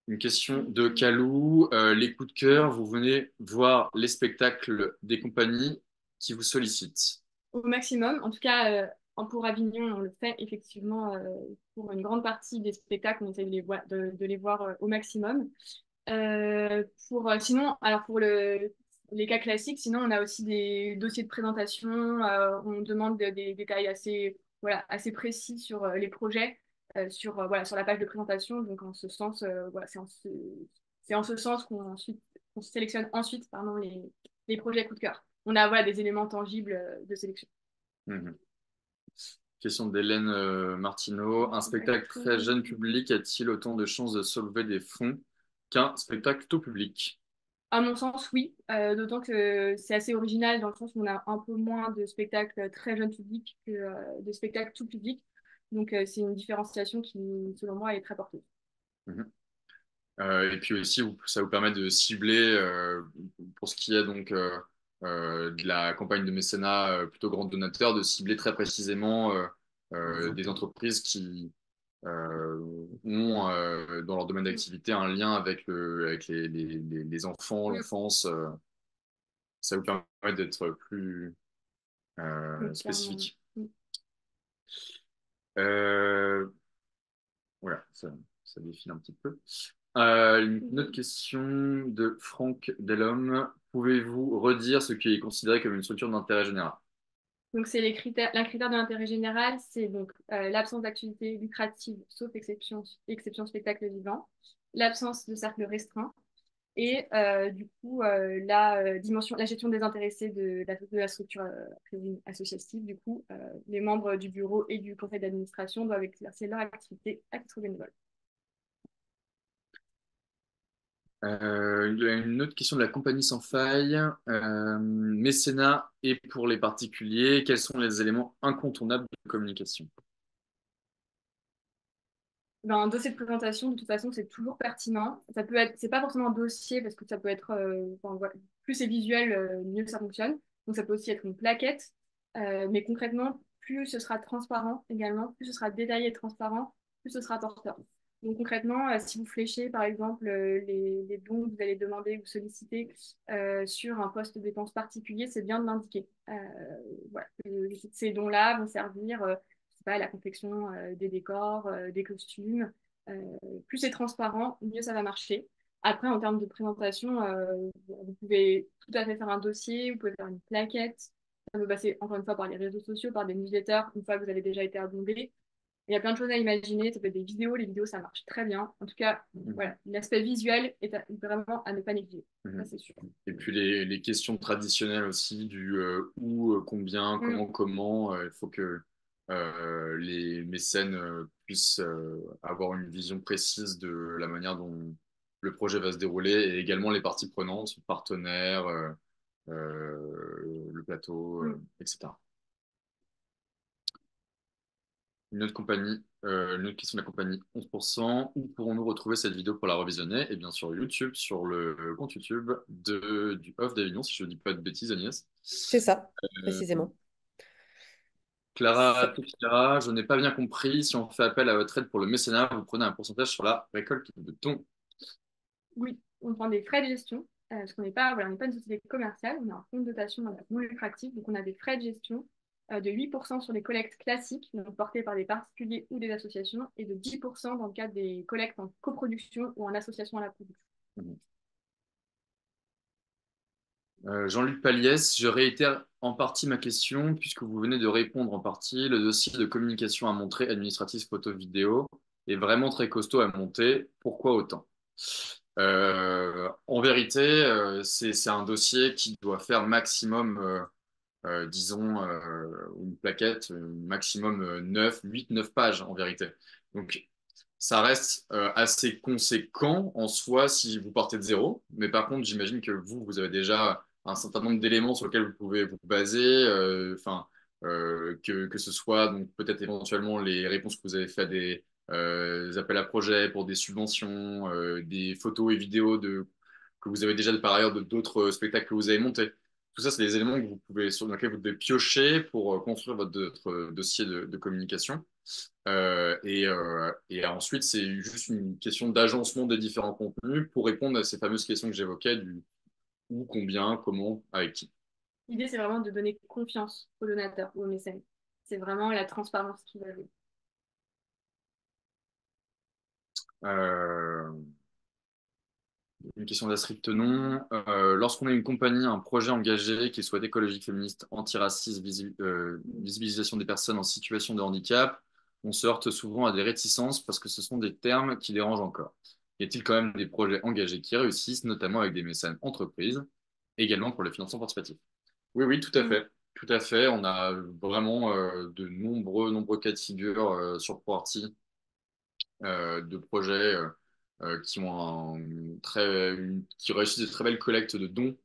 Une question de Kalou. Les coups de cœur, vous venez voir les spectacles des compagnies qui vous sollicitent. Au maximum. En tout cas, pour Avignon, on le fait effectivement pour une grande partie des spectacles, on essaie de les voir au maximum. Sinon, alors pour les cas classiques, sinon on a aussi des dossiers de présentation. On demande des détails assez, voilà, assez précis sur les projets, voilà, sur la page de présentation. Donc en ce sens, voilà, c'est en ce sens qu'on sélectionne ensuite pardon, les projets coup de cœur. On a voilà, des éléments tangibles de sélection. Mhm. Question d'Hélène Martineau. Un spectacle très jeune public a-t-il autant de chances de soulever des fonds qu'un spectacle tout public? À mon sens, oui. D'autant que c'est assez original dans le sens où on a un peu moins de spectacles très jeune public que de spectacles tout public. Donc, c'est une différenciation qui, selon moi, est très porteuse. Mhm. Et puis aussi, ça vous permet de cibler, pour ce qui est donc de la campagne de mécénat plutôt grand donateur, de cibler très précisément des entreprises qui ont dans leur domaine d'activité un lien avec, avec les enfants, l'enfance. Ça vous permet d'être plus Donc, clairement, spécifique. oui. Euh, voilà, ça défile un petit peu. Une autre question de Franck Delhomme. Pouvez-vous redire ce qui est considéré comme une structure d'intérêt général? Donc, c'est l'un critère de l'intérêt général, c'est donc l'absence d'activité lucrative, sauf exception spectacle vivant, l'absence de cercle restreint, et du coup, la gestion désintéressée de la structure associative, du coup, les membres du bureau et du conseil d'administration doivent exercer leur activité à titre bénévole. Il y a une autre question de la compagnie sans faille. Mécénat et pour les particuliers, quels sont les éléments incontournables de communication? Ben, un dossier de présentation, de toute façon, c'est toujours pertinent. Ça peut être, c'est pas forcément un dossier parce que ça peut être, enfin, voilà, plus c'est visuel, mieux ça fonctionne. Donc ça peut aussi être une plaquette, mais concrètement, plus ce sera transparent également, plus ce sera détaillé et transparent, plus ce sera porteur. Donc concrètement, si vous fléchez par exemple les dons que vous allez demander ou solliciter sur un poste de dépense particulier, c'est bien de l'indiquer. Voilà. Ces dons-là vont servir pas, la confection des décors, des costumes. Plus c'est transparent, mieux ça va marcher. Après, en termes de présentation, vous pouvez tout à fait faire un dossier, vous pouvez faire une plaquette. Ça peut passer encore une fois par les réseaux sociaux, par des newsletters, une fois que vous avez déjà été abondé. Il y a plein de choses à imaginer. Ça peut être des vidéos. Les vidéos, ça marche très bien. En tout cas, voilà, l'aspect visuel est vraiment à ne pas négliger. Ça, c'est sûr. Et puis les questions traditionnelles aussi du où, combien, comment. Il faut que les mécènes puissent avoir une vision précise de la manière dont le projet va se dérouler et également les parties prenantes, partenaires, le plateau, etc. Une autre question de la compagnie 11%. Où pourrons-nous retrouver cette vidéo pour la revisionner? Et bien sur YouTube, sur le compte YouTube du Off d'Avignon, si je ne dis pas de bêtises, Agnès. C'est ça, Euh, précisément. Clara Topira, je n'ai pas bien compris. Si on fait appel à votre aide pour le mécénat, vous prenez un pourcentage sur la récolte de dons. Oui, on prend des frais de gestion, parce qu'on n'est pas, voilà, on n'est pas une société commerciale, on a un fonds de dotation non lucratif, donc on a des frais de gestion de 8% sur les collectes classiques, donc portées par des particuliers ou des associations, et de 10% dans le cadre des collectes en coproduction ou en association à la production. Jean-Luc Paliès, je réitère en partie ma question, puisque vous venez de répondre en partie. Le dossier de communication à montrer, administratif, photo, vidéo, est vraiment très costaud à monter. Pourquoi autant? En vérité, c'est un dossier qui doit faire maximum, disons, une plaquette, maximum 9, 8, 9 pages en vérité. Donc, ça reste assez conséquent en soi si vous partez de zéro. Mais par contre, j'imagine que vous avez déjà un certain nombre d'éléments sur lesquels vous pouvez vous baser. Enfin, que ce soit donc peut-être éventuellement les réponses que vous avez fait à des appels à projets pour des subventions, des photos et vidéos que vous avez déjà par ailleurs d'autres spectacles que vous avez montés. tout ça, c'est des éléments que sur lesquels vous devez piocher pour construire votre dossier de communication. Et ensuite, c'est juste une question d'agencement des différents contenus pour répondre à ces fameuses questions que j'évoquais du où, combien, comment, avec qui. L'idée, c'est vraiment de donner confiance aux donateurs ou aux mécènes. C'est vraiment la transparence qui va jouer. Euh, Une question d'Astrict non. Lorsqu'on a une compagnie, un projet engagé qui soit écologique, féministe, antiraciste, visibilisation des personnes en situation de handicap, on se heurte souvent à des réticences parce que ce sont des termes qui dérangent encore. Y a-t-il quand même des projets engagés qui réussissent, notamment avec des mécènes entreprises, également pour le financement participatif? Oui, oui, tout à Mm. fait. Tout à fait. On a vraiment de nombreux cas de figure sur ProArty de projets qui ont qui réussissent de très belles collectes de dons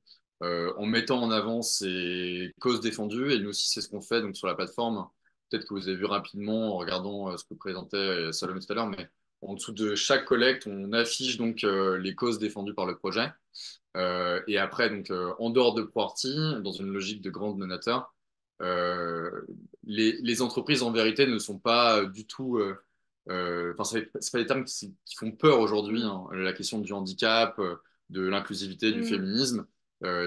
en mettant en avant ces causes défendues. Et nous aussi, c'est ce qu'on fait donc, sur la plateforme. Peut-être que vous avez vu rapidement en regardant ce que présentait Salomé tout à l'heure, mais en dessous de chaque collecte, on affiche donc les causes défendues par le projet. Et après, donc, en dehors de ProArty, dans une logique de grand donateur, euh, les entreprises, en vérité, ne sont pas du tout. Enfin, c'est pas des termes qui font peur aujourd'hui, Mm. hein. La question du handicap, de l'inclusivité, du Mm. féminisme,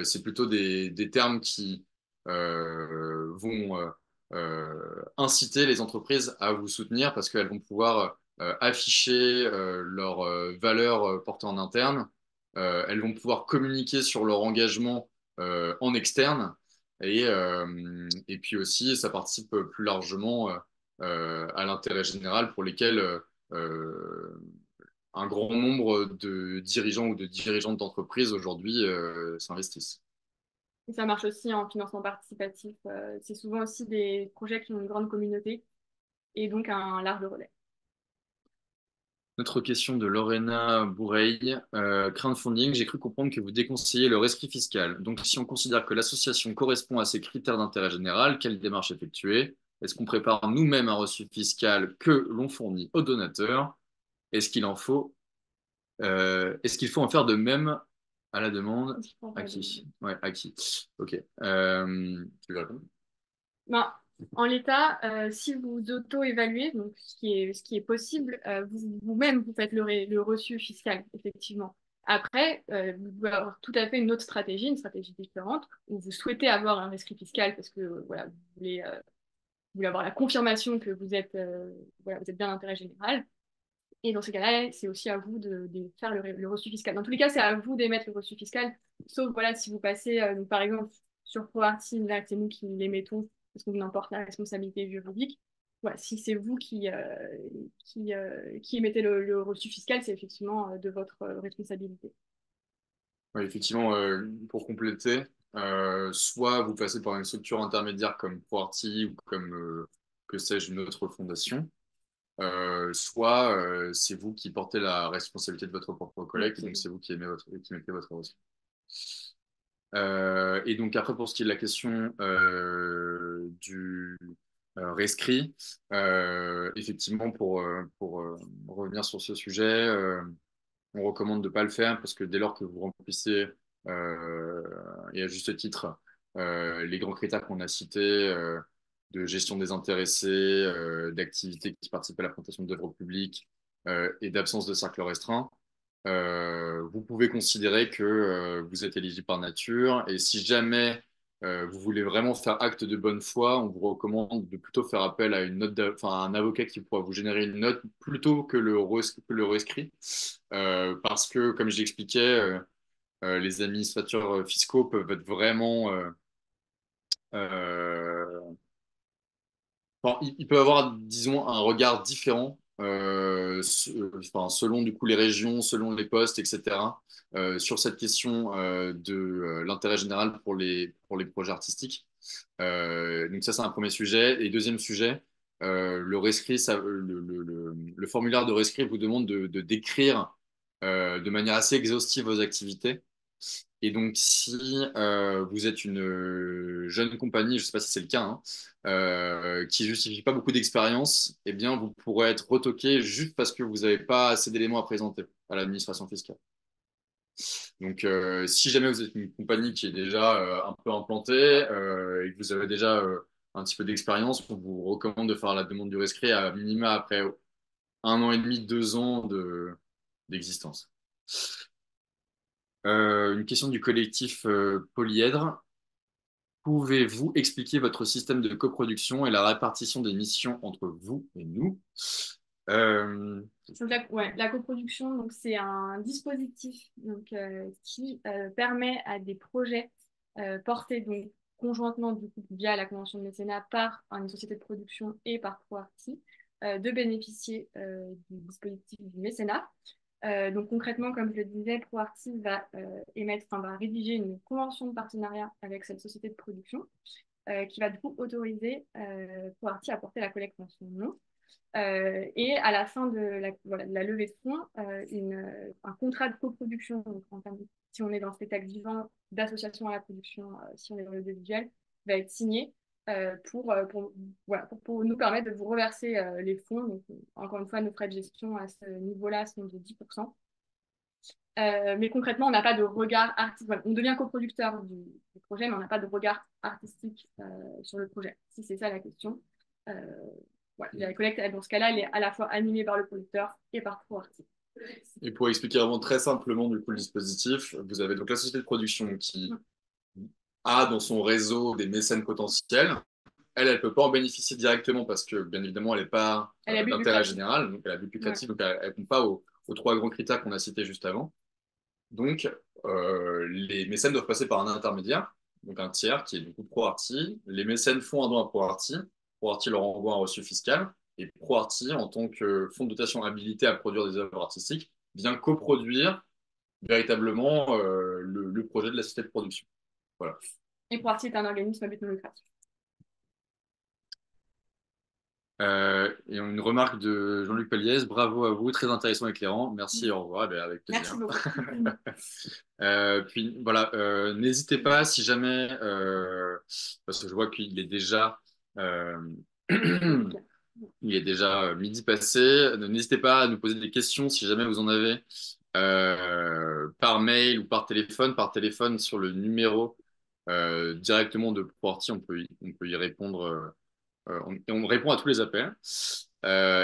c'est plutôt des termes qui vont inciter les entreprises à vous soutenir parce qu'elles vont pouvoir afficher leurs valeurs portées en interne, elles vont pouvoir communiquer sur leur engagement en externe et puis aussi ça participe plus largement à l'intérêt général pour lesquels un grand nombre de dirigeants ou de dirigeantes d'entreprises aujourd'hui s'investissent. Et ça marche aussi en financement participatif. C'est souvent aussi des projets qui ont une grande communauté et donc un large relais. Notre question de Lorena Bourreil, crowdfunding, j'ai cru comprendre que vous déconseillez le rescrit fiscal. Donc, si on considère que l'association correspond à ces critères d'intérêt général, quelle démarche effectuer? Est-ce qu'on prépare nous-mêmes un reçu fiscal que l'on fournit aux donateurs? Est-ce qu'il en faut, est-ce qu'il faut en faire de même à la demande? Je pense À pas qui? Ouais, à qui? Ok. Tu veux répondre? Ben, en l'état, si vous auto-évaluez, donc ce qui est possible, vous-même, vous faites le reçu fiscal, effectivement. Après, vous pouvez avoir tout à fait une autre stratégie, une stratégie différente, où vous souhaitez avoir un rescrit fiscal parce que voilà, vous voulez avoir la confirmation que voilà, vous êtes bien d'intérêt général. Et dans ces cas-là, c'est aussi à vous de faire le reçu fiscal. Dans tous les cas, c'est à vous d'émettre le reçu fiscal, sauf voilà, si vous passez, donc, par exemple, sur ProArty, là, c'est nous qui l'émettons parce qu'on emporte la responsabilité juridique. Voilà, si c'est vous qui émettez le reçu fiscal, c'est effectivement de votre responsabilité. Oui, effectivement, pour compléter, soit vous passez par une structure intermédiaire comme ProArty ou comme, que sais-je, une autre fondation, soit c'est vous qui portez la responsabilité de votre propre Mm. collecte, et donc c'est vous qui mettez votre reçu. Et donc après, pour ce qui est de la question du rescrit, effectivement, pour revenir sur ce sujet, on recommande de ne pas le faire parce que dès lors que vous remplissez, euh, et à juste titre, les grands critères qu'on a cités, de gestion des intéressés, d'activités qui participent à la présentation d'œuvres publiques et d'absence de cercle restreint, vous pouvez considérer que vous êtes éligible par nature. Et si jamais vous voulez vraiment faire acte de bonne foi, on vous recommande de plutôt faire appel à enfin, à un avocat qui pourra vous générer une note plutôt que le rescrit. Parce que, comme j'expliquais, les administrateurs fiscaux peuvent être vraiment enfin, il peut avoir, disons, un regard différent enfin, selon du coup les régions, selon les postes, etc. Sur cette question de l'intérêt général pour les projets artistiques. Donc ça, c'est un premier sujet. Et deuxième sujet, le rescrit, le formulaire de rescrit vous demande de décrire de manière assez exhaustive vos activités. Et donc, si vous êtes une jeune compagnie, je ne sais pas si c'est le cas, hein, qui justifie pas beaucoup d'expérience, eh bien, vous pourrez être retoqué juste parce que vous n'avez pas assez d'éléments à présenter à l'administration fiscale. Donc, si jamais vous êtes une compagnie qui est déjà un peu implantée et que vous avez déjà un petit peu d'expérience, on vous recommande de faire la demande du rescrit à minima après 1 an et demi, 2 ans d'existence. Une question du collectif Polyèdre. Pouvez-vous expliquer votre système de coproduction et la répartition des missions entre vous et nous? Euh, Donc, la coproduction, donc, c'est un dispositif donc, qui permet à des projets portés donc, conjointement du coup, via la convention de mécénat par une société de production et par ProArti de bénéficier du dispositif du mécénat. Donc concrètement, comme je le disais, ProArti va va rédiger une convention de partenariat avec cette société de production qui va du coup autoriser ProArti à porter la collecte en son nom. Et à la fin de de la levée de fonds, un contrat de coproduction, donc si on est dans cet acte vivant d'association à la production, si on est dans le visuel, va être signé pour nous permettre de vous reverser les fonds. Donc, encore une fois, nos frais de gestion à ce niveau-là sont de 10%. Mais concrètement, on n'a pas de regard artistique. Voilà, on devient coproducteur du projet, mais on n'a pas de regard artistique sur le projet, si c'est ça la question. Euh, la collecte, dans ce cas-là, elle est à la fois animée par le producteur et par ProArti. et pour expliquer vraiment très simplement du coup le dispositif, vous avez donc la société de production qui a dans son réseau des mécènes potentiels. Elle ne peut pas en bénéficier directement parce que, bien évidemment, elle n'est pas d'intérêt général, donc elle a but lucratif, donc elle ne répond pas aux 3 grands critères qu'on a cités juste avant. Donc, les mécènes doivent passer par un intermédiaire, donc un tiers qui est du coup ProArti. Les mécènes font un don à ProArti. ProArti leur envoie un reçu fiscal. Et ProArti, en tant que fonds de dotation habilité à produire des œuvres artistiques, vient coproduire véritablement le projet de la société de production. Voilà. Et ProArti est un organisme à but non lucratif. Et une remarque de Jean-Luc Pelliez, bravo à vous, très intéressant et éclairant. Merci, au revoir, avec plaisir. Merci beaucoup. Puis voilà, n'hésitez pas si jamais, parce que je vois qu'il est déjà, euh, il est déjà midi passé, n'hésitez pas à nous poser des questions si jamais vous en avez par mail ou par téléphone. Par téléphone sur le numéro directement de ProArti, on peut y répondre. On répond à tous les appels.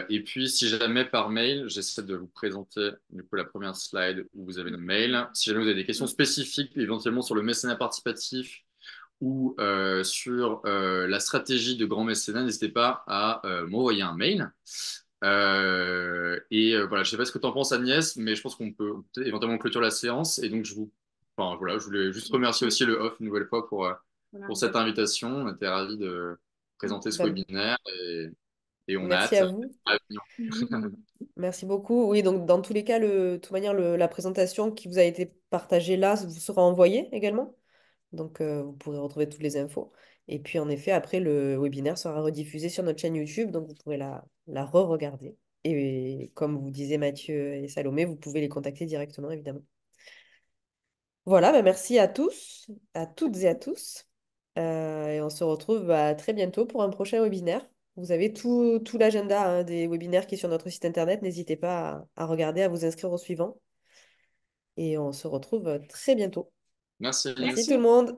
Et puis, si jamais par mail, j'essaie de vous présenter du coup, la première slide où vous avez nos mails. Si jamais vous avez des questions spécifiques, éventuellement sur le mécénat participatif ou sur la stratégie de grand mécénat, n'hésitez pas à m'envoyer un mail. Voilà, je ne sais pas ce que tu en penses, Agnès, mais je pense qu'on peut éventuellement clôturer la séance. Et donc, enfin, voilà, je voulais juste remercier aussi le OFF une nouvelle fois pour cette invitation. On était ravis de présenter ce webinaire et on a Merci hâte à vous. à venir. Merci beaucoup. Oui, donc dans tous les cas, de toute manière, la présentation qui vous a été partagée là vous sera envoyée également. Donc, vous pourrez retrouver toutes les infos. Et puis, en effet, après, le webinaire sera rediffusé sur notre chaîne YouTube. Donc, vous pourrez la re-regarder. Et comme vous disiez Mathieu et Salomé, vous pouvez les contacter directement, évidemment. Voilà, merci à tous, à toutes et à tous. Et on se retrouve très bientôt pour un prochain webinaire. Vous avez tout l'agenda des webinaires qui est sur notre site internet. N'hésitez pas à regarder, à vous inscrire au suivant. Et on se retrouve très bientôt. Merci. Merci tout le monde.